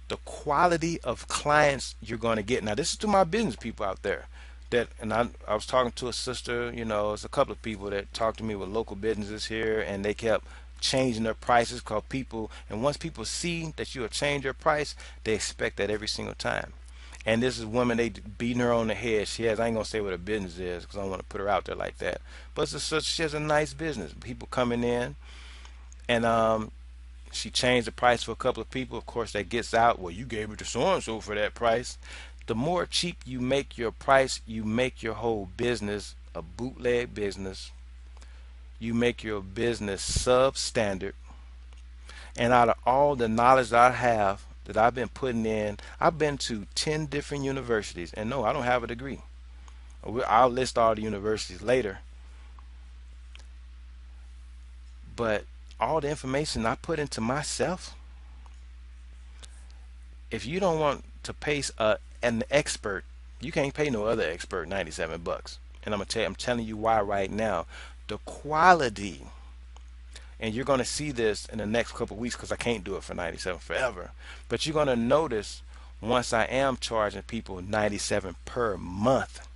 the quality of clients you're going to get. Now, this is to my business people out there. I was talking to a sister, it's a couple of people that talked to me with local businesses here, and they kept changing their prices because and once people see that you'll change your price, they expect that every single time. And this is woman, they beating her on the head. I ain't gonna say what her business is because I don't want to put her out there like that. But she has a nice business. People coming in, and she changed the price for a couple of people. Of course, that gets out. Well, you gave it to so and so for that price. The more cheap you make your price, you make your whole business a bootleg business. You make your business substandard. And out of all the knowledge that I have that I've been putting in, I've been to 10 different universities. And no, I don't have a degree. I'll list all the universities later. But all the information I put into myself, if you don't want to pay an expert, you can't pay no other expert $97. And I'm telling you why right now. The quality, and you're going to see this in the next couple of weeks because I can't do it for 97 forever. But you're going to notice once I am charging people 97 per month,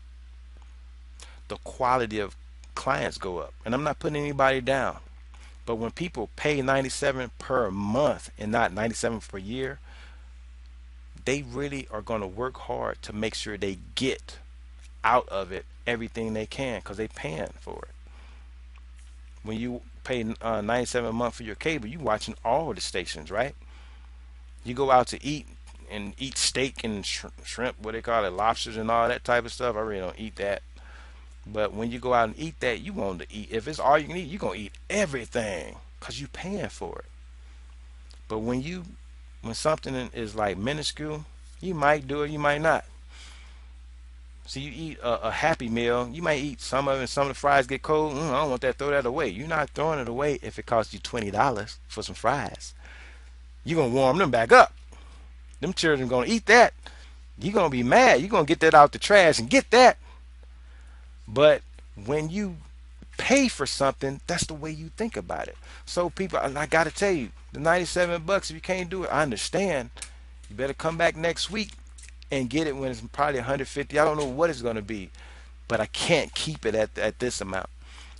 the quality of clients go up. And I'm not putting anybody down. But when people pay 97 per month and not 97 per year, they really are going to work hard to make sure they get out of it everything they can because they're paying for it. When you pay 97 a month for your cable, you watching all the stations, right? You go out to eat and eat steak and shrimp, what they call it, lobsters and all that type of stuff. I really don't eat that. But when you go out and eat that, you want to eat. If it's all you can eat, you're going to eat everything because you're paying for it. But when something is like minuscule, you might do it, you might not. So you eat a Happy Meal, you might eat some of it and some of the fries get cold. I don't want that, throw that away. You're not throwing it away if it costs you $20 for some fries. You're going to warm them back up. Them children going to eat that. You're going to be mad. You're going to get that out the trash and get that. But when you pay for something, that's the way you think about it. So people, and I got to tell you, the $97, if you can't do it, I understand. You better come back next week and get it when it's probably 150. I don't know what it's going to be, but I can't keep it at this amount.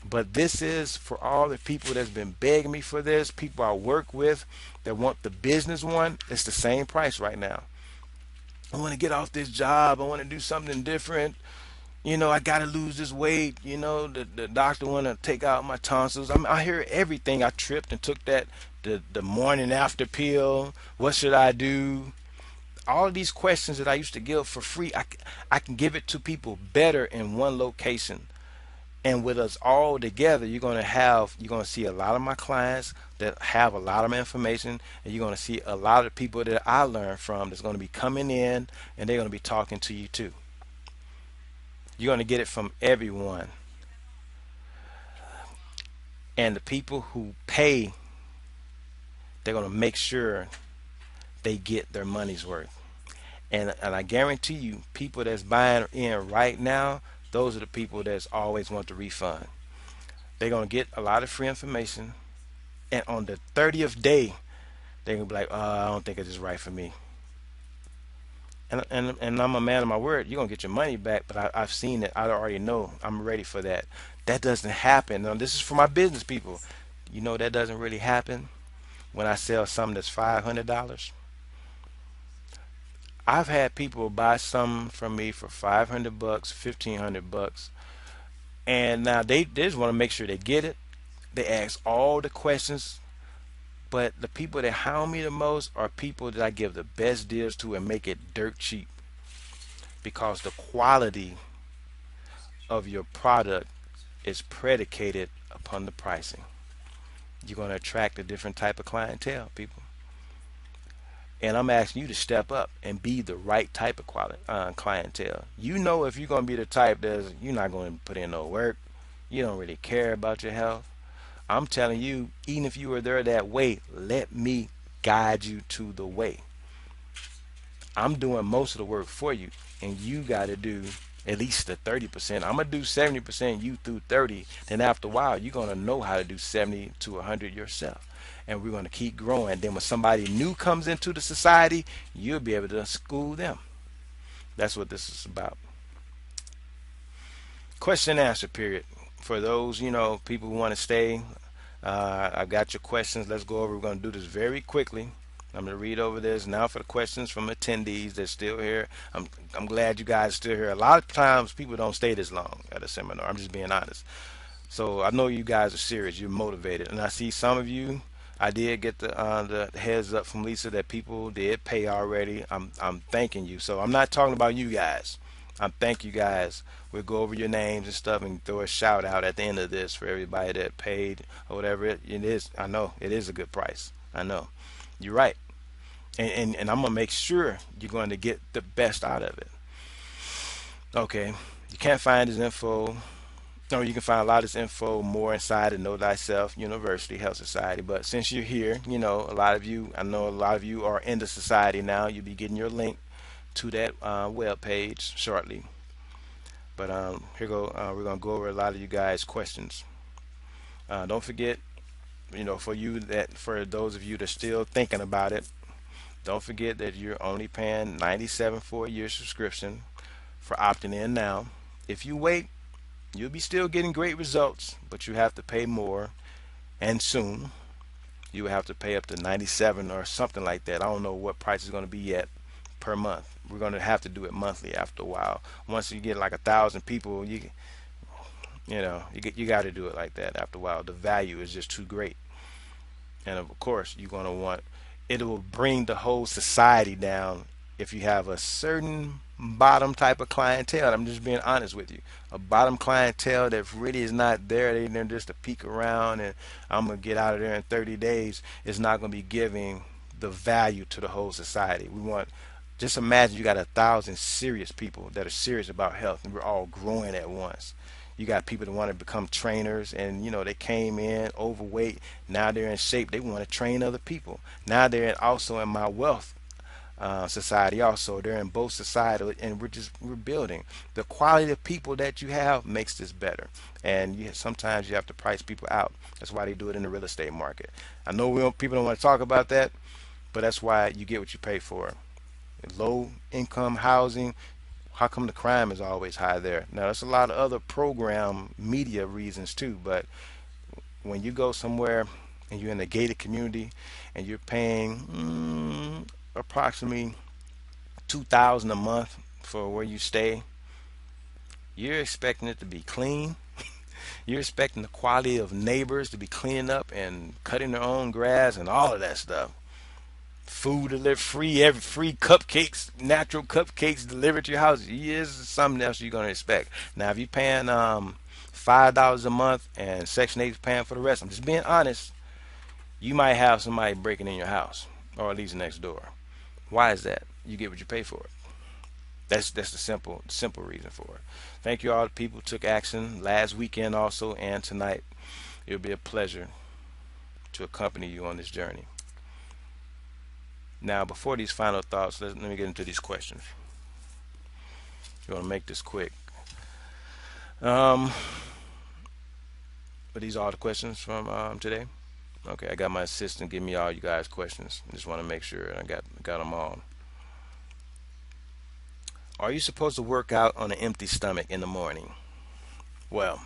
But this is for all the people that's been begging me for this, people I work with that want the business one. It's the same price right now. I want to get off this job. I want to do something different. I got to lose this weight. The doctor want to take out my tonsils. I hear everything. I tripped and took the morning after pill. What should I do? All of these questions that I used to give for free, I can give it to people better in one location. And with us all together, you're going to see a lot of my clients that have a lot of information, and you're going to see a lot of people that I learned from that's going to be coming in, and they're going to be talking to you too. You're going to get it from everyone. And the people who pay, they're going to make sure they get their money's worth. And I guarantee you, people that's buying in right now, those are the people that's always want the refund. They're going to get a lot of free information. And on the 30th day, they're going to be like, I don't think it is right for me. And I'm a man of my word. You're going to get your money back, but I've seen it. I already know. I'm ready for that. That doesn't happen. Now, this is for my business people. That doesn't really happen when I sell something that's $500. I've had people buy something from me for $500, $1,500, and now they just want to make sure they get it. They ask all the questions, but the people that hound me the most are people that I give the best deals to and make it dirt cheap, because the quality of your product is predicated upon the pricing. You're going to attract a different type of clientele, people. And I'm asking you to step up and be the right type of clientele. If you're going to be the type that you're not going to put in no work, you don't really care about your health. I'm telling you, even if you were there that way, let me guide you to the way. I'm doing most of the work for you, and you got to do at least the 30%. I'm gonna do 70%, you through 30. Then after a while, you're gonna know how to do 70 to 100 yourself, and we're gonna keep growing. Then when somebody new comes into the society, you'll be able to school them. That's what this is about. Question and answer period. For those, people who want to stay, I've got your questions. Let's go over. We're going to do this very quickly. I'm going to read over this now for the questions from attendees that's still here. I'm glad you guys are still here. A lot of times people don't stay this long at a seminar. I'm just being honest. So I know you guys are serious. You're motivated, and I see some of you. I did get the heads up from Lisa that people did pay already. I'm thanking you. So I'm not talking about you guys. I'm thank you guys. We'll go over your names and stuff and throw a shout out at the end of this for everybody that paid or whatever it is. I know it is a good price. I know you're right, and I'm gonna make sure you're going to get the best out of it. Okay, you can't find his info. No, you can find a lot of this info more inside the Know Thyself University Health Society. But since you're here, a lot of you, I know a lot of you are in the society now. You'll be getting your link to that web page shortly. But here go. We're gonna go over a lot of you guys' questions. Don't forget, for those of you that are still thinking about it, don't forget that you're only paying 97 for a year subscription for opting in now. If you wait, you'll be still getting great results, but you have to pay more, and soon you will have to pay up to 97 or something like that. I don't know what price is going to be yet per month. We're going to have to do it monthly after a while. Once you get like 1,000 people, you got to do it like that after a while. The value is just too great, and of course you're going to want it will bring the whole society down if you have a certain bottom type of clientele. I'm just being honest with you. A bottom clientele that really is not there. They're just to peek around and I'm gonna get out of there in 30 days. Is not gonna be giving the value to the whole society. We want. Just imagine you got 1,000 serious people that are serious about health, and we're all growing at once. You got people that want to become trainers, and they came in overweight. Now they're in shape. They want to train other people. Now they're also in my wealth society. Also, they're in both societal, and we're building. The quality of people that you have makes this better. And sometimes you have to price people out. That's why they do it in the real estate market. I know people don't want to talk about that, but that's why you get what you pay for. Low income housing, how come the crime is always high there? Now, there's a lot of other program media reasons too, but when you go somewhere and you're in a gated community and you're paying approximately 2,000 a month for where you stay, you're expecting it to be clean. You're expecting the quality of neighbors to be cleaning up and cutting their own grass and all of that stuff. Food delivered free, every free cupcakes, natural cupcakes delivered to your house. Is something else you're gonna expect. Now, if you're paying $5 a month and Section 8 is paying for the rest, I'm just being honest. You might have somebody breaking in your house, or at least next door. Why is that? You get what you pay for it. That's the simple reason for it. Thank you all the people who took action last weekend also and tonight. It'll be a pleasure to accompany you on this journey. Now, before these final thoughts, let me get into these questions. You want to make this quick. But these are all the questions from today. Okay, I got my assistant give me all you guys questions. I just want to make sure I got them all. Are you supposed to work out on an empty stomach in the morning? Well,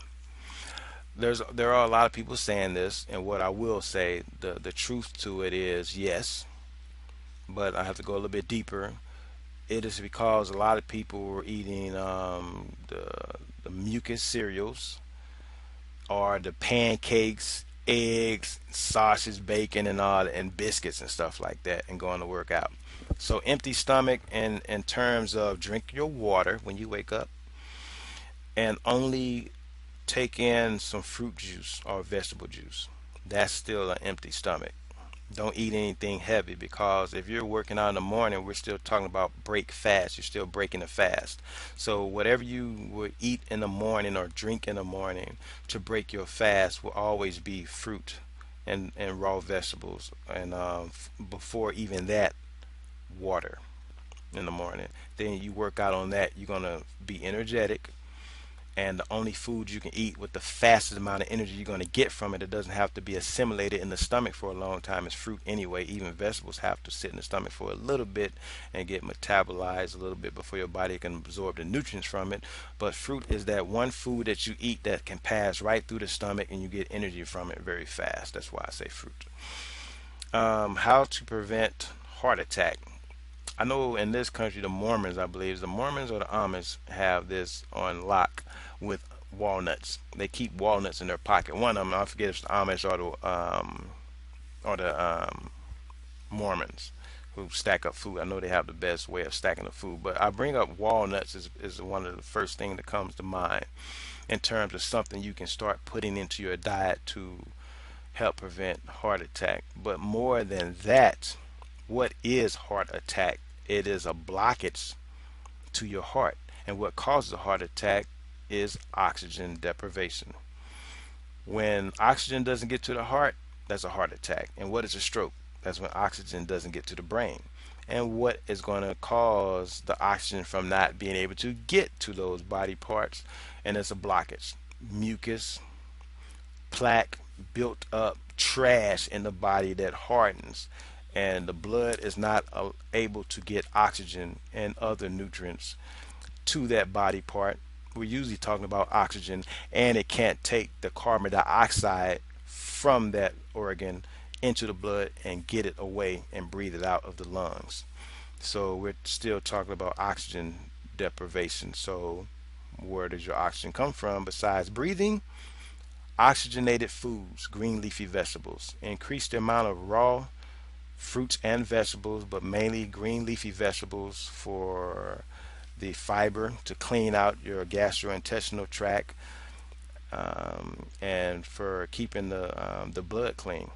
there are a lot of people saying this, and what I will say, the truth to it is yes, but I have to go a little bit deeper. It is because a lot of people were eating the mucus cereals or the pancakes, eggs, sausage, bacon, and all, and biscuits and stuff like that, and going to work out. So empty stomach in terms of drink your water when you wake up, and only take in some fruit juice or vegetable juice. That's still an empty stomach. Don't eat anything heavy, because if you're working out in the morning, we're still talking about break fast. You're still breaking the fast. So whatever you would eat in the morning or drink in the morning to break your fast will always be fruit and raw vegetables, and before even that, water. in the morning. Then you work out on that, you're gonna be energetic, and the only food you can eat with the fastest amount of energy you're going to get from it, it doesn't have to be assimilated in the stomach for a long time, is fruit anyway. Even vegetables have to sit in the stomach for a little bit and get metabolized a little bit before your body can absorb the nutrients from it. But fruit is that one food that you eat that can pass right through the stomach and you get energy from it very fast. That's why I say fruit. How to prevent heart attack. I know in this country, the Mormons, I believe, the Mormons or the Amish have this on lock with walnuts. They keep walnuts in their pocket. One of them, I forget if it's the Amish or the Mormons who stack up food. I know they have the best way of stacking up food, but I bring up walnuts is one of the first thing that comes to mind in terms of something you can start putting into your diet to help prevent heart attack. But more than that, what is heart attack? It is a blockage to your heart. And what causes a heart attack is oxygen deprivation. When oxygen doesn't get to the heart, that's a heart attack. And what is a stroke? That's when oxygen doesn't get to the brain. And what is going to cause the oxygen from not being able to get to those body parts? And it's a blockage. Mucus, plaque, built up trash in the body that hardens, and the blood is not able to get oxygen and other nutrients to that body part. We're usually talking about oxygen, and it can't take the carbon dioxide from that organ into the blood and get it away and breathe it out of the lungs. So we're still talking about oxygen deprivation. So where does your oxygen come from besides breathing? Oxygenated foods, green leafy vegetables. Increase the amount of raw fruits and vegetables, but mainly green leafy vegetables for the fiber to clean out your gastrointestinal tract, and for keeping the blood clean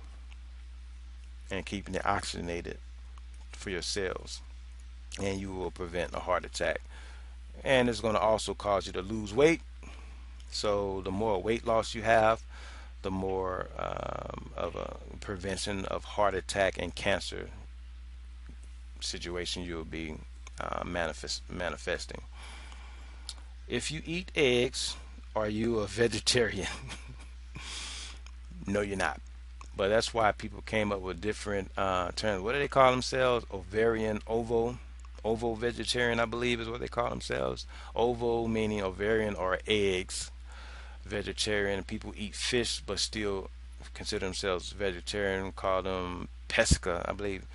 and keeping it oxygenated for your cells. And you will prevent a heart attack. And it's going to also cause you to lose weight. So the more weight loss you have, the more of a prevention of heart attack and cancer situation you'll be manifesting. If you eat eggs, are you a vegetarian? No, you're not. But that's why people came up with different terms. What do they call themselves? Ovarian, ovo vegetarian, I believe is what they call themselves. Ovo meaning ovarian or eggs. Vegetarian. People eat fish but still consider themselves vegetarian. Call them pesca, I believe.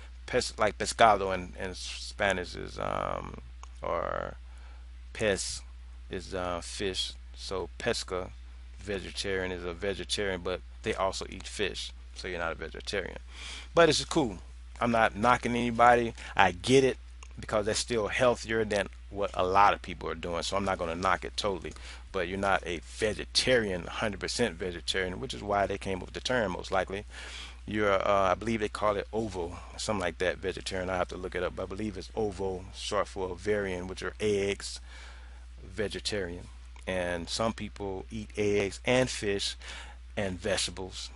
Like pescado in Spanish is or pes is fish. So pesca, vegetarian, is a vegetarian, but they also eat fish. So you're not a vegetarian. But it's cool. I'm not knocking anybody. I get it because that's still healthier than what a lot of people are doing. So I'm not going to knock it totally. But you're not a vegetarian, 100% vegetarian, which is why they came up with the term most likely. You're, I believe they call it ovo, something like that, vegetarian. I have to look it up. But I believe it's ovo, short for ovarian, which are eggs, vegetarian. And some people eat eggs and fish and vegetables,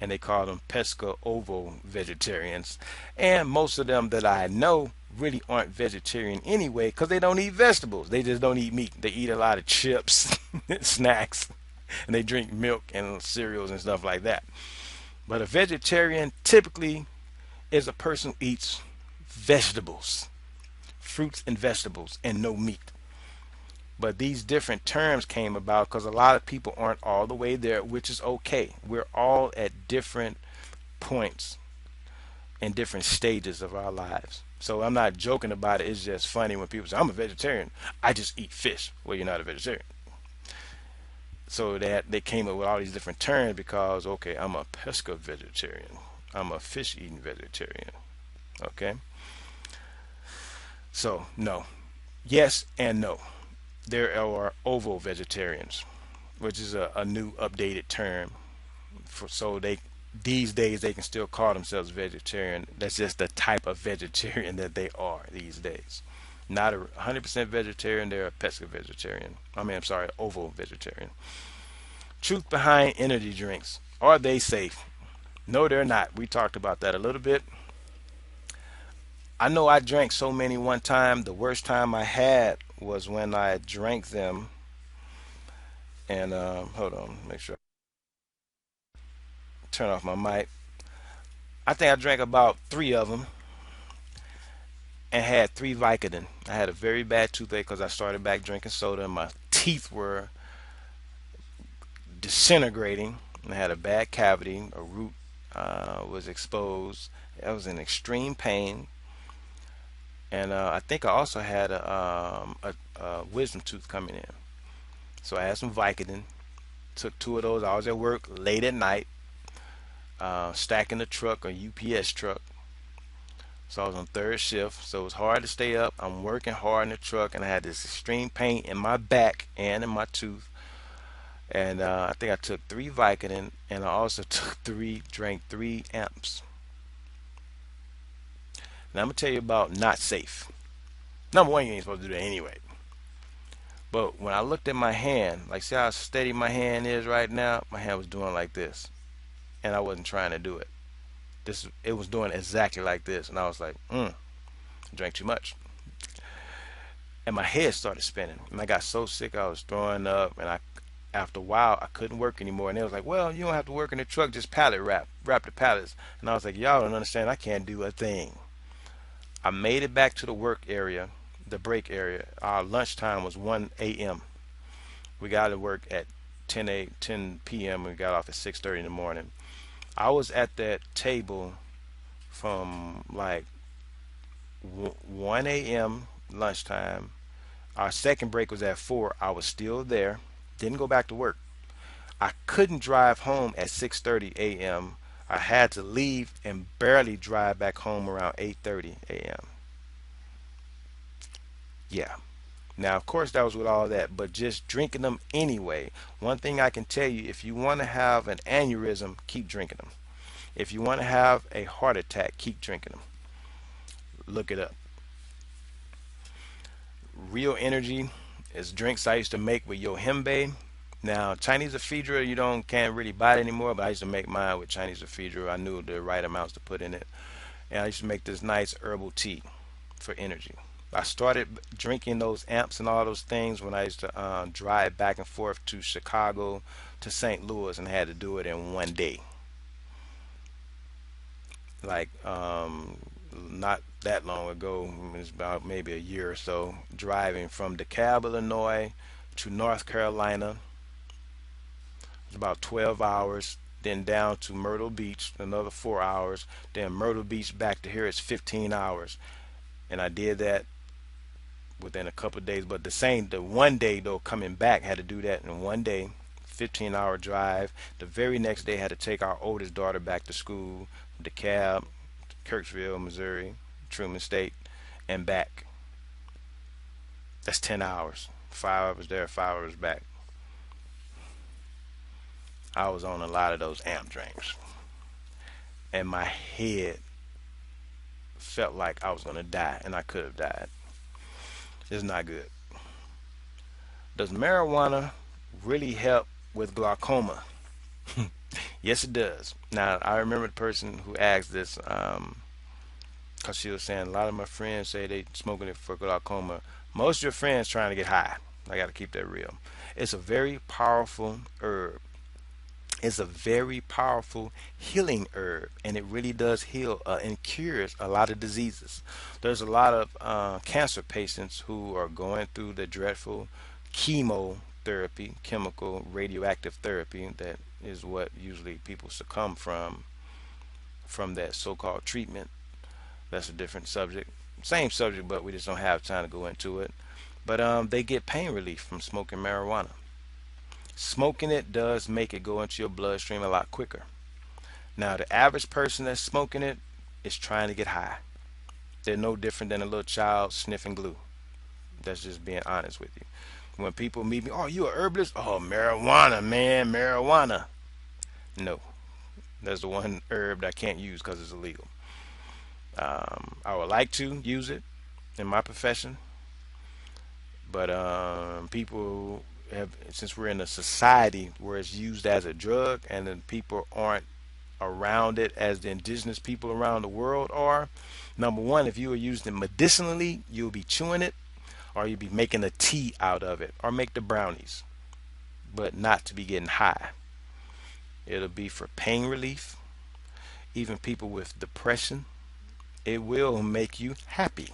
and they call them pesca ovo vegetarians. And most of them that I know really aren't vegetarian anyway because they don't eat vegetables. They just don't eat meat. They eat a lot of chips, snacks, and they drink milk and cereals and stuff like that. But a vegetarian typically is a person who eats vegetables, fruits and vegetables, and no meat. But these different terms came about because a lot of people aren't all the way there, which is okay. We're all at different points and different stages of our lives. So I'm not joking about it. It's just funny when people say, I'm a vegetarian. I just eat fish. Well, you're not a vegetarian. So that they came up with all these different terms because, okay, I'm a pesca vegetarian. I'm a fish eating vegetarian. Okay. So, no. Yes and no. There are ovo vegetarians, which is a new updated term for, so they these days they can still call themselves vegetarian. That's just the type of vegetarian that they are these days. Not a 100% vegetarian, they're a pesca vegetarian. I mean, I'm sorry, ovo vegetarian. Truth behind energy drinks. Are they safe? No, they're not. We talked about that a little bit. I know I drank so many one time. The worst time I had was when I drank them. And hold on, make sure I turn off my mic. I think I drank about three of them and had three Vicodin. I had a very bad toothache because I started back drinking soda and my teeth were disintegrating. I had a bad cavity, a root was exposed. I was in extreme pain, and I think I also had a wisdom tooth coming in. So I had some Vicodin. Took two of those. I was at work late at night, stacking the truck, a UPS truck. So I was on third shift. So it was hard to stay up. I'm working hard in the truck, and I had this extreme pain in my back and in my tooth. And I think I took three Vicodin, and I also drank 3 amps. Now I'm gonna tell you about not safe. Number one, you ain't supposed to do that anyway. But when I looked at my hand, like see how steady my hand is right now, my hand was doing like this, and I wasn't trying to do it. It was doing exactly like this, and I was like, I drank too much, and my head started spinning, and I got so sick I was throwing up, and I after a while I couldn't work anymore, and they was like, well, you don't have to work in the truck, just wrap the pallets, and I was like, y'all don't understand, I can't do a thing. I made it back to the work area, the break area. Our lunchtime was 1 a.m. We got to work at 10 p.m. We got off at 6:30 in the morning. I was at that table from like 1 a.m. lunchtime. Our second break was at 4. I was still there. Didn't go back to work. I couldn't drive home at 6:30 a.m. I had to leave and barely drive back home around 8:30 a.m. Yeah. Now, of course, that was with all that, but just drinking them anyway. One thing I can tell you, if you want to have an aneurysm, keep drinking them. If you want to have a heart attack, keep drinking them. Look it up. Real Energy is drinks I used to make with Yohimbe. Now, Chinese ephedra, you don't can't really buy it anymore, but I used to make mine with Chinese ephedra. I knew the right amounts to put in it, and I used to make this nice herbal tea for energy. I started drinking those amps and all those things when I used to drive back and forth to Chicago to St. Louis and had to do it in one day. Like not that long ago, it was about maybe a year or so, driving from DeKalb, Illinois to North Carolina. It's about 12 hours. Then down to Myrtle Beach, another 4 hours. Then Myrtle Beach back to here is 15 hours. And I did that within a couple of days. But the one day though, coming back, had to do that in one day, 15-hour drive. The very next day, had to take our oldest daughter back to school, the cab, Kirksville, Missouri, Truman State, and back. That's 10 hours. 5 hours there, 5 hours back. I was on a lot of those amp drinks, and my head felt like I was gonna die, and I could have died. It's not good. Does marijuana really help with glaucoma? Yes, it does. Now, I remember the person who asked this because she was saying a lot of my friends say they smoking it for glaucoma. Most of your friends trying to get high. I got to keep that real. It's a very powerful herb. It's a very powerful healing herb, and it really does heal and cures a lot of diseases. There's a lot of cancer patients who are going through the dreadful chemotherapy, chemical radioactive therapy, that is what usually people succumb from that so-called treatment. That's a different subject. Same subject, but we just don't have time to go into it. But they get pain relief from smoking marijuana. Smoking it does make it go into your bloodstream a lot quicker. Now, the average person that's smoking it is trying to get high. They're no different than a little child sniffing glue. That's just being honest with you. When people meet me, oh, you a herbalist? Oh, marijuana, man, marijuana. No, that's the one herb that I can't use because it's illegal. I would like to use it in my profession, but people have, since we're in a society where it's used as a drug, and then people aren't around it as the indigenous people around the world are. Number one, if you were using it medicinally, you'll be chewing it, or you'll be making a tea out of it, or make the brownies, but not to be getting high. It'll be for pain relief, even people with depression. It will make you happy.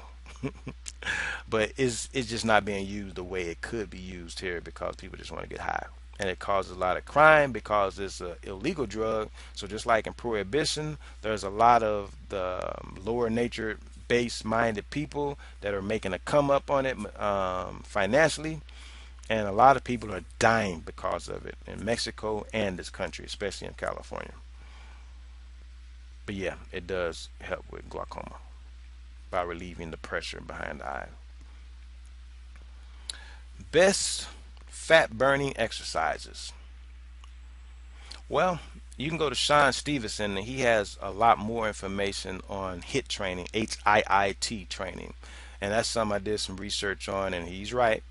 But it's just not being used the way it could be used here because people just want to get high. And it causes a lot of crime because it's an illegal drug. So just like in prohibition, there's a lot of the lower nature based minded people that are making a come up on it financially, and a lot of people are dying because of it in Mexico and this country, especially in California. But yeah, it does help with glaucoma by relieving the pressure behind the eye. Best fat burning exercises. Well, you can go to Sean Stevenson, and he has a lot more information on HIIT training, HIIT training, and that's something I did some research on, and he's right.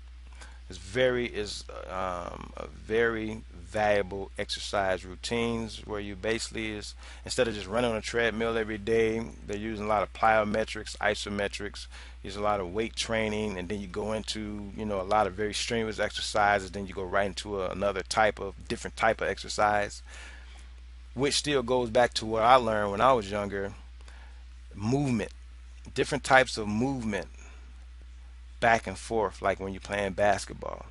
Is a very valuable exercise routines where you basically is, instead of just running on a treadmill every day, they're using a lot of plyometrics, isometrics, use a lot of weight training, and then you go into a lot of very strenuous exercises. Then you go right into another type of different type of exercise, which still goes back to what I learned when I was younger: movement, different types of movement, back and forth, like when you're playing basketball.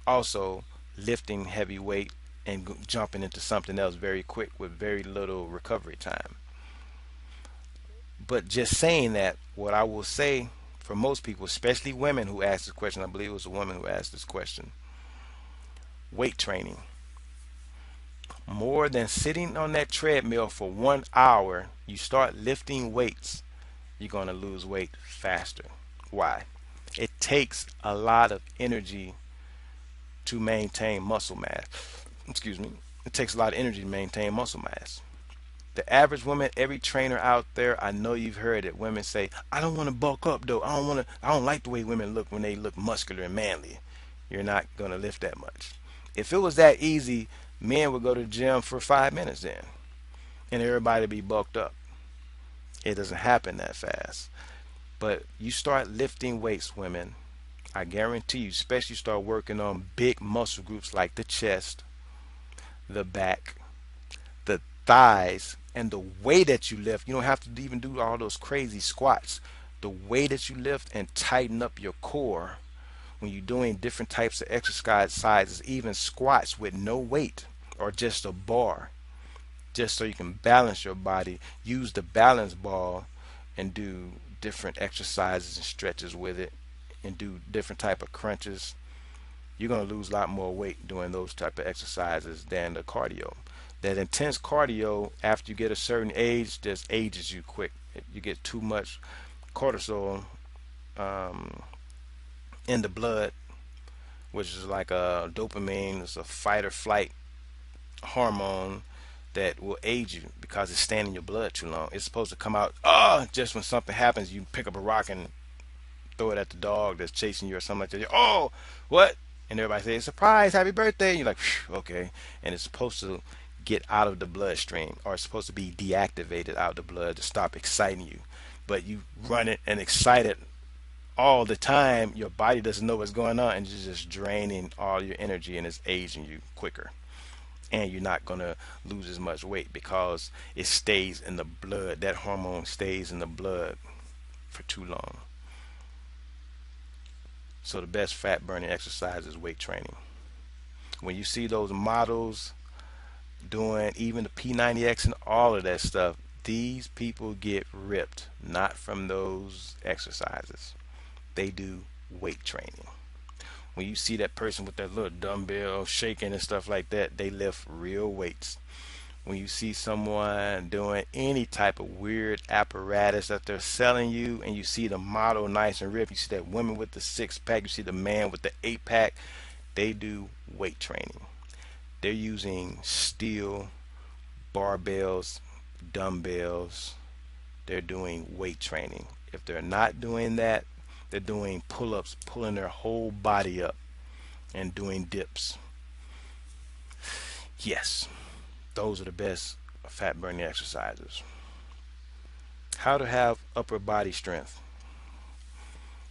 Also, lifting heavy weight and jumping into something else very quick with very little recovery time. But just saying that, what I will say for most people, especially women who asked this question, I believe it was a woman who asked this question: weight training. More than sitting on that treadmill for 1 hour, you start lifting weights, you're going to lose weight faster. Why? It takes a lot of energy to maintain muscle mass. Excuse me. It takes a lot of energy to maintain muscle mass. The average woman, every trainer out there, I know you've heard it. Women say, "I don't want to bulk up though. I don't like the way women look when they look muscular and manly." You're not going to lift that much. If it was that easy, men would go to the gym for 5 minutes then, and everybody be bulked up. It doesn't happen that fast. But you start lifting weights, women, I guarantee you, especially start working on big muscle groups like the chest, the back, the thighs, and the way that you lift. You don't have to even do all those crazy squats. The way that you lift and tighten up your core when you're doing different types of exercises, even squats with no weight or just a bar, just so you can balance your body. Use the balance ball and do different exercises and stretches with it, and do different type of crunches. You're going to lose a lot more weight doing those type of exercises than the cardio. That intense cardio, after you get a certain age, just ages you quick. You get too much cortisol um, in the blood, which is like a dopamine. It's a fight or flight hormone that will age you because it's staying in your blood too long. It's supposed to come out just when something happens. You pick up a rock and throw it at the dog that's chasing you or something like that. Oh, what? And everybody says, "Surprise, happy birthday." And you're like, okay. And it's supposed to get out of the bloodstream, or it's supposed to be deactivated out of the blood to stop exciting you. But you run it and excite it all the time, your body doesn't know what's going on, and you're just draining all your energy, and it's aging you quicker. And you're not going to lose as much weight because it stays in the blood. That hormone stays in the blood for too long. So the best fat burning exercise is weight training. When you see those models doing even the P90X and all of that stuff, these people get ripped not from those exercises. They do weight training. When you see that person with that little dumbbell shaking and stuff like that, they lift real weights. When you see someone doing any type of weird apparatus that they're selling you, and you see the model nice and ripped, you see that woman with the six pack, you see the man with the eight pack, they do weight training. They're using steel, barbells, dumbbells. They're doing weight training. If they're not doing that, they're doing pull-ups, pulling their whole body up and doing dips. Yes, those are the best fat burning exercises. How to have upper body strength.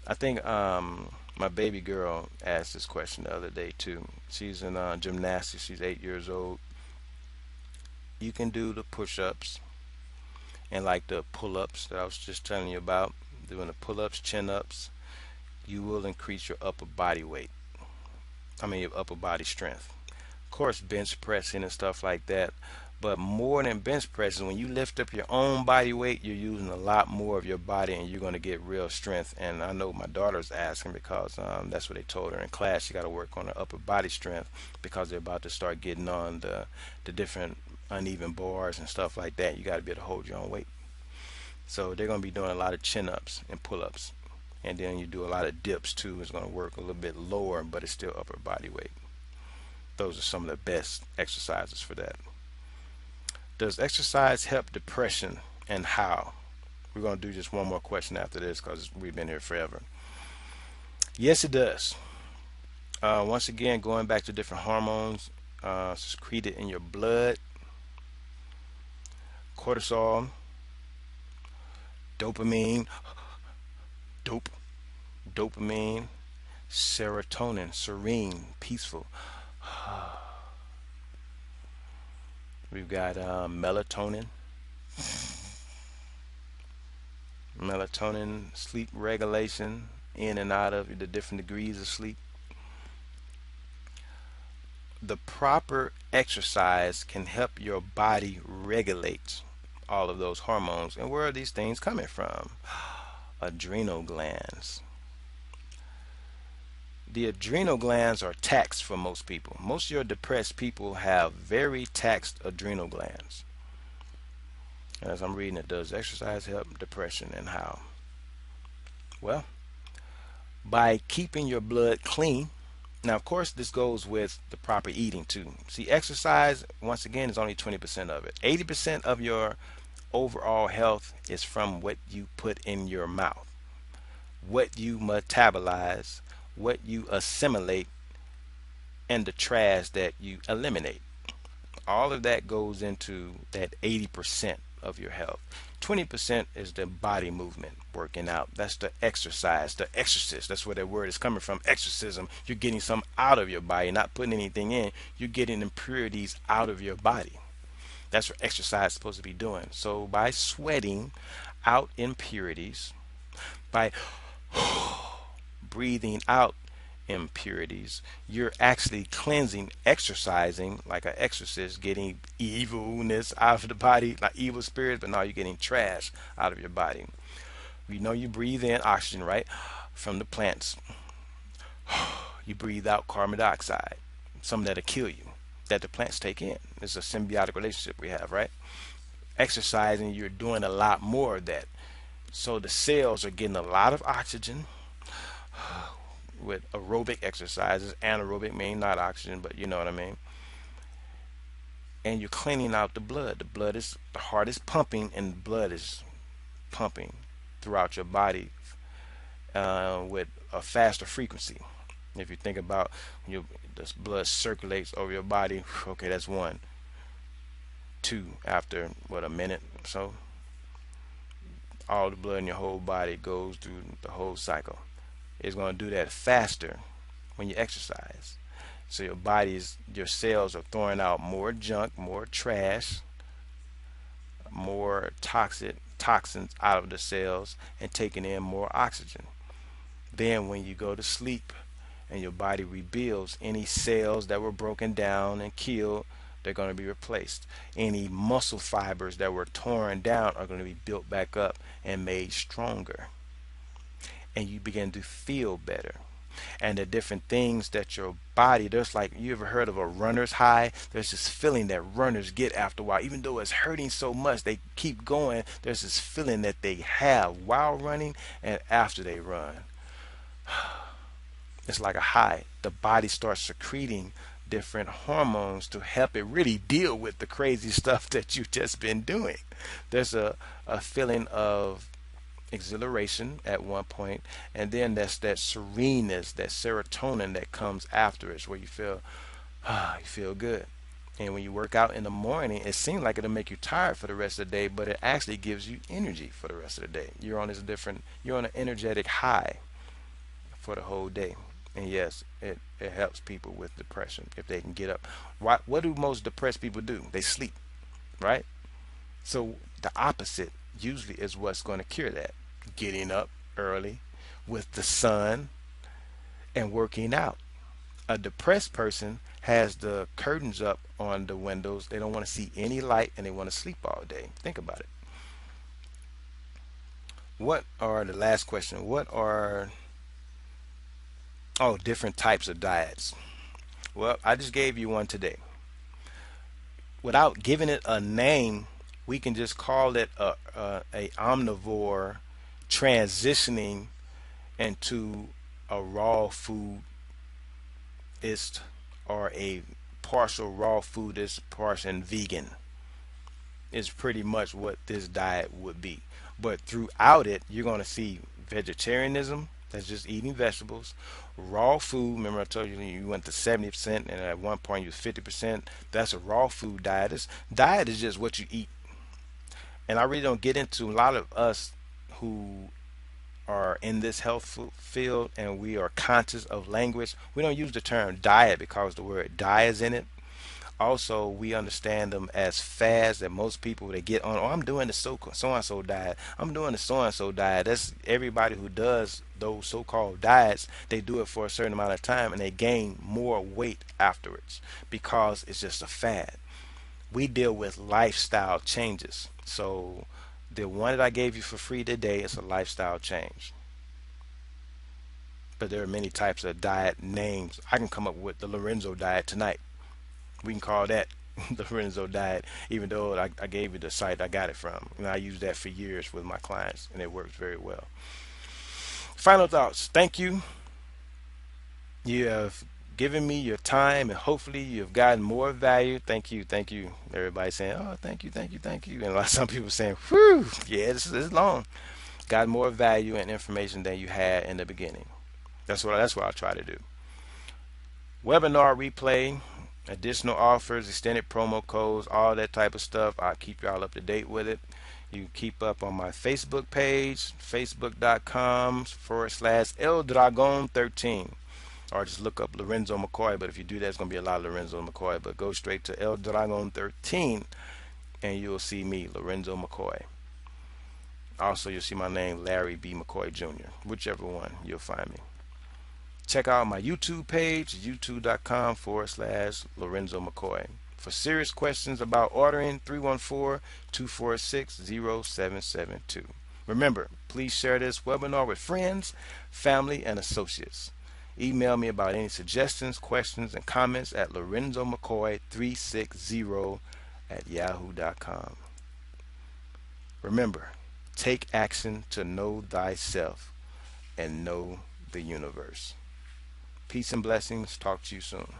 I think my baby girl asked this question the other day too. She's in gymnastics. She's 8 years old. You can do the push-ups and like the pull-ups that I was just telling you about. Doing the pull-ups, chin-ups, you will increase your upper body weight. I mean your upper body strength. Of course, bench pressing and stuff like that. But more than bench pressing, when you lift up your own body weight, you're using a lot more of your body and you're going to get real strength. And I know my daughter's asking because that's what they told her in class. She got to work on her upper body strength because they're about to start getting on the different uneven bars and stuff like that. You got to be able to hold your own weight. So they're going to be doing a lot of chin ups and pull ups. And then you do a lot of dips too. It's going to work a little bit lower, but it's still upper body weight. Those are some of the best exercises for that. Does exercise help depression and how? We're going to do just one more question after this because we've been here forever. Yes, it does. Once again, going back to different hormones secreted in your blood, cortisol, dopamine, dope, dopamine, serotonin, serene, peaceful. We've got melatonin, sleep regulation, in and out of the different degrees of sleep. The proper exercise can help your body regulate all of those hormones. And where are these things coming from? Adrenal glands. The adrenal glands are taxed for most people. Most of your depressed people have very taxed adrenal glands. As I'm reading it, does exercise help depression and how? Well, by keeping your blood clean. Now, of course, this goes with the proper eating too. See, exercise, once again, is only 20% of it. 80% of your overall health is from what you put in your mouth, what you metabolize, what you assimilate, and the trash that you eliminate. All of that goes into that 80% of your health. 20% is the body movement, working out. That's the exercise, the exorcist. That's where that word is coming from. Exorcism. You're getting some out of your body, not putting anything in. You're getting impurities out of your body. That's what exercise is supposed to be doing. So by sweating out impurities, by breathing out impurities, you're actually cleansing, exercising like an exorcist, getting evilness out of the body, like evil spirits, but now you're getting trash out of your body. You know, you breathe in oxygen, right, from the plants. You breathe out carbon dioxide, some that'll kill you, that the plants take in. It's a symbiotic relationship we have, right? Exercising, you're doing a lot more of that. So the cells are getting a lot of oxygen with aerobic exercises. Anaerobic mean not oxygen, but you know what I mean. And you're cleaning out the blood. The heart is pumping, and the blood is pumping throughout your body with a faster frequency. If you think about when the blood circulates over your body, okay, that's one. Two, after what, a minute or so, all the blood in your whole body goes through the whole cycle. It's going to do that faster when you exercise. So your cells are throwing out more junk, more trash, more toxins out of the cells and taking in more oxygen. Then when you go to sleep and your body rebuilds, any cells that were broken down and killed, they're going to be replaced. Any muscle fibers that were torn down are going to be built back up and made stronger. And you begin to feel better. And the different things that your body, there's like, you ever heard of a runner's high? There's this feeling that runners get after a while. Even though it's hurting so much, they keep going. There's this feeling that they have while running and after they run. It's like a high. The body starts secreting different hormones to help it really deal with the crazy stuff that you've just been doing. There's a feeling of exhilaration at one point, and then that's that sereneness, that serotonin that comes after it, where you feel good, And when you work out in the morning, it seems like it'll make you tired for the rest of the day, but it actually gives you energy for the rest of the day. You're on an energetic high for the whole day. And yes, it helps people with depression if they can get up. What do most depressed people do? They sleep, right? So the opposite usually is what's going to cure that. Getting up early with the sun and working out. A depressed person has the curtains up on the windows. They don't want to see any light and they want to sleep all day. Think about it. What are the last question? What are different types of diets? Well, I just gave you one today. Without giving it a name, we can just call it a omnivore transitioning into a raw foodist or a partial raw foodist, partial vegan is pretty much what this diet would be. But throughout it, you're going to see vegetarianism, that's just eating vegetables, raw food. Remember, I told you you went to 70%, and at one point you was 50%. That's a raw food diet. Diet is just what you eat. And I really don't get into a lot of us who are in this health field and we are conscious of language. We don't use the term diet because the word die is in it. Also, we understand them as fads that most people they get on. Oh, I'm doing the so and so diet. I'm doing the so and so diet. That's everybody who does those so-called diets. They do it for a certain amount of time and they gain more weight afterwards because it's just a fad. We deal with lifestyle changes. So the one that I gave you for free today is a lifestyle change. But there are many types of diet names. I can come up with the Lorenzo diet tonight. We can call that the Lorenzo diet, even though I gave you the site I got it from. And I use that for years with my clients, and it works very well. Final thoughts. Thank you. You have given me your time, and hopefully you've gotten more value. Thank you. Thank you. Everybody saying, oh, thank you, thank you, thank you. And some people saying, whew, yeah, this is long. Got more value and information than you had in the beginning. That's what I try to do. Webinar replay, additional offers, extended promo codes, all that type of stuff. I'll keep y'all up to date with it. You keep up on my Facebook page, facebook.com/El Dragon 13, or just look up Lorenzo McCoy. But if you do that, it's going to be a lot of Lorenzo McCoy. But go straight to El Dragon 13 and you'll see me, Lorenzo McCoy. Also, you'll see my name, Larry B. McCoy Jr. Whichever one, you'll find me. Check out my YouTube page, youtube.com/Lorenzo McCoy. For serious questions about ordering, 314-246-0772. Remember, please share this webinar with friends, family, and associates. Email me about any suggestions, questions, and comments at lorenzomccoy360@yahoo.com. Remember, take action to know thyself and know the universe. Peace and blessings. Talk to you soon.